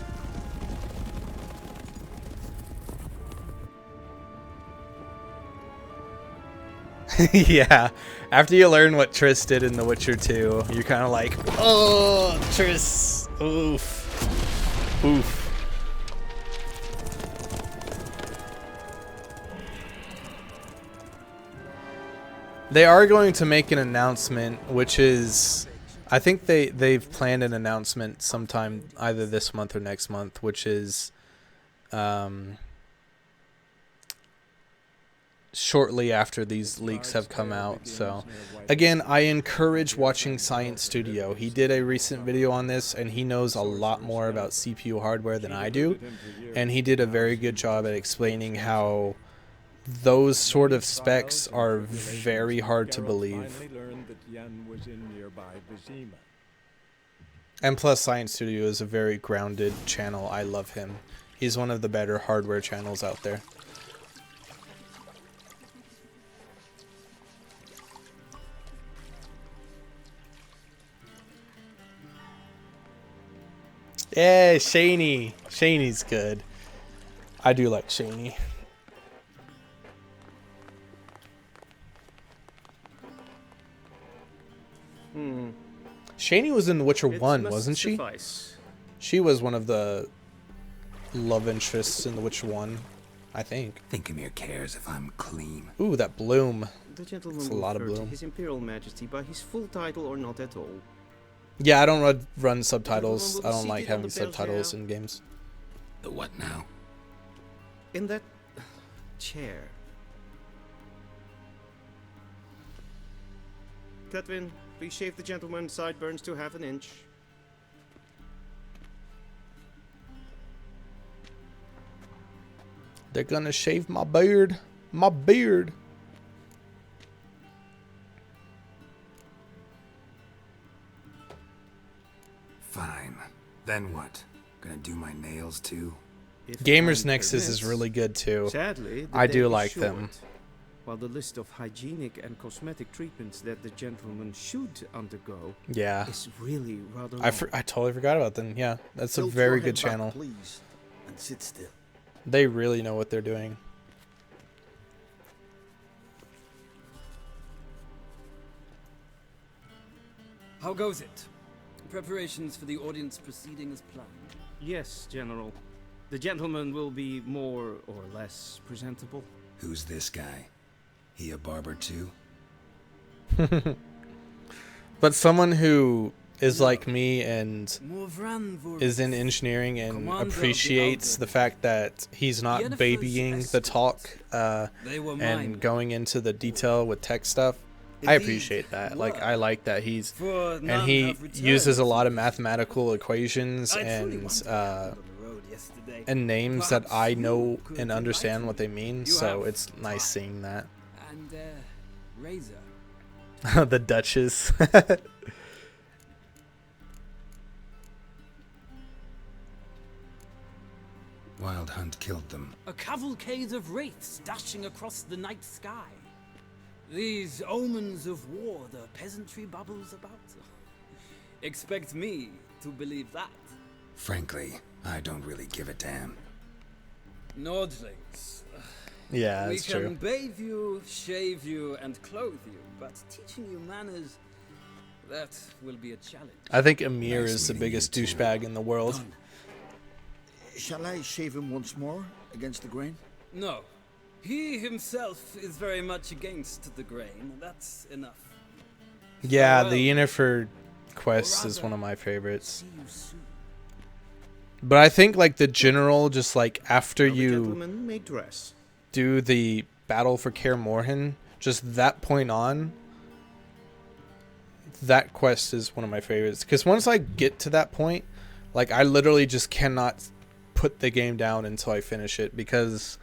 Yeah, after you learn what Triss did in The Witcher 2, you're kind of like, oh, Triss, oof, oof. They are going to make an announcement, which is, I think they've planned an announcement sometime either this month or next month, which is shortly after these leaks have come out. So again, I encourage watching Science Studio. He did a recent video on this, and he knows a lot more about CPU hardware than I do, and he did a very good job at explaining how those sort of specs are very hard to believe. And plus, Science Studio is a very grounded channel. I love him. He's one of the better hardware channels out there. Yeah, Shaney. Shaney's good. I do like Shaney. Shaney was in The Witcher 1, wasn't she? She was one of the love interests in The Witcher 1, I think. Thinkamere cares if I'm clean. Ooh, that bloom. The gentleman It's a will lot of refer to bloom. His Imperial Majesty by his full title or not at all. Yeah, I don't run subtitles. I will be don't like seated on having the bergère. subtitles in games. The what now? In that chair. Cletwin, please shave the gentleman's sideburns to half an inch. They're gonna shave my beard. My beard. Fine. Then what? Gonna do my nails too? Gamers Nexus is really good too. Sadly, the I day do is like short, them. While the list of hygienic and cosmetic treatments that the gentleman should undergo Yeah. is really rather long. I totally forgot about them. Yeah, that's a Tilt very your good head back, channel. please, and sit still. They really know what they're doing. How goes it? Preparations for the audience proceeding as planned? Yes, General. The gentleman will be more or less presentable. Who's this guy? He a barber too? But someone who is like me and is in engineering and appreciates the fact that he's not babying the talk and going into the detail with tech stuff. I appreciate that. Like, I like that he uses a lot of mathematical equations and names that I know and understand what they mean. So it's nice seeing that. And razor. The Duchess. Wild hunt killed them. A cavalcade of wraiths dashing across the night sky. These omens of war the peasantry babbles about. Expect me to believe that. Frankly, I don't really give a damn. Nordlings. Yeah, that's true. We can bathe you, shave you, and clothe you, but teaching you manners, that will be a challenge. I think Amir is the biggest douchebag in the world. Shall I shave him once more against the grain? No. He himself is very much against the grain. That's enough. Yeah, the Yennefer quest is one of my favorites. But I think like the general, just like after you do the battle for Cair Morhen, just that point on, that quest is one of my favorites. Because once I get to that point, like I literally just cannot put the game down until I finish it, because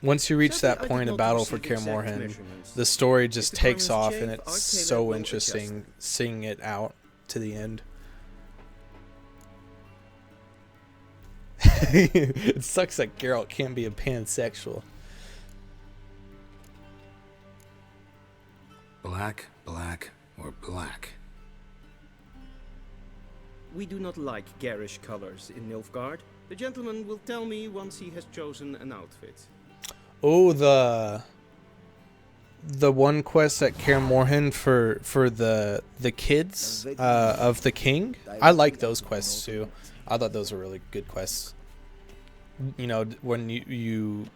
once you reach that point of battle for Cair Morhen, the story just takes off, and it's so interesting seeing it out to the end. It sucks that Geralt can't be a pansexual. Black, black, or black? We do not like garish colors in Nilfgaard. The gentleman will tell me once he has chosen an outfit. Oh, the one quest at Cair Morhen for the kids of the king. I like those quests too. I thought those were really good quests. You know, when you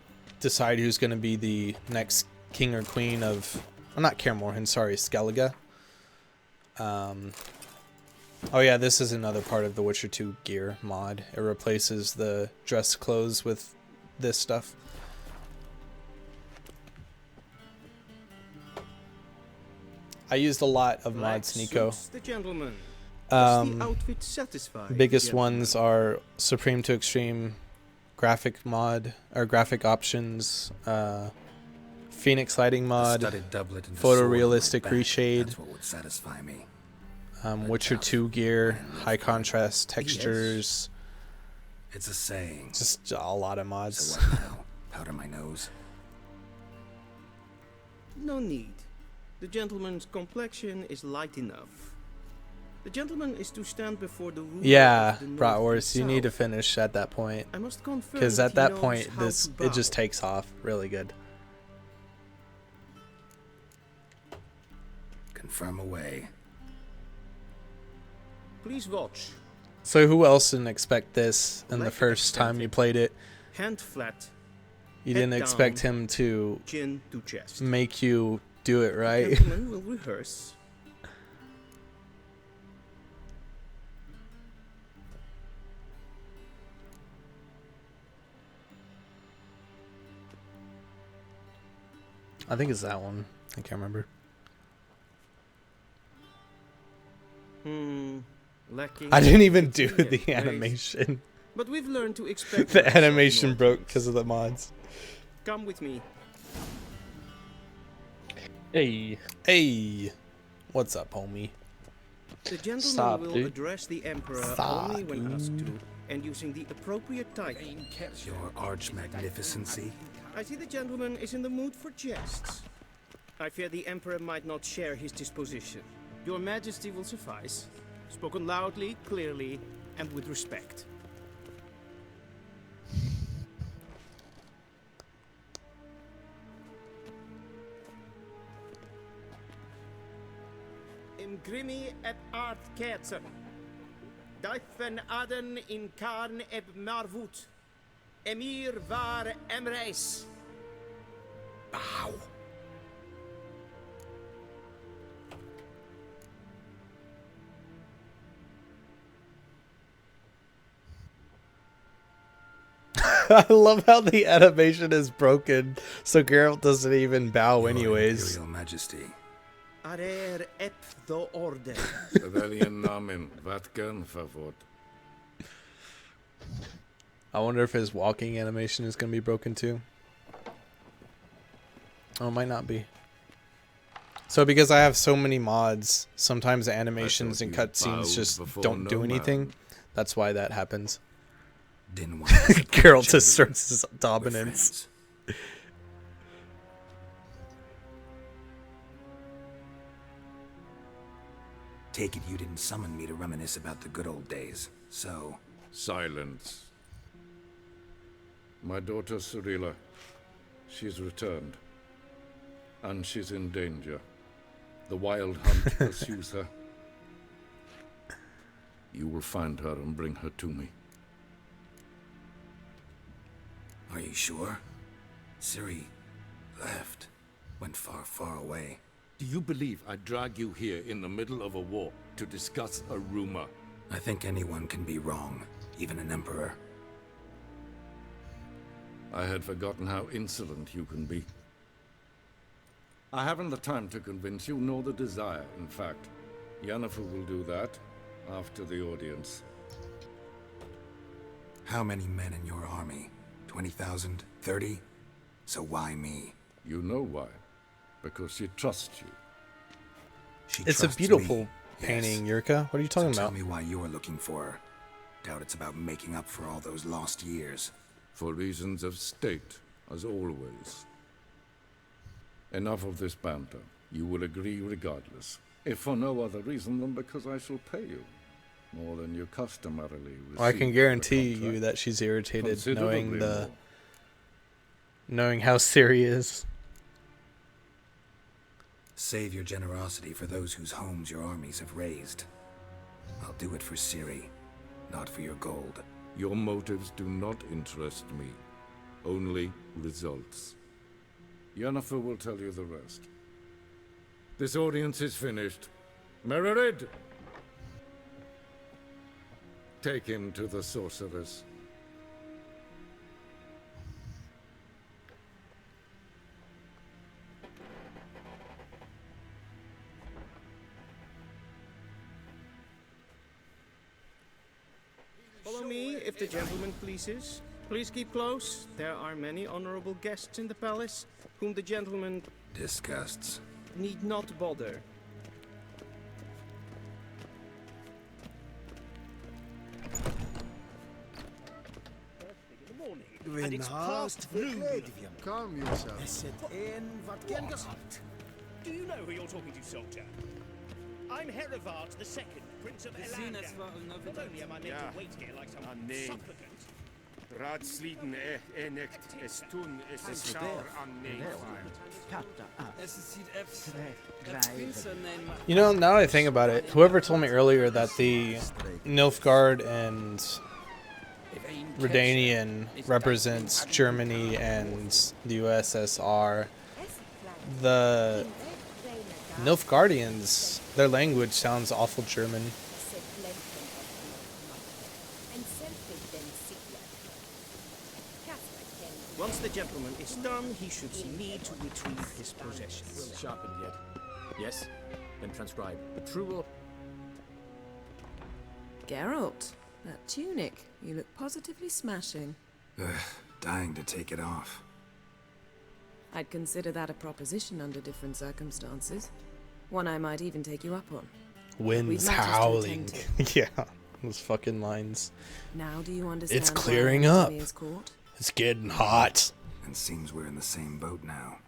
decide who's going to be the next king or queen of, not Cair Morhen, sorry, Skellige. Oh yeah, this is another part of the Witcher 2 gear mod. It replaces the dress clothes with this stuff. I used a lot of mods, Nico. The gentleman. Does the outfit satisfy Biggest the gentleman? ones are Supreme to Extreme, graphic mod or graphic options, Phoenix lighting mod, studded doublet and photorealistic sword reshade, That's what would satisfy me. Witcher 2 gear, high contrast textures. It's a saying. Just a lot of mods. So what now? Powder my nose. No need. The gentleman's complexion is light enough. The gentleman is to stand before the ruler Yeah, of the North Bratwurst, you need to himself. finish at that point. I must confirm Because that at he that knows point, how to it bow. just takes off really good. Confirm away. Please watch. So who else didn't expect this in the Leg first time you played it? Hand flat. You head didn't expect down, him to chin to chest. make you do it right. The gentleman will rehearse. I think it's that one. I can't remember. lacking. I didn't even do yet the praised, animation. But we've learned to expect The less of animation North. broke because of the mods. Come with me. Hey. Hey. What's up, homie? The gentleman Stop, will dude. address the Emperor Stop, only when asked dude. to, and using the appropriate title. Your arch magnificency. I see the gentleman is in the mood for jests. I fear the Emperor might not share his disposition. Your Majesty will suffice. Spoken loudly, clearly, and with respect. Im grimi et art kerzen. Duifen aden in karn eb marvoet. Emir var emreis. Bow. I love how the animation is broken, so Geralt doesn't even bow anyways. Imperial Majesty. Arer ep the orde. Civilian Namen, Vatkan Favot. I wonder if his walking animation is going to be broken too. Oh, it might not be. So because I have so many mods, sometimes the animations and cutscenes just don't do anything. That's why that happens. Geralt asserts his dominance. Take it you didn't summon me to reminisce about the good old days, so... Silence. My daughter Cirilla, she's returned. And she's in danger. The wild hunt pursues her. You will find her and bring her to me. Are you sure? Ciri left. Went far, far away. Do you believe I'd drag you here in the middle of a war to discuss a rumor? I think anyone can be wrong, even an emperor. I had forgotten how insolent you can be. I haven't the time to convince you, nor the desire, in fact. Yennefer will do that after the audience. How many men in your army? 20,000? 30? So why me? You know why. Because she trusts you. It's a beautiful painting, Yurka. What are you talking about? Tell me why you're looking for her. Doubt it's about making up for all those lost years. For reasons of state, as always. Enough of this banter. You will agree regardless. If for no other reason than because I shall pay you. More than you customarily receive. Well, I can guarantee you that she's irritated knowing how Ciri is. Save your generosity for those whose homes your armies have razed. I'll do it for Ciri, not for your gold. Your motives do not interest me. Only results. Yennefer will tell you the rest. This audience is finished. Mererid! Take him to the sorceress. Follow me, if the gentleman pleases. Please keep close. There are many honorable guests in the palace, whom the gentleman disgusts. Need not bother. And it's past noon. Calm yourself. Do you know who you're talking to, soldier? I'm Herivard II, Prince of Elandar. Not only am I meant to wait here like some supplicant. Raadsliden echt estun es schar an You know, now that I think about it, whoever told me earlier that the Nilfgaard and Redanian represents Germany and the USSR, the Nilfgaardians, their language sounds awful German. Once the gentleman is done, he should see me to retrieve his possessions. Sharpened yet? Yes? Then transcribe. True or... Geralt, that tunic. You look positively smashing. Ugh, dying to take it off. I'd consider that a proposition under different circumstances. One I might even take you up on. Winds howling. Yeah, those fucking lines. Now do you understand? It's clearing up. Court? It's getting hot. And seems we're in the same boat now.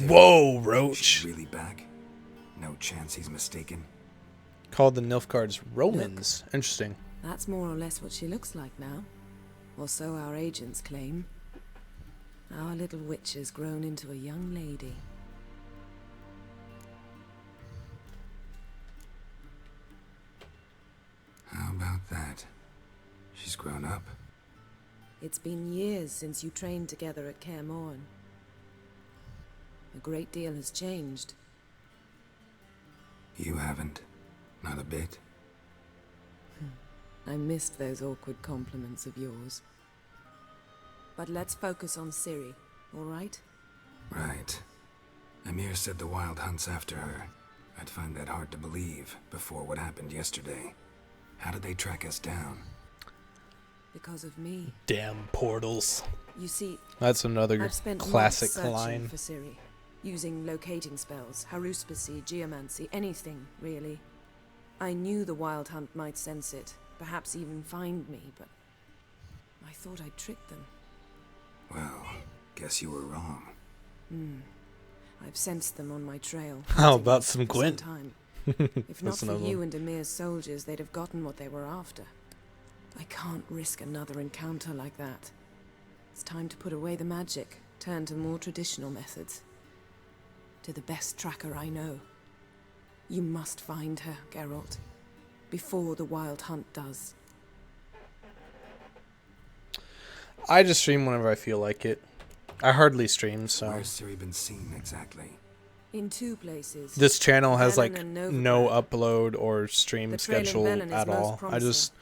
Whoa, Roach. She's really back? No chance he's mistaken? Called the Nilfgaards Romans. Look, interesting. That's more or less what she looks like now. Or so our agents claim. Our little witch has grown into a young lady. How about that? She's grown up. It's been years since you trained together at Cair Morhen. A great deal has changed. You haven't. Not a bit. I missed those awkward compliments of yours. But let's focus on Ciri, all right? Right. Emir said the Wild Hunt's after her. I'd find that hard to believe before what happened yesterday. How did they track us down? Because of me. Damn portals. You see, that's another I've spent classic months line. For Ciri, using locating spells, haruspicy, geomancy, anything really. I knew the Wild Hunt might sense it, perhaps even find me, but I thought I'd tricked them. Well, guess you were wrong. I've sensed them on my trail. How about some Gwent? If not for you and Emir's soldiers, they'd have gotten what they were after. I can't risk another encounter like that. It's time to put away the magic, turn to more traditional methods. To the best tracker I know. You must find her, Geralt, before the Wild Hunt does. I just stream whenever I feel like it. I hardly stream, so. Where's Ciri been seen exactly? In 2 places. This channel has like Velen no upload or stream schedule at all. I just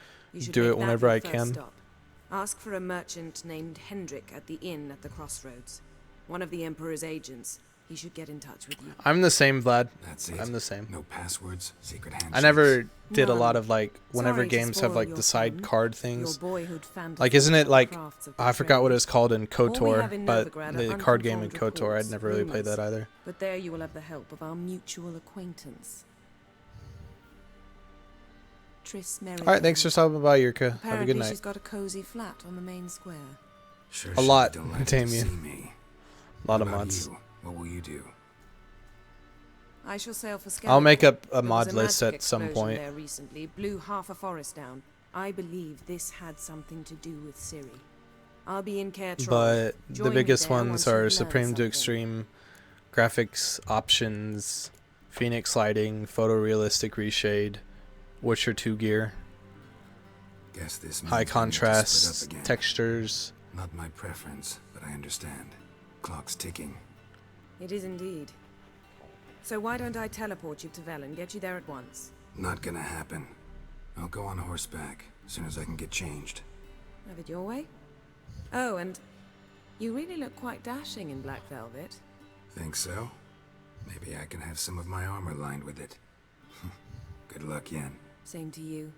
do it whenever I can. Stop. Ask for a merchant named Hendrik at the inn at the crossroads. One of the Emperor's agents. He should get in touch with you. I'm the same, Vlad. That's it. I'm the same. No passwords, secret handshakes. I never did a None. lot of like whenever Sorry to games have spoil like your the side fun. card things. Your boyhood fantasy Like isn't it like crafts of the I forgot what it's called in All we KOTOR, have in but Novigrad the are card game in unconfirmed KOTOR I'd reports, never really played rumors. that either. But there you will have the help of our mutual acquaintance. Triss Merrigan. All right, thanks for stopping by, Yurka. Have a Apparently good night. she's got a cozy flat on the main square. Sure A lot, don't like to Damien. see me. A lot of What about mods. you? What will you do? I shall sail for I'll make up a There was mod list magic at some explosion point. There recently blew half a forest down. I believe this had something to do with Ciri. I'll be in Cair Morhen. But the Join me biggest there ones once are you've Supreme learned to something. Extreme, graphics options, Phoenix lighting, photorealistic reshade, Witcher 2 gear, Guess this means high we need to contrast, split up again. textures. Not my preference, but I understand. Clock's ticking. It is indeed. So why don't I teleport you to Velen, get you there at once? Not gonna happen. I'll go on horseback as soon as I can get changed. Have it your way? Oh, and you really look quite dashing in black velvet. Think so? Maybe I can have some of my armor lined with it. Good luck, Yen. Same to you.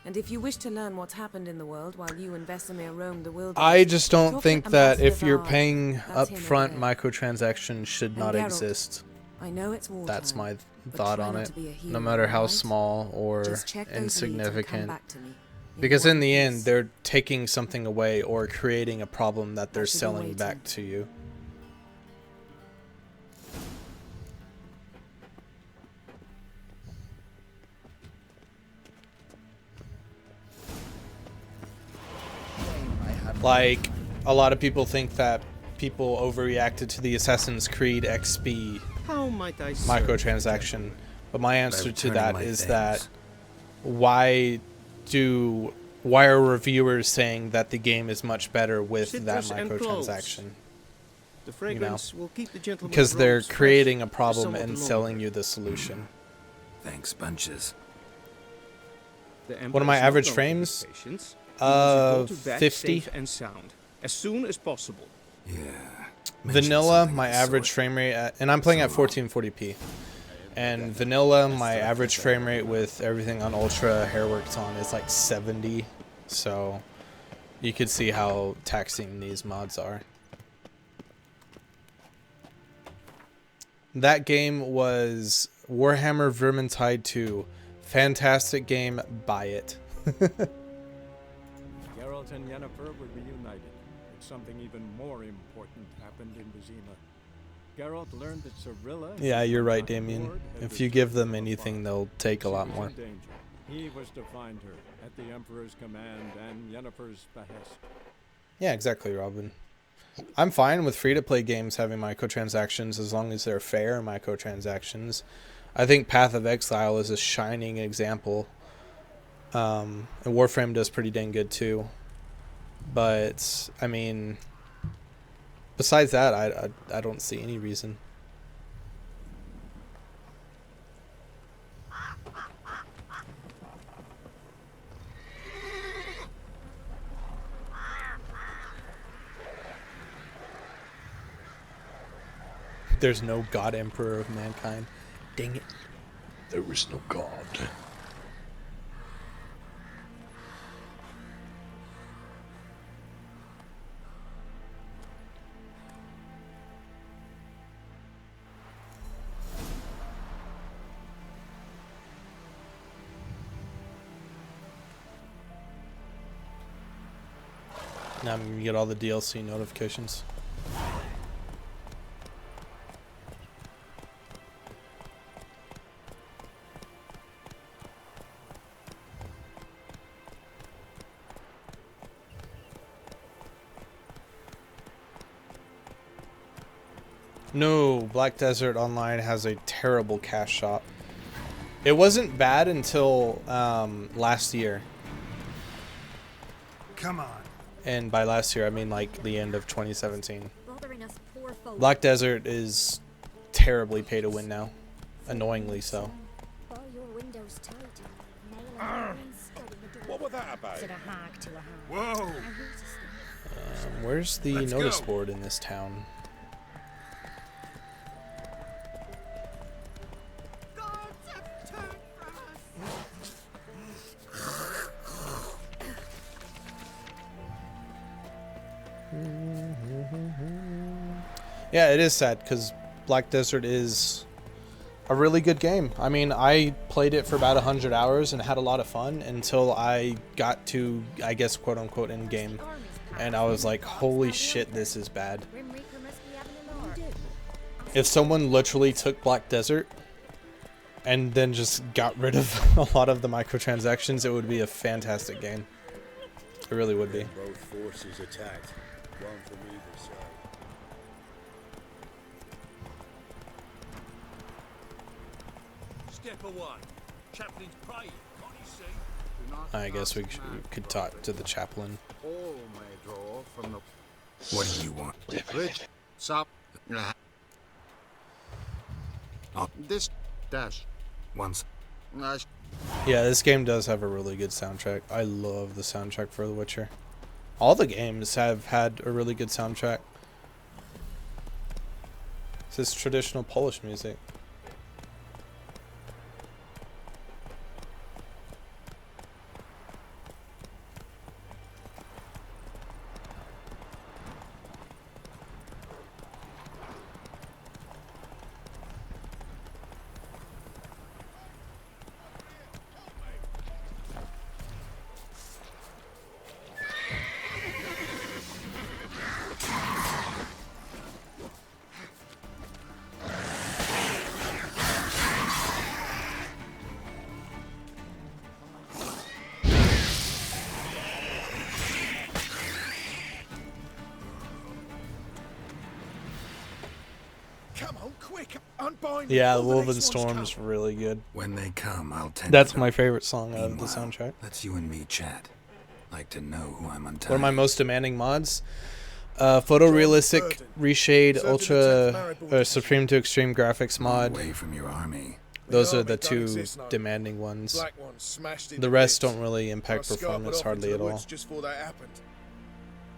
And if you wish to learn what's happened in the world while you and Vesemir roam the wilderness... I just don't talk think to that Ambassador if you're Vard. paying That's him upfront, over there. microtransactions should And not Geralt, exist. I know it's wartime, That's my but thought try on not it. to be a No hero, matter how alright? small or Just check those leads and come insignificant. back to me. Because in the end, they're taking something away or creating a problem that they're should be selling waiting. back to you. Like, a lot of people think that people overreacted to the Assassin's Creed XP How might I serve? microtransaction. But my answer to returning that my is things. that why are reviewers saying that the game is much better with that Citrus and cloves. microtransaction? The fragrance will keep the gentleman's Because they're robes fresh creating a for problem somewhat and longer. selling you the solution. Thanks, bunches. The What are my Emperor's not average known for frames? his patience. He wants you go to bed 50. safe and sound, as soon as possible. Yeah. Vanilla, my average frame rate, and I'm playing at 1440p. And vanilla, my average frame rate with everything on ultra hairworked on is like 70. So you could see how taxing these mods are. That game was Warhammer Vermintide 2. Fantastic game, buy it. Geralt and Yennefer were reunited, but something even more important happened in Vizima. Geralt learned that Cirilla... Yeah, you're right, Damien. If you give them anything, they'll take a lot more. He was to find her at the Emperor's command and Yennefer's behest. Yeah, exactly, Robin. I'm fine with free-to-play games having microtransactions as long as they're fair microtransactions. I think Path of Exile is a shining example. And Warframe does pretty dang good too. But, I mean, besides that, I don't see any reason. There's no God Emperor of mankind. Dang it. There is no God. Now I'm gonna get all the DLC notifications. No, Black Desert Online has a terrible cash shop. It wasn't bad until last year. Come on. And by last year, I mean like the end of 2017. Black Desert is terribly pay to win now. Annoyingly so. What was that about? Whoa. Where's the notice board in this town? Yeah, it is sad because Black Desert is a really good game. I mean, I played it for about 100 hours and had a lot of fun until I got to, I guess, quote unquote, end game. And I was like, holy shit, this is bad. If someone literally took Black Desert and then just got rid of a lot of the microtransactions, it would be a fantastic game. It really would be. Both forces attacked. One from either side. Step away. Chaplain's praying. Can't you see? I guess we could talk to the chaplain. All may draw from the... What do you want? Rich. Sup. This dash. Once. Nice. Yeah, this game does have a really good soundtrack. I love the soundtrack for The Witcher. All the games have had a really good soundtrack. This is traditional Polish music. Yeah, Woven Storm's really good. When they come, I'll tend That's to them. my favorite song out of the Meanwhile, soundtrack. Let's you and me chat. Like to know who I'm untying. One of my most demanding mods. Photorealistic, reshade, ultra, supreme to extreme graphics mod. Away from your army. Those are the two demanding ones. The rest don't really impact performance hardly at all. Just before that happened.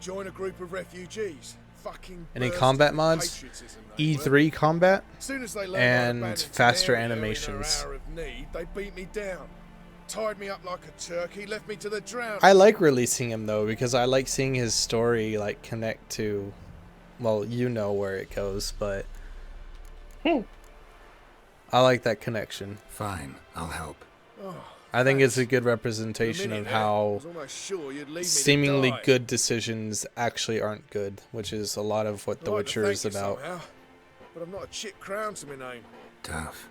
Join a group of refugees. any combat mods, E3 combat, and faster animations. They beat me down, tied me up like a turkey, left me to the drown. I like releasing him though because I like seeing his story like connect to, well, you know where it goes, but I like that connection. Fine, I'll help. I think it's a good representation of how seemingly good decisions actually aren't good, which is a lot of what The Witcher is about. Somehow, but I've not a chit crown to my name. Tough.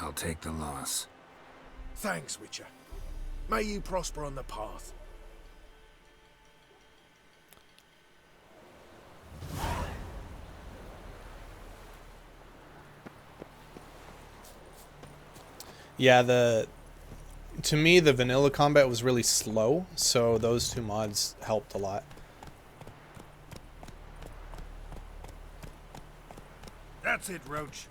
I'll take the loss. Thanks, Witcher. May you prosper on the path. Yeah, to me, the vanilla combat was really slow, so those two mods helped a lot. That's it, Roach.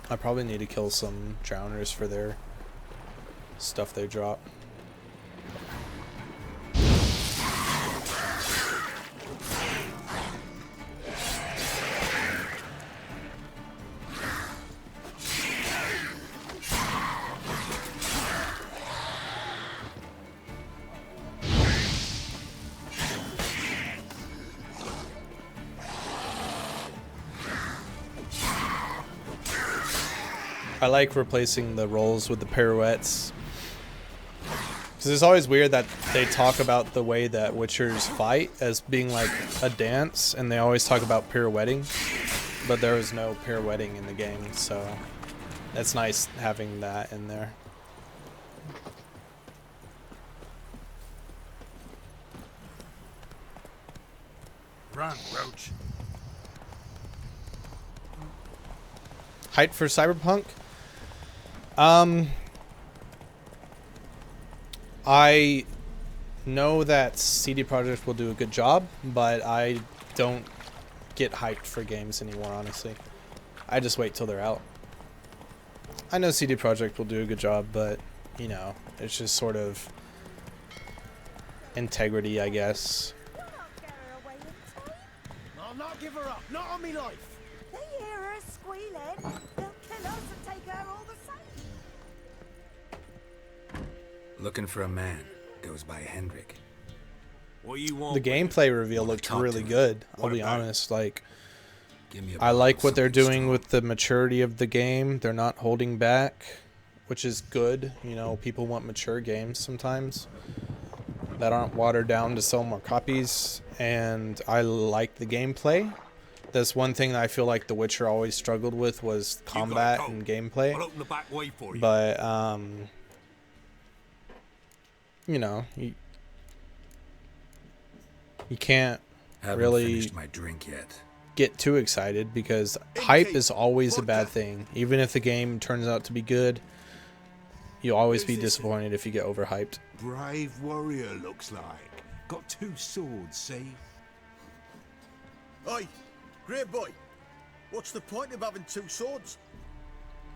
I probably need to kill some drowners for their stuff they drop. I like replacing the rolls with the pirouettes. Because it's always weird that they talk about the way that Witchers fight as being like a dance, and they always talk about pirouetting, but there was no pirouetting in the game, so it's nice having that in there. Run, Roach. Hype for Cyberpunk? I know that CD Projekt will do a good job, but I don't get hyped for games anymore, honestly. I just wait till they're out. I know CD Projekt will do a good job, but, you know, it's just sort of integrity, I guess. I'll not give her up, not on me life. They hear her squealing. They'll kill us and take her all the same. Looking for a man. Goes by Hendrik. What you want? The gameplay reveal looked really good, I'll be honest. Like, I bottle like of what they're something doing with the maturity of the game. They're not holding back, which is good. You know, people want mature games sometimes that aren't watered down to sell more copies, and I like the gameplay. That's one thing that I feel like The Witcher always struggled with was combat and gameplay. I'll open the back way for you. But you know, you can't Haven't really finished my drink yet. get too excited because hype is always a bad thing. Even if the game turns out to be good, you'll always be disappointed if you get overhyped. Brave warrior, looks like. Got 2 swords, see? Oi, great boy. What's the point of having 2 swords?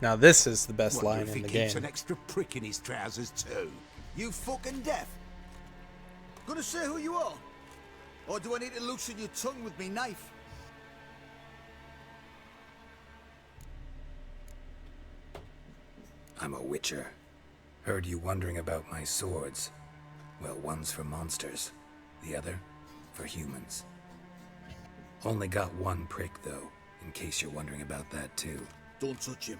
Now this is the best line Wonder if in the he keeps game. an extra prick in his trousers too. You fucking deaf? Gonna say who you are? Or do I need to loosen your tongue with me knife? I'm a witcher. Heard you wondering about my swords. Well, one's for monsters, the other for humans. Only got 1 prick though, in case you're wondering about that too. Don't touch him.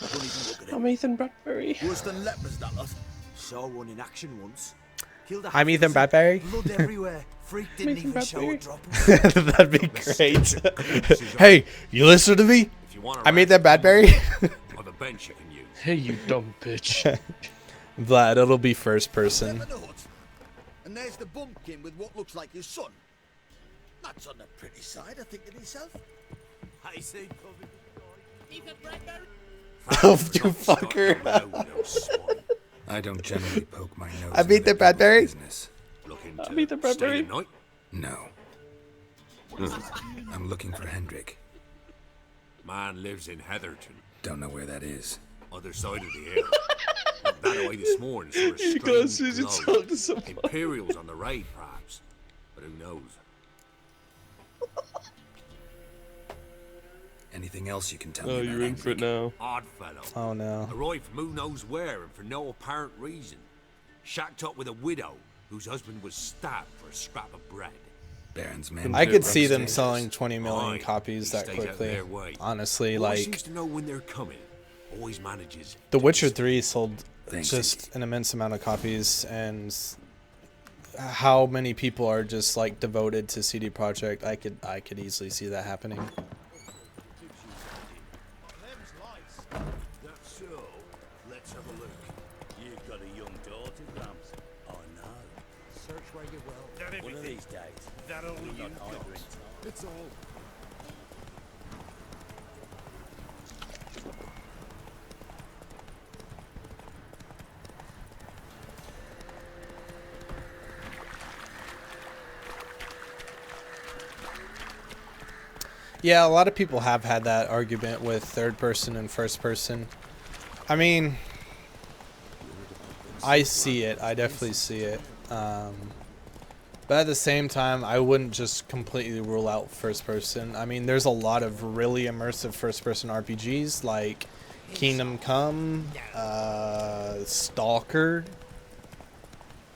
Don't even look at him. I'm Ethan Bradbury. Worse than lepers, that lot. Saw one in action once. Killed a I'm Ethan half-dozen, Bradbury. Blood everywhere. Freak didn't Ethan even show a Bradbury. drop. That'd be great. Hey, you listen to me? I made that Bradbury. Or the bench you can use. Hey, you dumb bitch. Vlad, it'll be first person. And there's the bumpkin with what looks like his son. That's on the pretty side, I think to myself. I say, Ethan Bradbury. Oh, you fucker. I don't generally poke my nose. I beat the Bradbury. Business. I beat the Bradbury. No. I'm looking for Hendrik. Man lives in Heatherton. Don't know where that is. Other side of the hill. That away this morning for a You guys strange need to glow. talk to someone. Imperials on the raid, perhaps. But who knows? Anything else you can tell Oh, me you're about in for it Hendrik? now. Odd fellow. Oh no. Arrived from who knows where and for no apparent reason. Shacked up with a widow whose husband was stabbed for a scrap of bread. Baron's men. I could see them selling 20 million Aye, copies he that stays out quickly. their way. Honestly, Always like seems to know when they're coming. Always manages. The Witcher 3 sold Thanks. just an immense amount of copies, and how many people are just like devoted to CD Projekt? I could easily see that happening. That's so. Let's have a look. You've got a young daughter, Gramps. I know. Search where you will. That One of these days. That only we'll you not hide got. her in time. It's all. Yeah, a lot of people have had that argument with third person and first person. I mean, I see it. I definitely see it. But at the same time, I wouldn't just completely rule out first person. I mean, there's a lot of really immersive first person RPGs like Kingdom Come, Stalker.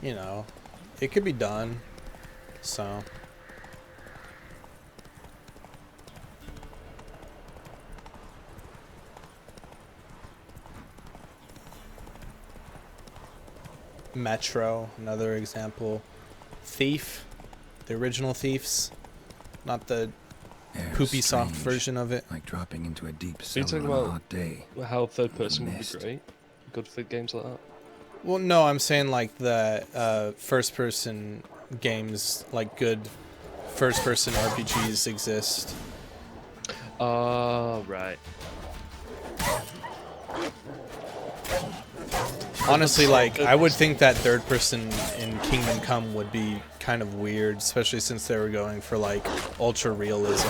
You know, it could be done. So. Metro, another example. Thief, the original Thieves, not the poopy soft version of it. Like dropping into a deep So you're cellar talking on a about hot day. how third person would be mist. great? Good for games like that? Well, no, I'm saying like the first person games, like good first person RPGs exist. Oh, right. Honestly, like, I would think that third person in Kingdom Come would be kind of weird, especially since they were going for, like, ultra realism.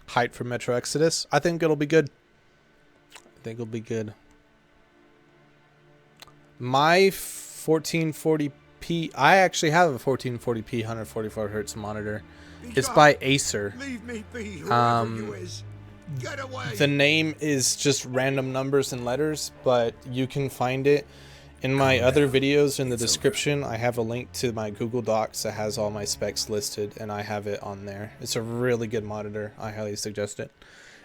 Hype for Metro Exodus. I think it'll be good. I think it'll be good. My 1440p, I actually have a 1440p 144 hertz monitor. It's by Acer. Leave me be, whoever you is. Get away. The name is just random numbers and letters, but you can find it in my other videos in the description. I have a link to my Google Docs that has all my specs listed, and I have it on there. It's a really good monitor. I highly suggest it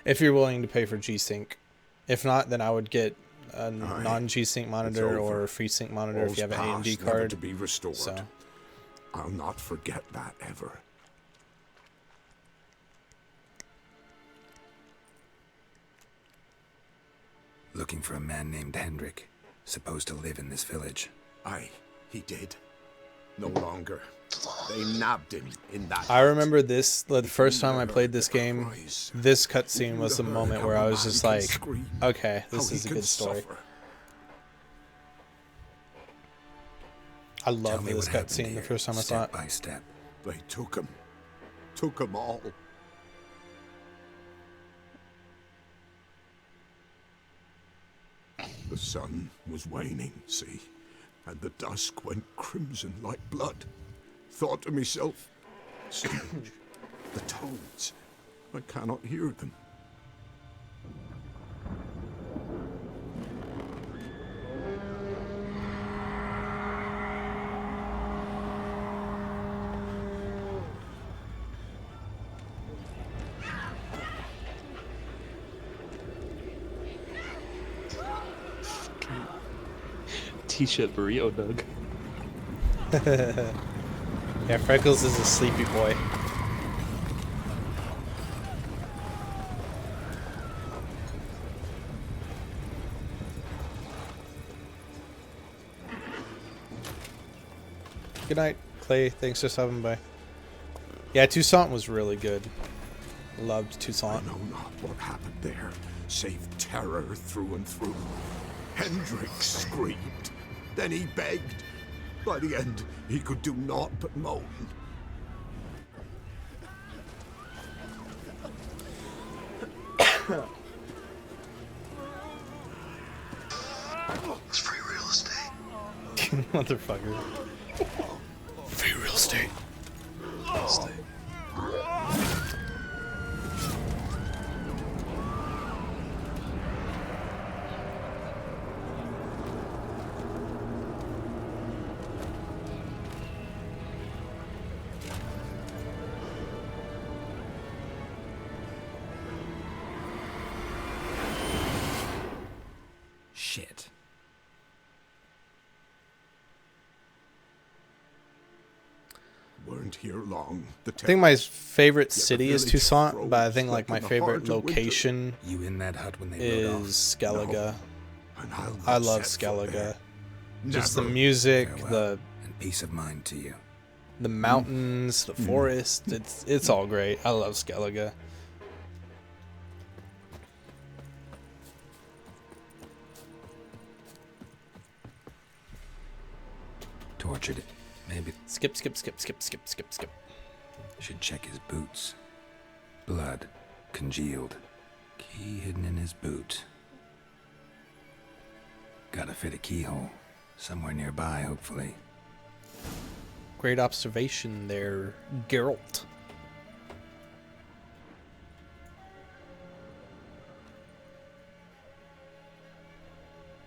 if you're willing to pay for G-Sync. If not, then I would get a non-G-Sync monitor or a FreeSync monitor if you have an AMD card. Never to be restored. So. I'll not forget that ever. Looking for a man named Hendrik, supposed to live in this village. Aye, he did. No longer. They nabbed him in that. I remember this, the first time I played this game, this cutscene was the moment where I was just like, okay, this is a good story. I love this cutscene the first time I saw it. Step by step. They took him. Took them all. The sun was waning, see, and the dusk went crimson like blood. Thought to myself, strange, the toads, I cannot hear them. T-shirt burrito dog. Yeah, Freckles is a sleepy boy. Good night, Clay. Thanks for stopping by. Yeah, Toussaint was really good. Loved Toussaint. I know not what happened there, save terror through and through. Hendrik screamed. Then he begged. By the end, he could do naught but moan. It's free real estate. Motherfucker. Free real estate. Shit. Weren't here long. I think my favorite city is village Toussaint, but I think froze like my like in the favorite heart of winter. location You in that hut when they rode off? is Skellige. And I'll I not love set foot there. Skellige. Just the Never. music, Farewell, and peace of mind to you. the mountains, the forest. It's all great. I love Skellige. Tortured it. Maybe Skip. should check his boots. Blood congealed. Key hidden in his boot. Gotta fit a keyhole. Somewhere nearby, hopefully. Great observation there, Geralt.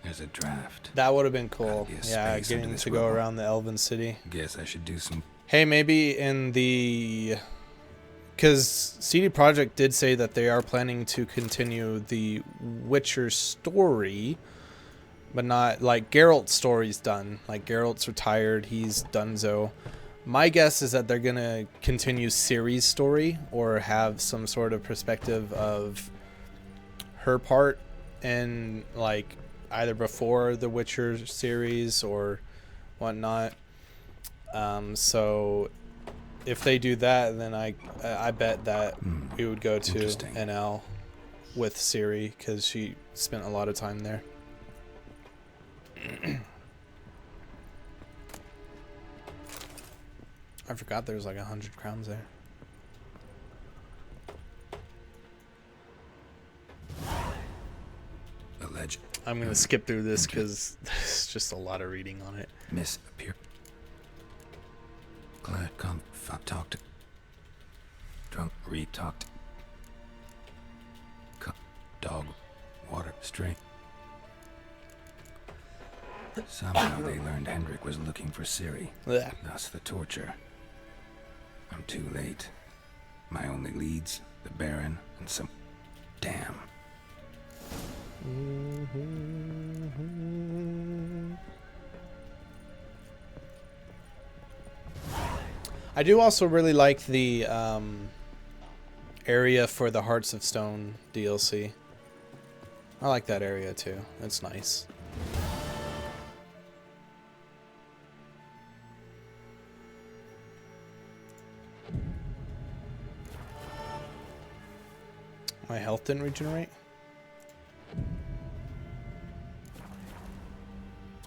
There's a draft. That would have been cool. Gotta be a Yeah, space under getting this to go rubble. around the Elven City. Guess I should do some. Hey, maybe in the... Because CD Projekt did say that they are planning to continue the Witcher story, but not... Like, Geralt's story's done. Like, Geralt's retired. He's donezo. My guess is that they're going to continue Ciri's story or have some sort of perspective of her part in, like, either before the Witcher series or whatnot. So if they do that, then I bet that we would go to NL with Ciri because she spent a lot of time there. I forgot there was like 100 crowns there. Alleged. I'm gonna skip through this because there's just a lot of reading on it. Miss appear. Glad come talked. Drunk re-talked. Dog water string. Somehow they learned Hendrik was looking for Ciri. Yeah. Thus the torture. I'm too late. My only leads, the Baron, and some... Damn. I do also really like the area for the Hearts of Stone DLC. I like that area too. It's nice. My health didn't regenerate?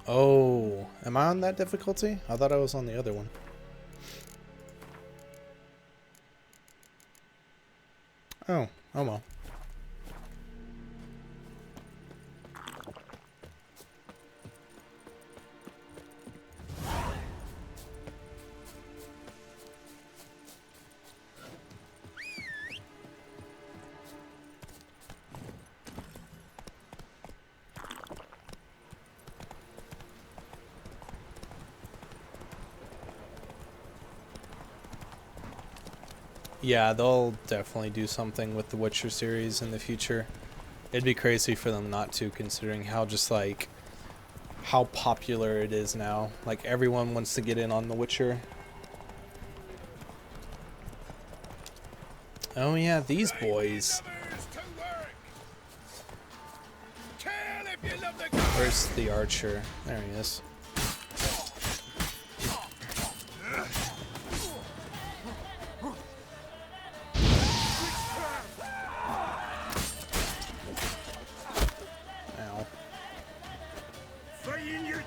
Oh, am I on that difficulty? I thought I was on the other one. Oh well. Yeah, they'll definitely do something with the Witcher series in the future. It'd be crazy for them not to, considering how just like how popular it is now. Like everyone wants to get in on the Witcher. Oh yeah, these boys. Where's the archer? There he is.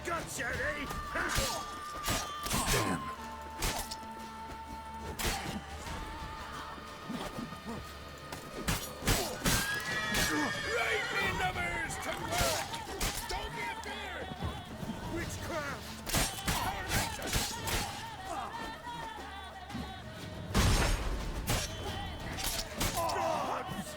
Gotcha, eh? Damn. Right, me numbers, to work! Don't be afeard! Witchcraft! Power Rangers! Gods!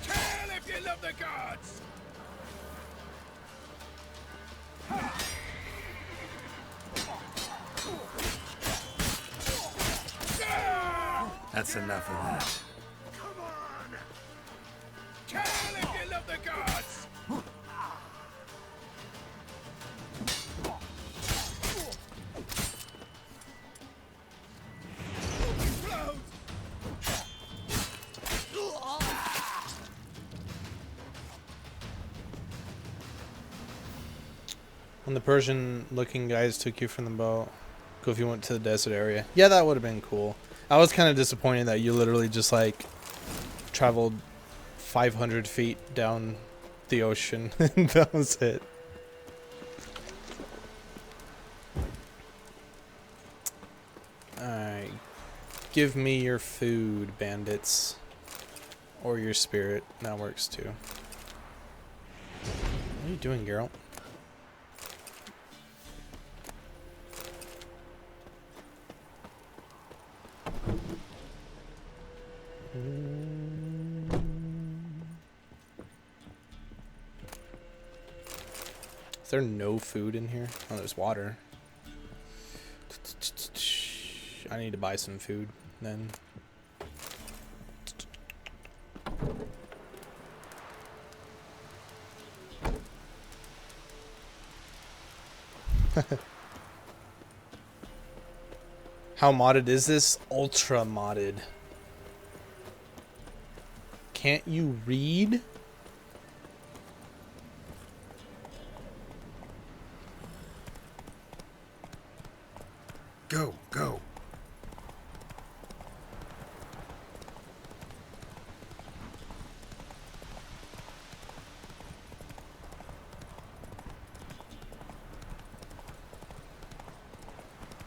Tell if you love the gods! That's enough of that. Come on! Tell if you love the gods! When the Persian-looking guys took you from the boat, go if you went to the desert area. Yeah, that would have been cool. I was kind of disappointed that you literally just like traveled 500 feet down the ocean and that was it. Alright. Give me your food, bandits. Or your spirit. That works too. What are you doing, Geralt? Is there no food in here? Oh, there's water. I need to buy some food then. How modded is this? Ultra modded. Can't you read? Go, go.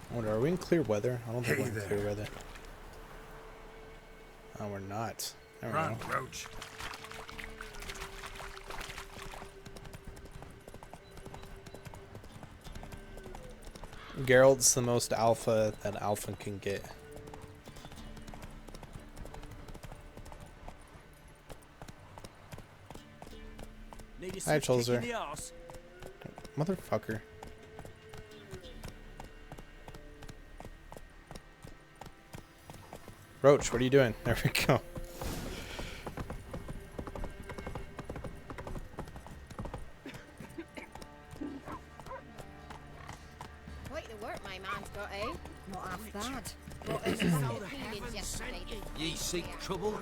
I wonder, are we in clear weather? I don't think Hey we're in there. clear weather. Oh, we're not. There we Run, go. Roach. Geralt's the most alpha that alpha can get. Hi, Cholzer. Motherfucker. Roach, what are you doing? There we go. Quite the work my man's got, eh? Not half bad. What is his feelings yesterday? Ye seek trouble?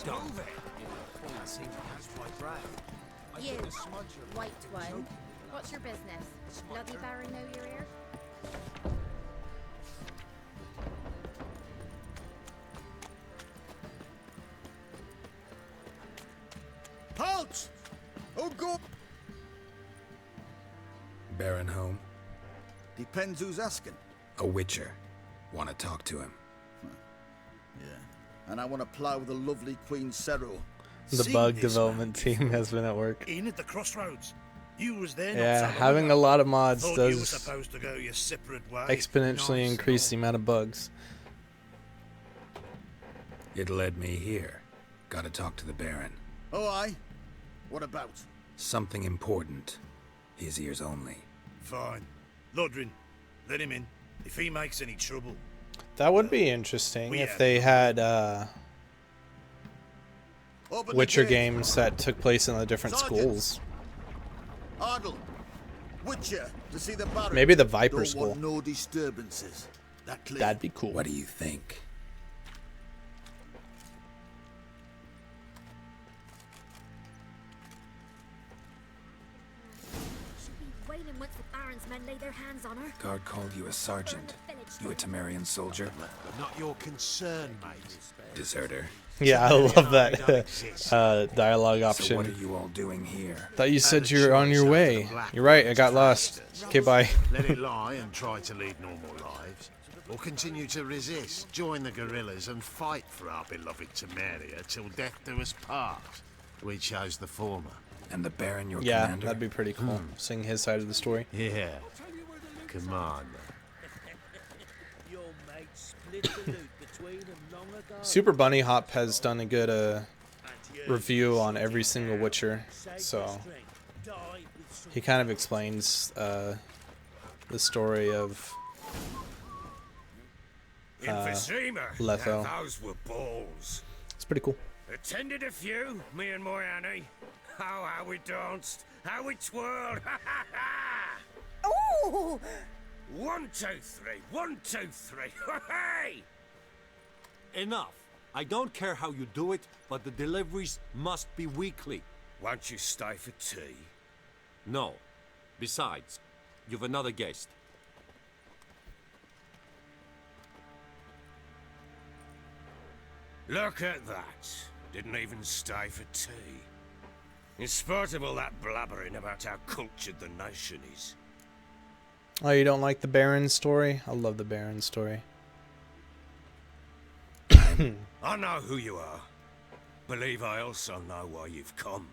Don't. You, white one. What's your business? Bloody Baron know you're here? Halt! Oh, go! Baron home? Depends who's asking. A witcher. Want to talk to him. Yeah. And I want to plough the lovely Queen Ciri. The bug development team has been at work. In at the crossroads. You was there. Yeah, having a lot of mods Thought you were does supposed to go your separate way. exponentially increase the amount of bugs. It led me here. Gotta talk to the Baron. Oh, aye? What about? Something important. His ears only. Fine. Lodrin, let him in. If he makes any trouble. That would be interesting we if have they had Open the Witcher gate. games that took place in the different Sergeant. schools. Ardle. Witcher, to see the Baron. Maybe the Viper Don't School. want no disturbances. That clear? That'd be cool. What do you think? She'll be wailing once the Baron's men lay their hands on her. Guard called you a sergeant. Burn the village You a Temerian soldier? Not your concern, mate. Deserter. Yeah, I love that dialogue option. So what are you all doing here? Thought you said you were on your way. You're right, I got lost. Okay, bye. Let it lie and try to lead normal lives. Or continue to resist, join the guerrillas and fight for our beloved Temeria till death do us part. We chose the former. And the Baron, your Yeah, commander? that'd be pretty cool. Seeing his side of the story. Yeah. Commander. Super Bunny Hop has done a good review on every single Witcher, so he kind of explains the story of Letho. Those were balls. It's pretty cool. Attended a few, me and my Annie. How we danced, how we twirled. Ooh! 1, 2, 3, 1, 2, 3. Hey! Enough. I don't care how you do it, but the deliveries must be weekly. Won't you stay for tea? No. Besides, you've another guest. Look at that. Didn't even stay for tea. In spite of all that blabbering about how cultured the nation is. Oh, you don't like the Baron story? I love the Baron story. I know who you are. Believe I also know why you've come.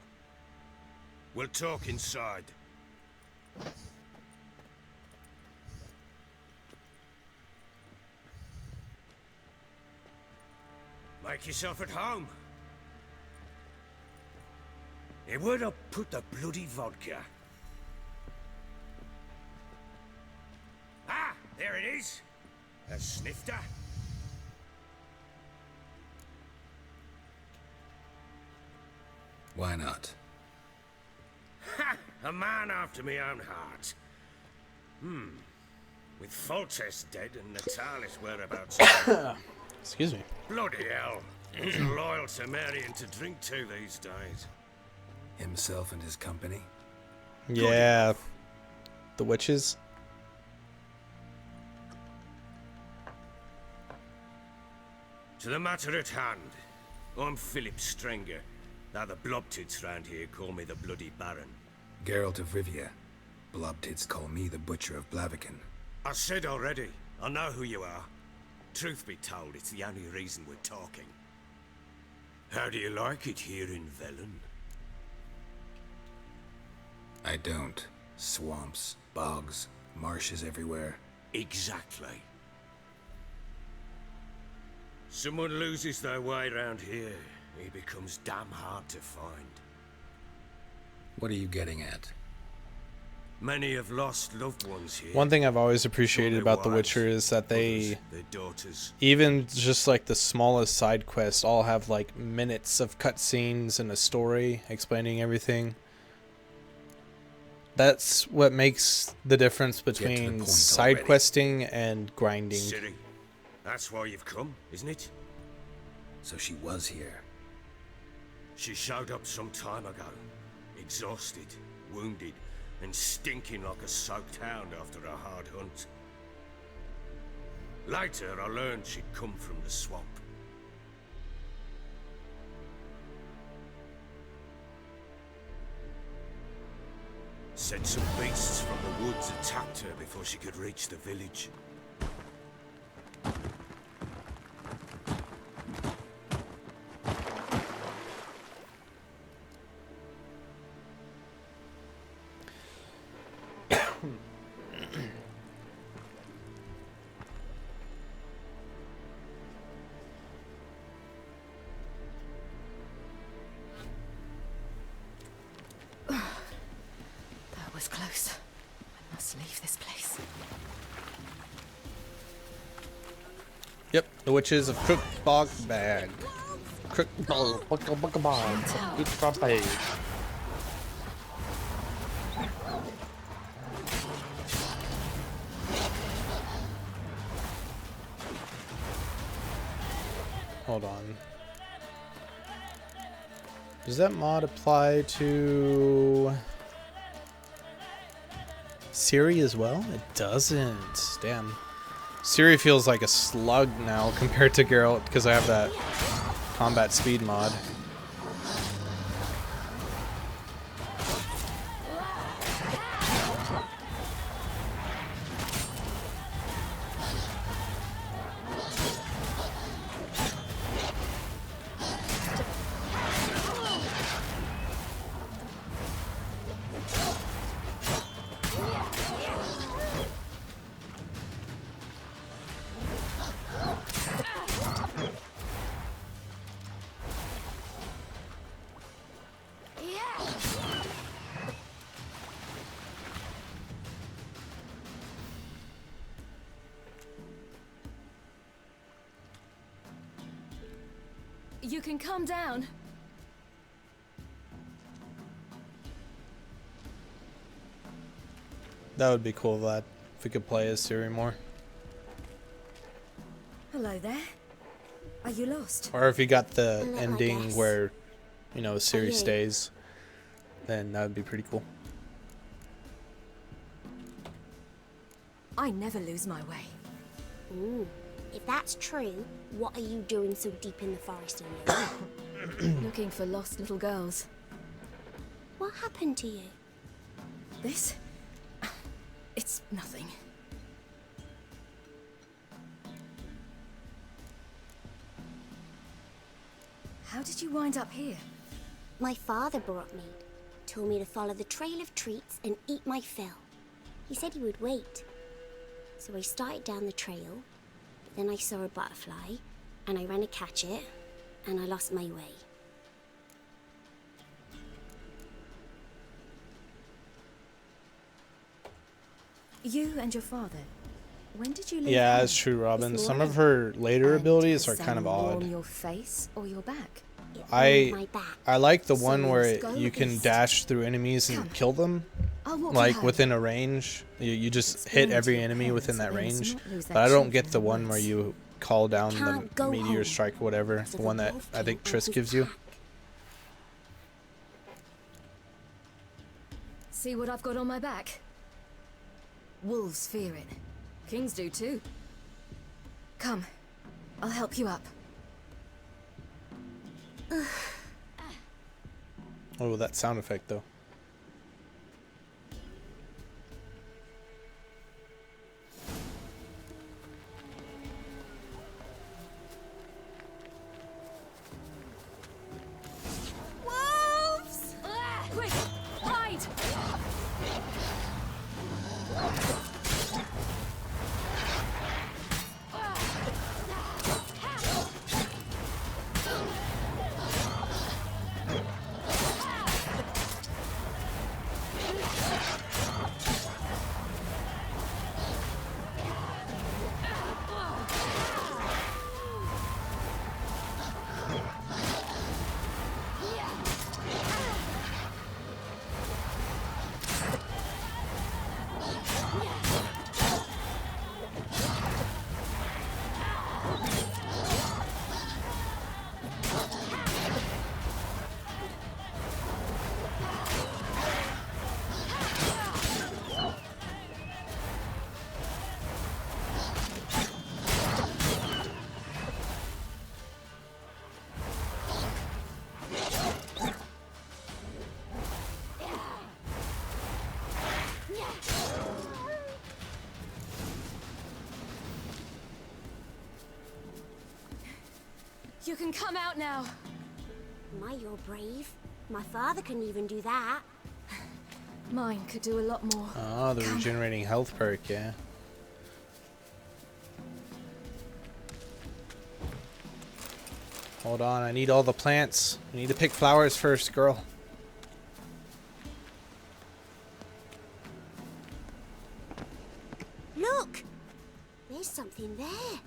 We'll talk inside. Make yourself at home. Hey, where'd I put the bloody vodka? Ah, there it is. A snifter. Why not? Ha! A man after my own heart. With Foltest dead and Natalis whereabouts. Excuse me. Bloody hell. Who's a loyal Temerian to drink to these days? Himself and his company? Yeah. The witches? To the matter at hand. I'm Philip Strenger. Now the Blobtits round here call me the Bloody Baron. Geralt of Rivia. Blobtits call me the Butcher of Blaviken. I said already, I know who you are. Truth be told, it's the only reason we're talking. How do you like it here in Velen? I don't. Swamps, bogs, marshes everywhere. Exactly. Someone loses their way around here, he becomes damn hard to find. What are you getting at? Many have lost loved ones here. One thing I've always appreciated about The Witcher is that they, even just like the smallest side quests, all have like minutes of cutscenes and a story explaining everything. That's what makes the difference between side questing and grinding. Ciri, that's why you've come, isn't it? So she was here. She showed up some time ago, exhausted, wounded, and stinking like a soaked hound after a hard hunt. Later, I learned she'd come from the swamp. Said some beasts from the woods attacked her before she could reach the village. That was close. I must leave this place. Yep, the witches of Crookbog Bag. Crookbog Bag. Hold on. Does that mod apply to Ciri as well? It doesn't. Damn. Ciri feels like a slug now compared to Geralt because I have that combat speed mod. You can calm down. That would be cool, Vlad, if we could play as Ciri more. Hello there. Are you lost? Or if you got the A little, I ending guess. where, you know, Ciri you? stays, then that would be pretty cool. I never lose my way. Ooh, if that's true, what are you doing so deep in the forest alone? Looking for lost little girls. What happened to you? This? It's nothing. How did you wind up here? My father brought me. Told me to follow the trail of treats and eat my fill. He said he would wait. So I started down the trail, but then I saw a butterfly, and I ran to catch it, and I lost my way. You and your father. When did you leave? Yeah, home? that's true, Robin. This Some of morning? her later And abilities does are kind of sun warm odd. your face or your back? I like the one So where let's go you with can this. dash through enemies and kill them, I'll walk you like home. within a range. You just hit Explain to every your enemy within that parents range. not lose that But I don't children get in the the one where woods. you call down the Can't go meteor home strike or whatever. because The of one the that wolf I think king Triss and gives his you. pack. See what I've got on my back? Wolves fear it. Kings do too. Come, I'll help you up. Oh, that sound effect though. Wolves! Quick, hide! You can come out now. My, you're brave. My father couldn't even do that. Mine could do a lot more. Oh, the regenerating health perk, yeah. Hold on, I need all the plants. I need to pick flowers first, girl. Look! There's something there.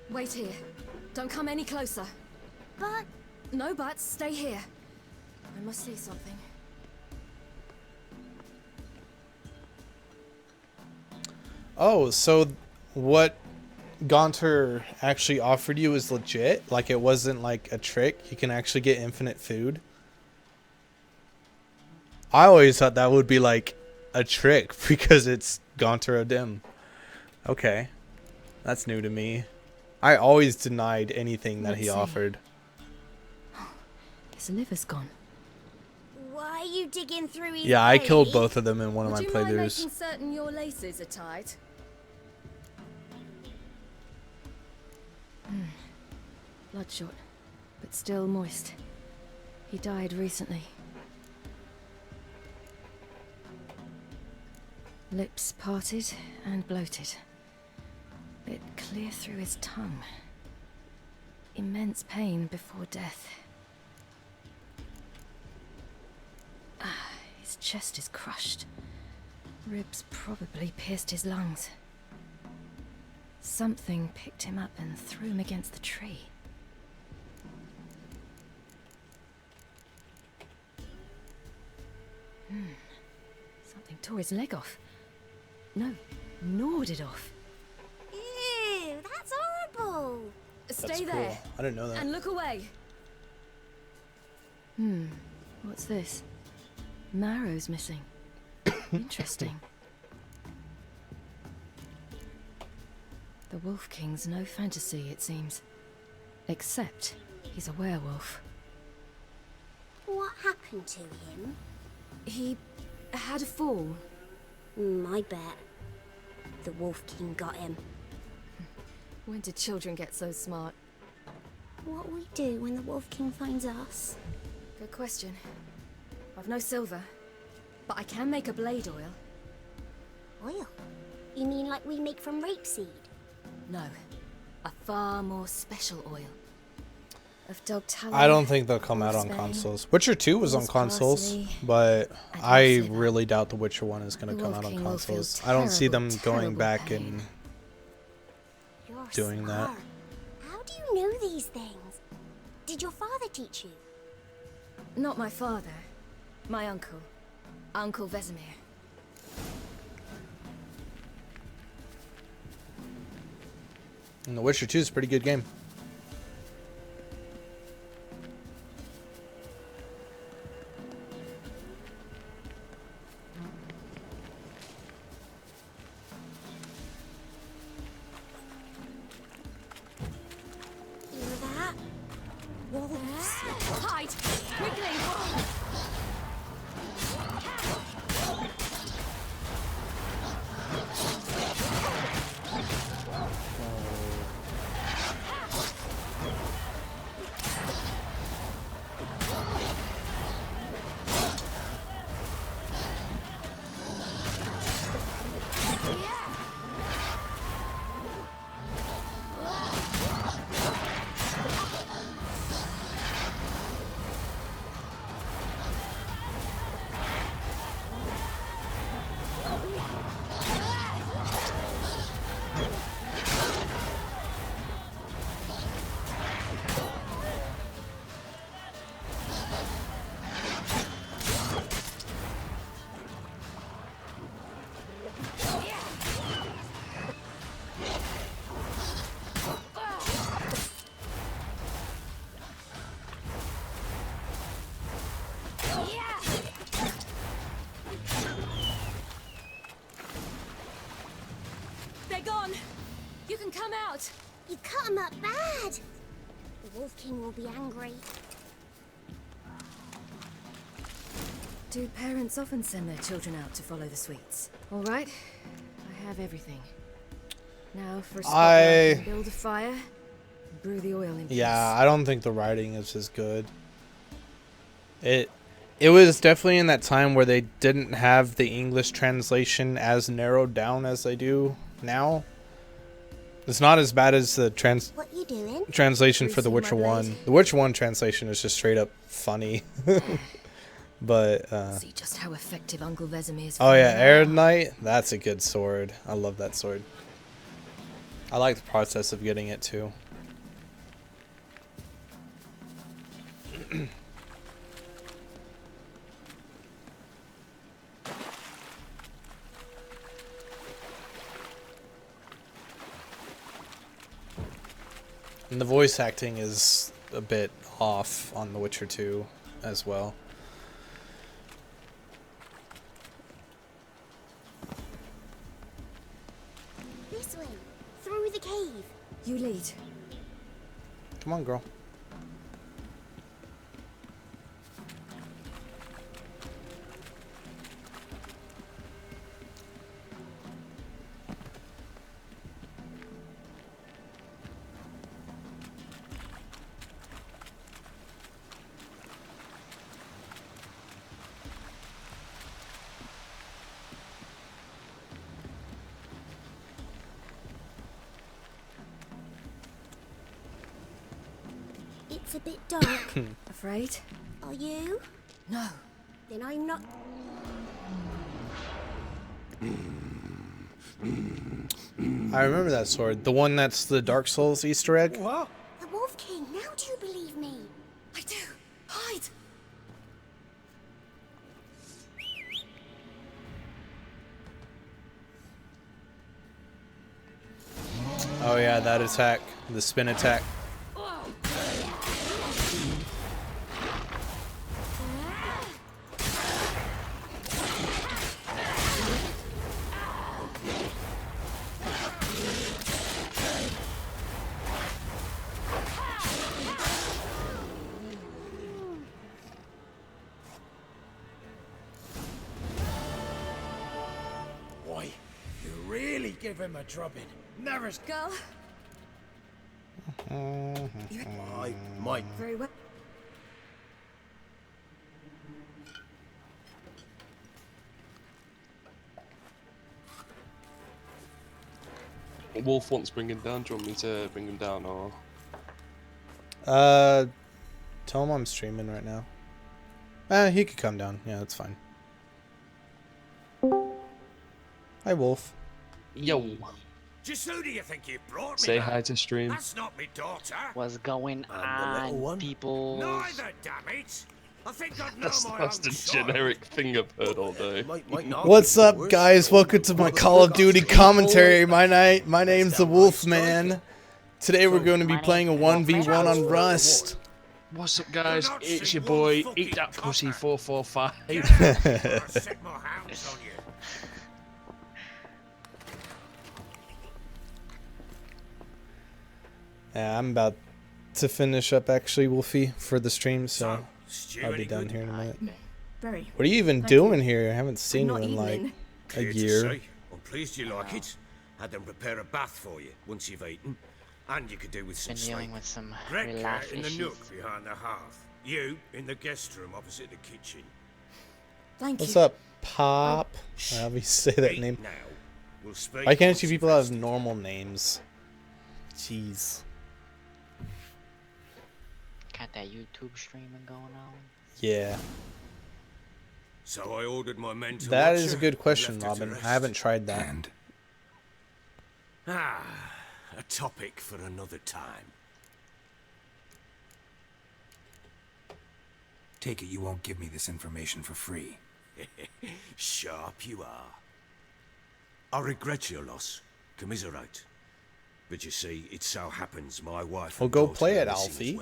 Wait here. Don't come any closer. But... No buts. Stay here. I must see something. Oh, so what Gaunter actually offered you is legit? Like it wasn't like a trick? You can actually get infinite food? I always thought that would be like a trick because it's Gaunter Dim. Okay. That's new to me. I always denied anything that Let's he see. offered. His liver's gone. Why are you digging through his Yeah, I killed belly? both of them in one of my Would you mind playthroughs. making certain your laces are tied? Bloodshot, but still moist. He died recently. Lips parted and bloated. Bit clear through his tongue. Immense pain before death. His chest is crushed. Ribs probably pierced his lungs. Something picked him up and threw him against the tree. Something tore his leg off. No, gnawed it off. Ew, that's horrible. Stay cool. there. I didn't know that. And look away. What's this? Marrow's missing. Interesting. The Wolf King's no fantasy, it seems. Except he's a werewolf. What happened to him? He had a fall. I bet. The Wolf King got him. When did children get so smart? What will we do when the Wolf King finds us? Good question. I've no silver, but I can make a blade oil. Oil? You mean like we make from rapeseed? No, a far more special oil. Of dog tallow. I don't think they'll come out on wolfsbane, consoles. Witcher 2 was on wolf's consoles, parsley, but and I wolf's liver. really doubt the Witcher 1 is going The to come Wolf out on King will feel consoles. I don't see them terrible, going terrible back pain. and You're doing that. smart. How do you know these things? Did your father teach you? Not my father. My uncle. Uncle Vesemir. And The Witcher 2 is a pretty good game. Hear that? Wolves. Hide! Quickly! They're gone! You can come out! You cut him up bad. The Wolf King will be angry. Do parents often send their children out to follow the sweets? All right, I have everything. Now for a spot where I can build a fire, brew the oil in peace. Yeah, I don't think the writing is as good. It was definitely in that time where they didn't have the English translation as narrowed down as they do now. It's not as bad as the What you doing? translation for The Witcher 1. The Witcher 1 translation is just straight up funny. But See just how effective Uncle Vesemir is. oh yeah, Arid Knight, that's a good sword. I love that sword. I like the process of getting it too. And the voice acting is a bit off on The Witcher 2 as well. This way, through the cave. You lead. Come on, girl. It's a bit dark. Afraid? Are you? No. Then I'm not. I remember that sword. The one that's the Dark Souls Easter egg? What? The Wolf King, now do you believe me? I do. Hide. Oh yeah, that attack. The spin attack. Boy, you really give him a drubbing. Never. Girl. I might. Very well. Wolf wants bringing down. Do you want me to bring him down or? Tell him I'm streaming right now. He could come down. Yeah, that's fine. Hi, Wolf. Yo. Just who do you think you brought me? Say man? hi to stream. That's not me daughter. What's going on, people? Neither, damn it. I think I'd know That's my the own child. generic thing I've heard all day. What's up, guys? Welcome to my Call of Duty commentary. My name's the Wolf Man. Today we're going to be playing a 1v1 on Rust. What's up, guys? It's your boy, Eat That Pussy 445. Set my hounds on you. Yeah, I'm about to finish up actually, Wolfie, for the stream, so I'll be done here in a minute. Very. What are you even doing here? I haven't seen you not in like evening. a Clear to year. see. I'm pleased you like it. Had them prepare a bath for you once you've eaten. And you could do with some Been dealing sleep. with some Greg real life in the issues. nook behind the hearth. You in the guest room opposite the kitchen. Thank What's you. up, Pop? How do you say that Eat name? now. We'll speak Why can't once you you've people have rested. normal names? Jeez. Got that YouTube streaming going on. Yeah. So I ordered my men to That watch is a her good and question, left her to Robin. rest. I haven't tried that. And A topic for another time. take it you won't give me this information for free. Sharp you are. I regret your loss. Commiserate. But you see, it so happens my wife Well, and go daughter play are it, missing Alfie. as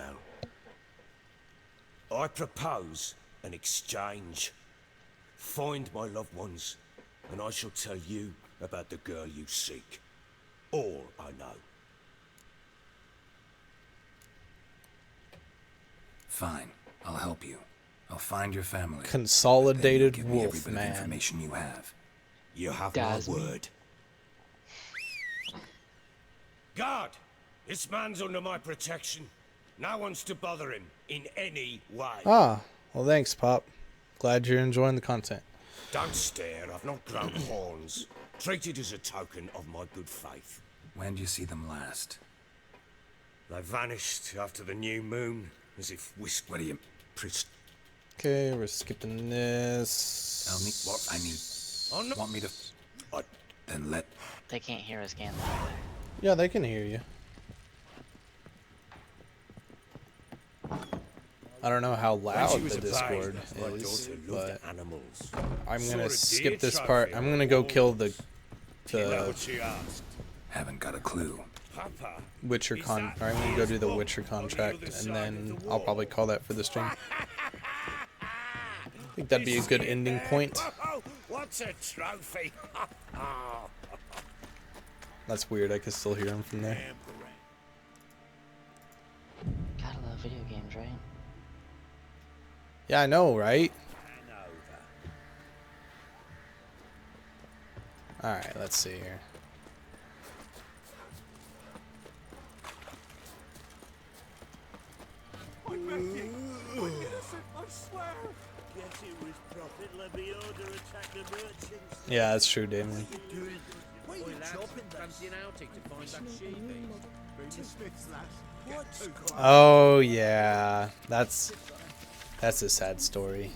well. I propose an exchange. Find my loved ones, and I shall tell you about the girl you seek. All I know. Fine, I'll help you. I'll find your family. Consolidated Give me every Wolf bit of Man. information you have. You have Does my me. word. Guard! This man's under my protection. No one's to bother him in any way. Ah, well, thanks, Pop. Glad you're enjoying the content. Don't stare, I've not grown horns. Treat it as a token of my good faith. When did you see them last? They vanished after the new moon, as if whiskey. What do you... Okay, we're skipping this. Tell me what I need. Want me to... Then let... They can't hear us, can they? Yeah, they can hear you. I don't know how loud the Discord is, but I'm gonna skip this part. I'm gonna go kill the Haven't got a clue. Witcher I'm gonna go do the Witcher contract, and then I'll probably call that for the stream. I think that'd be a good ending point. What's a trophy? That's weird. I can still hear him from there. Gotta love video games, right? Yeah, I know, right? Alright, let's see here. I'm innocent, I swear. Guess it was profit levy order attack the merchants. Yeah, that's true, Damon. Oh yeah, that's a sad story.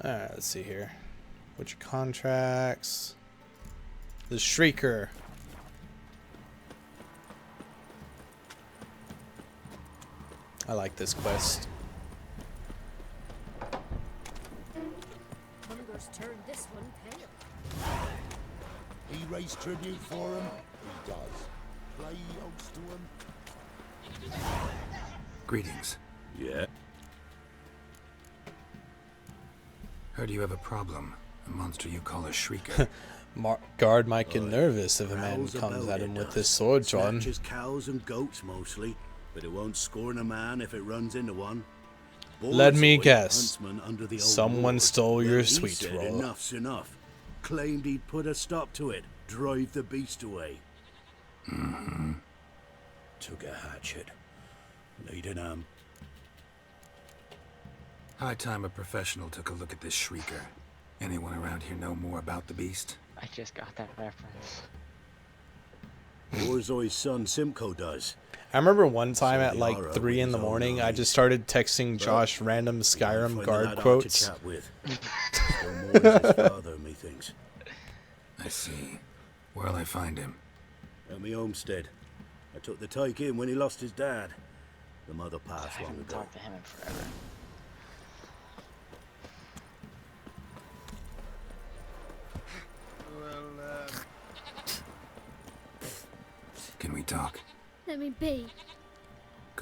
Alright, let's see here. Which contracts? The Shrieker. I like this quest. Hunger's turned this one pale. He raised tribute for him. He does. Play host to him. Greetings. Yeah. Heard you have a problem. A monster you call a shrieker. Guard might get nervous if a man comes at him with this sword drawn. Snatches cows and goats mostly, but it won't scorn a man if it runs into one. Let me Borzoi, guess. huntsman under the old Someone lord, stole your he sweet said roll. Enough's enough. Claimed he'd put a stop to it, drive the beast away. Mm-hmm. Took a hatchet. Laid an arm. High time a professional took a look at this shrieker. Anyone around here know more about the beast? I just got that reference. Borzoi's son Simcoe does. I remember one time at like 3 in the morning, I just started texting Josh random Skyrim guard quotes. Still more than his father, methinks. I see. Where'll I find him? At me homestead. I took the tyke in when he lost his dad. The mother I passed long haven't ago. talked to him in forever. Can we talk? Let me be.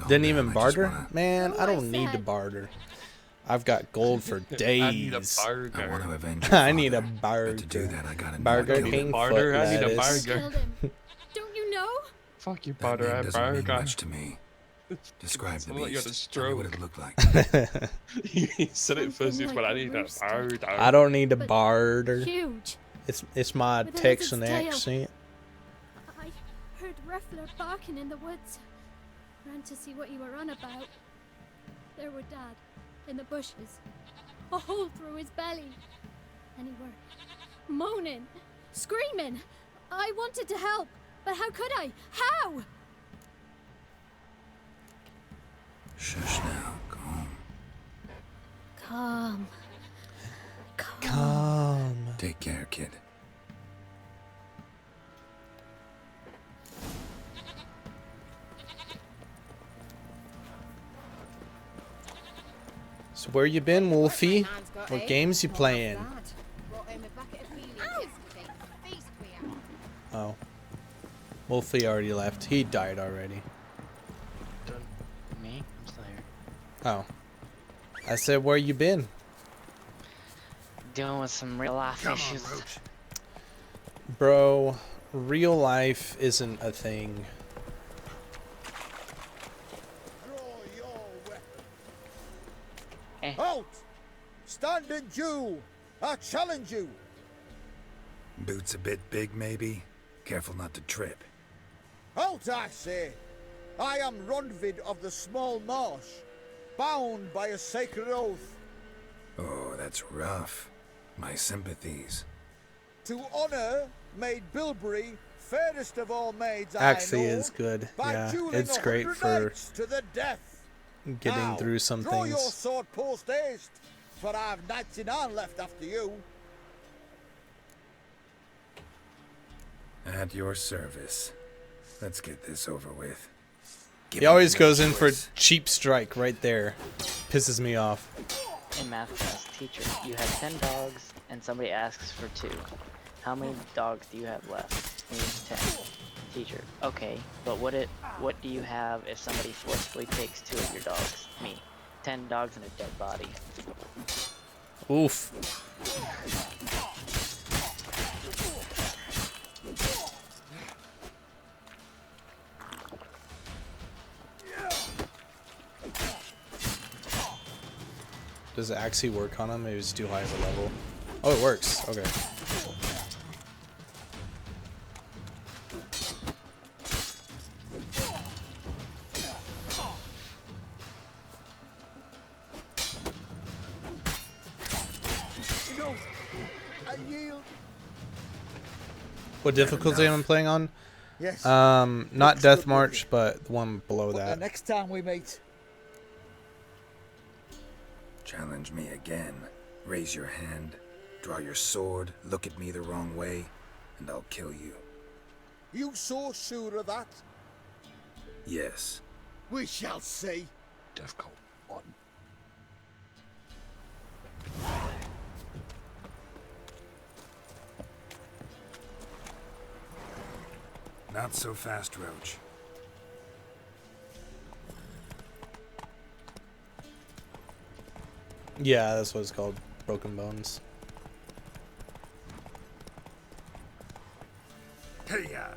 Didn't even barter? Man, I don't need to barter. I've got gold for days. I need a burger. I want to avenge I need a burger. To do that, I gotta Burger King Barter, foot I need a lettuce. burger. Don't you know? Fuck you, That butter name and doesn't mean burger. much to me. Describe the Sounds like you had a beast. Tell me what stroke. it looked like. He said it first, Something but I like need a a rooster. burger. I don't need to barter. Huge. It's my With a Texan lizard's tail. accent. I heard Ruffler barking in the woods. Ran to see what you were on about. There were Dad, in the bushes. A hole through his belly. And he were moaning, screaming. I wanted to help, but how could I? How? Shush now. Calm. Calm. Calm. Take care, kid. So where you been, Wolfie? What games you playing? Oh. Wolfie already left. He died already. Me? I'm still here. Oh. I said, where you been? Dealing with some real life issues. Bro, real life isn't a thing. Halt! Stand in Jew! I challenge you! Boots a bit big, maybe? Careful not to trip. Halt, I say! I am Ronvid of the Small Marsh, bound by a sacred oath. Oh, that's rough. My sympathies. To honor Maid Bilberry, fairest of all maids Actually I know, is good. by Yeah, dueling it's great 100 for knights to the death. getting Now, through some draw your things. sword post haste, for I've knights in hand left after you. At your service. Let's get this over with. He always goes in for cheap strike right there. Pisses me off. In math class, teacher, you have 10 dogs and somebody asks for 2. How many dogs do you have left? Me, 10. Teacher, okay, but what do you have if somebody forcefully takes 2 of your dogs? Me, 10 dogs and a dead body. Oof. Does it actually work on him? Maybe it's too high of a level. Oh, it works. Okay. What difficulty am I playing on? Yes. Not Death March, but the one below that. The next time we meet. Challenge me again. Raise your hand, draw your sword, look at me the wrong way, and I'll kill you. You so sure of that? Yes. We shall see. Difficult one. Not so fast, Roach. Yeah, that's what it's called. Broken Bones. Hey-ya!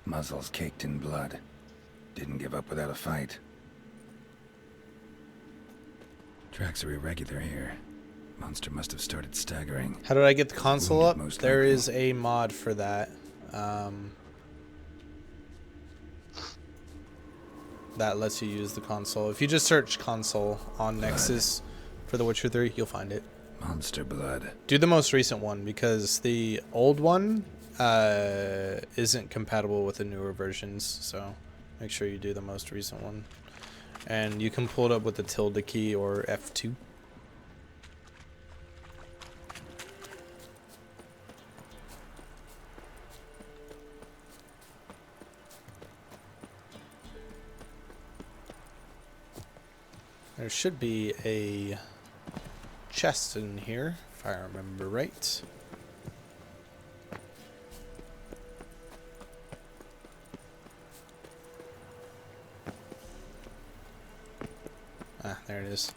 Muzzles caked in blood. Didn't give up without a fight. Tracks are irregular here. Monster must have started staggering. How did I get the console up? Wounded, There is a mod for that. That lets you use the console. If you just search console on Nexus for The Witcher 3, you'll find it. Monster blood. Do the most recent one because the old one isn't compatible with the newer versions, so make sure you do the most recent one. And you can pull it up with the tilde key or F2. There should be a chest in here, if I remember right. Ah, there it is.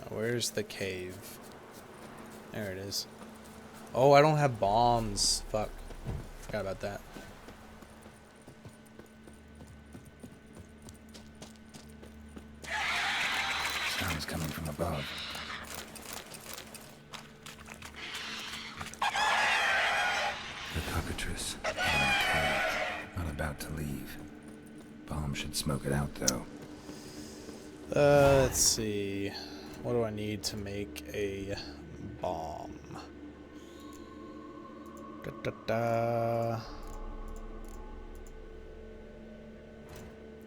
Where's the cave? There it is. Oh, I don't have bombs. Fuck. Forgot about that. Sounds coming from above. The cockatrice. Not about to leave. Bomb should smoke it out, though. Let's see. What do I need to make a bomb?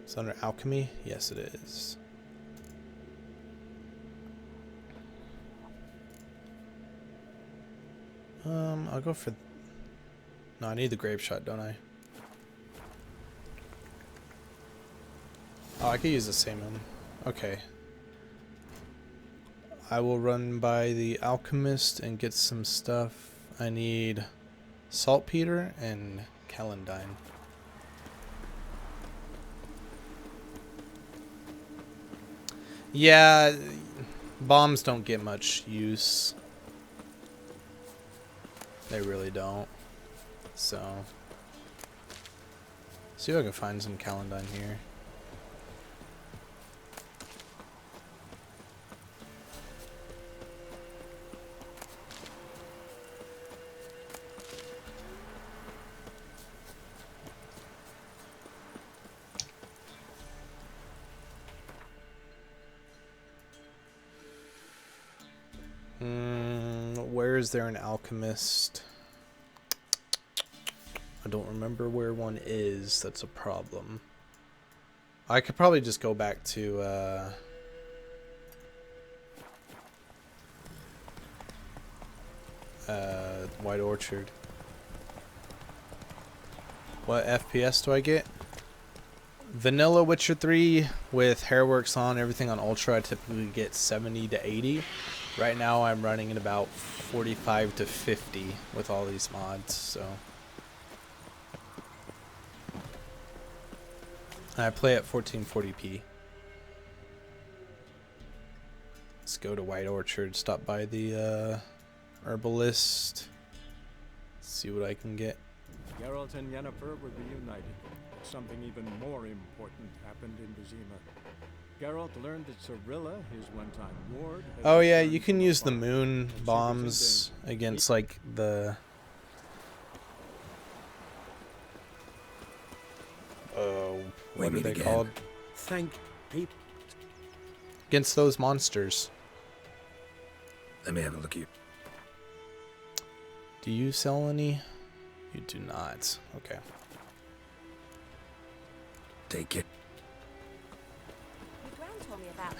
It's under alchemy? Yes, it is. I'll go for... No, I need the grape shot, don't I? Oh, I could use the same one. Okay. I will run by the alchemist and get some stuff. I need saltpeter and calendine. Yeah, bombs don't get much use. They really don't. So, see if I can find some calendine here. Where is there an alchemist? I don't remember where one is. That's a problem. I could probably just go back to White Orchard. What FPS do I get? vanilla Witcher 3 with Hairworks on, everything on Ultra, I typically get 70 to 80. Right now I'm running at about 45 to 50 with all these mods, so. And I play at 1440p. Let's go to White Orchard, stop by the herbalist, see what I can get. Geralt and Yennefer were reunited. Something even more important happened in Vizima. Geralt learned that Cirilla, his one-time ward... Oh yeah, you can use the moon bombs against like the... what are they called? Thank people. Against those monsters. Let me have a look at you. Do you sell any? You do not. Okay. Take it. My gran told me about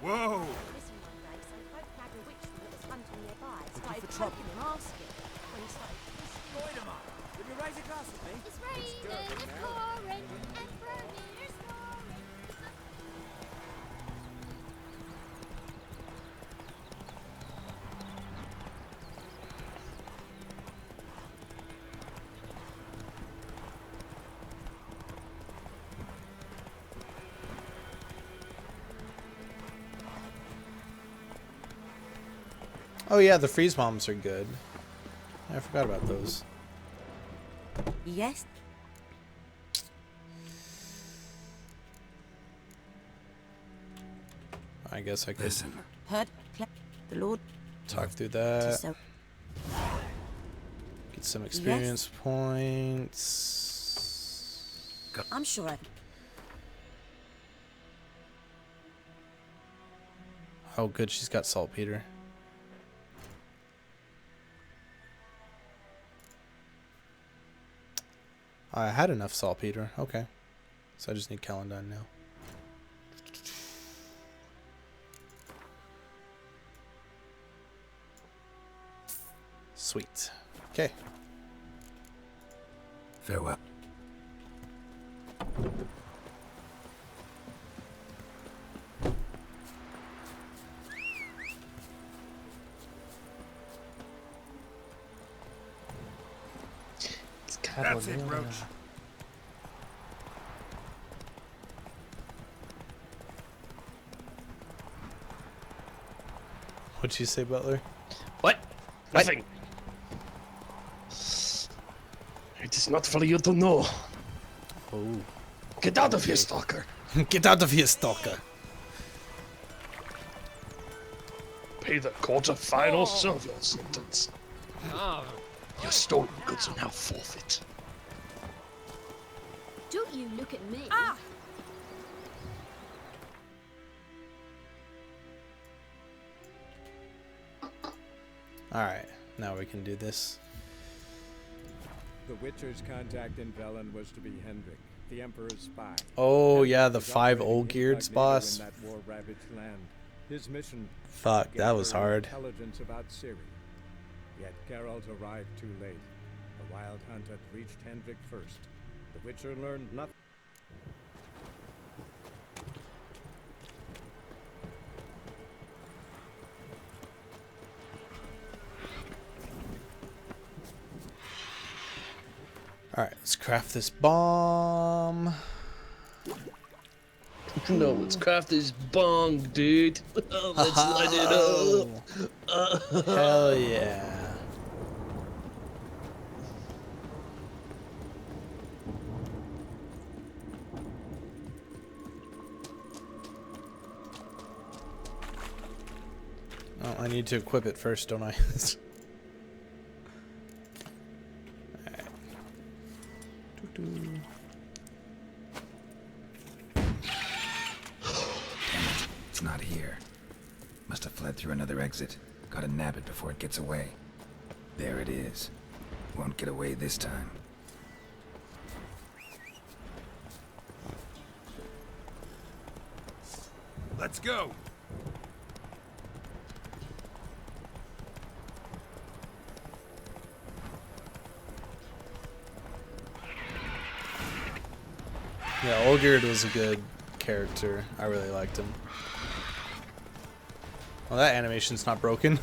Whoa! Listen, one day, some folk flag a witchman that was hunting nearby. Started poking him, asking. When he started Join him up. Will you raise a glass with me? It's raining, it's pouring, and Brody's snoring. Oh yeah, the freeze bombs are good. I forgot about those. Yes. I guess I could Listen. Heard the Lord. talk through that. Get some experience points. I'm sure I. Oh good, she's got saltpeter. I had enough saltpeter. Okay. So I just need Caledon now. Sweet. Okay. Farewell. That's it, Roach. What'd you say, Butler? What? Nothing. It is not for you to know. Oh. Get out of here, stalker. Get out of here, stalker. Pay the court a fine or serve your sentence. Your stolen goods are now forfeit. Don't you look at me. Alright, now we can do this. The Witcher's contact in Velen was to be Hendrik, the Emperor's spy. Oh Hendrik yeah, the was 5 operating old geards incognito boss. in that war-ravaged land. His mission. Fuck, to that was gather hard. Intelligence about Ciri. Yet Geralt arrived too late. The Wild Hunt had reached Hendrik first. The Witcher learned nothing. Alright, let's craft this bomb. No, let's craft this bong, dude. Let's light it up. Hell yeah. Oh, I need to equip it first, don't I? Alright. It's not here. Must have fled through another exit. Gotta nab it before it gets away. There it is. Won't get away this time. Let's go. Yeah, Olgerd was a good character. I really liked him. Well, that animation's not broken.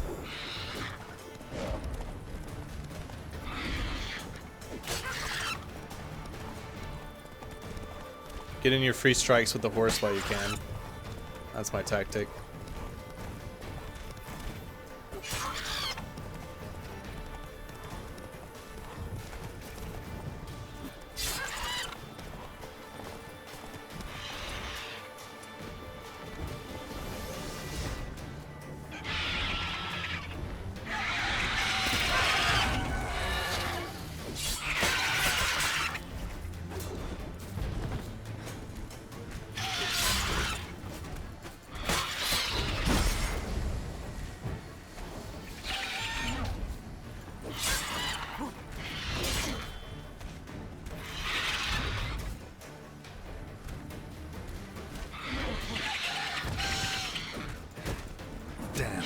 Get in your free strikes with the horse while you can. That's my tactic. Damn.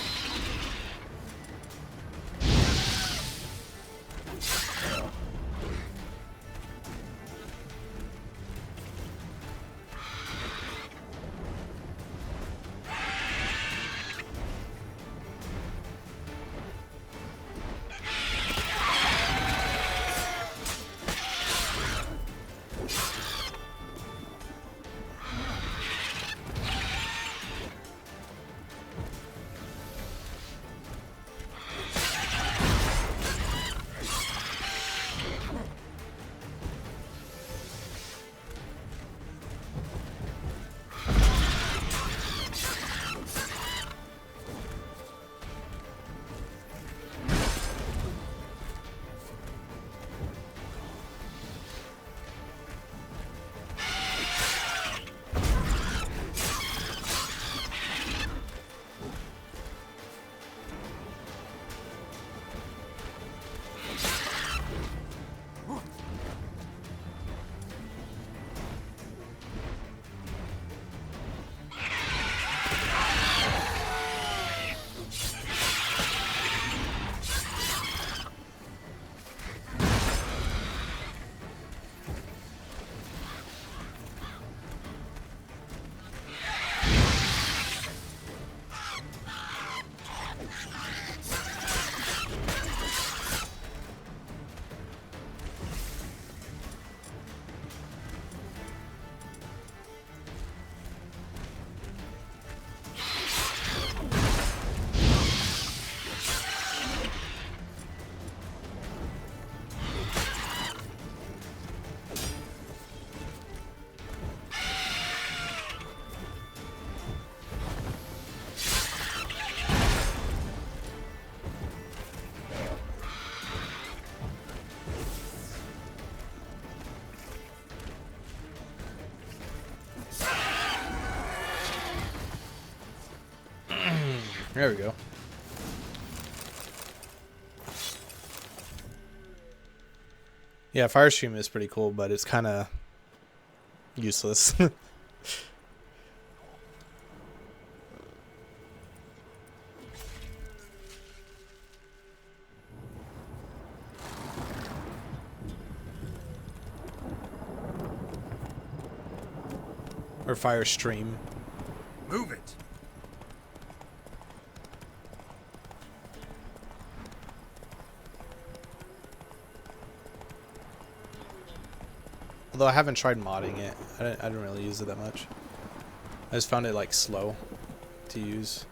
There we go. Yeah, Firestream is pretty cool, but it's kind of useless. Or Firestream. Move it. Although I haven't tried modding it. I don't really use it that much. I just found it like slow to use.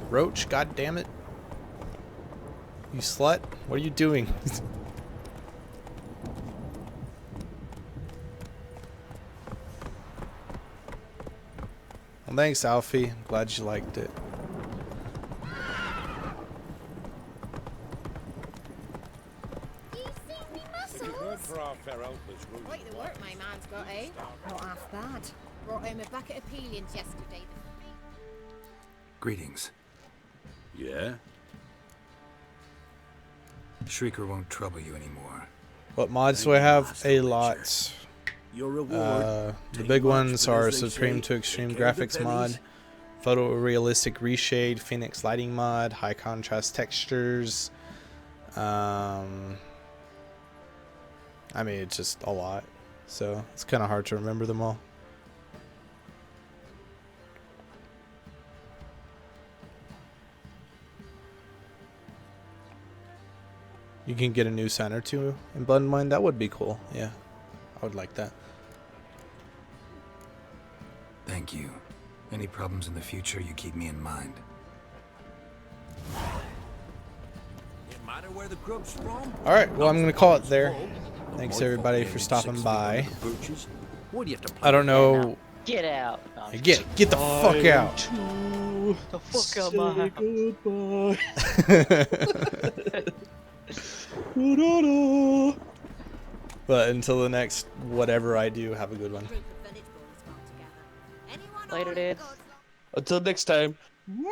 Roach, god damn it. You slut. What are you doing? Well, thanks, Alfie. I'm glad you liked it. Quite the work my man's got, eh? Not half bad. Brought home a bucket of peelings yesterday. Greetings. Yeah? Shrieker won't trouble you anymore. What mods do I have? A lot. Your reward. The big ones are Supreme to Extreme Graphics mod, Photorealistic Reshade, Phoenix Lighting mod, High Contrast Textures. I mean, it's just a lot, so it's kind of hard to remember them all. You can get a new center too in Blood and Wine. That would be cool. Yeah, I would like that. Thank you. Any problems in the future, you keep me in mind. No matter where the grub's from. All right, well, I'm going to call it there. Thanks, everybody, for stopping by. I don't know. Get out. No, Get the fuck out. the fuck out my house. But until the next whatever I do, have a good one. Later, dude. Until next time.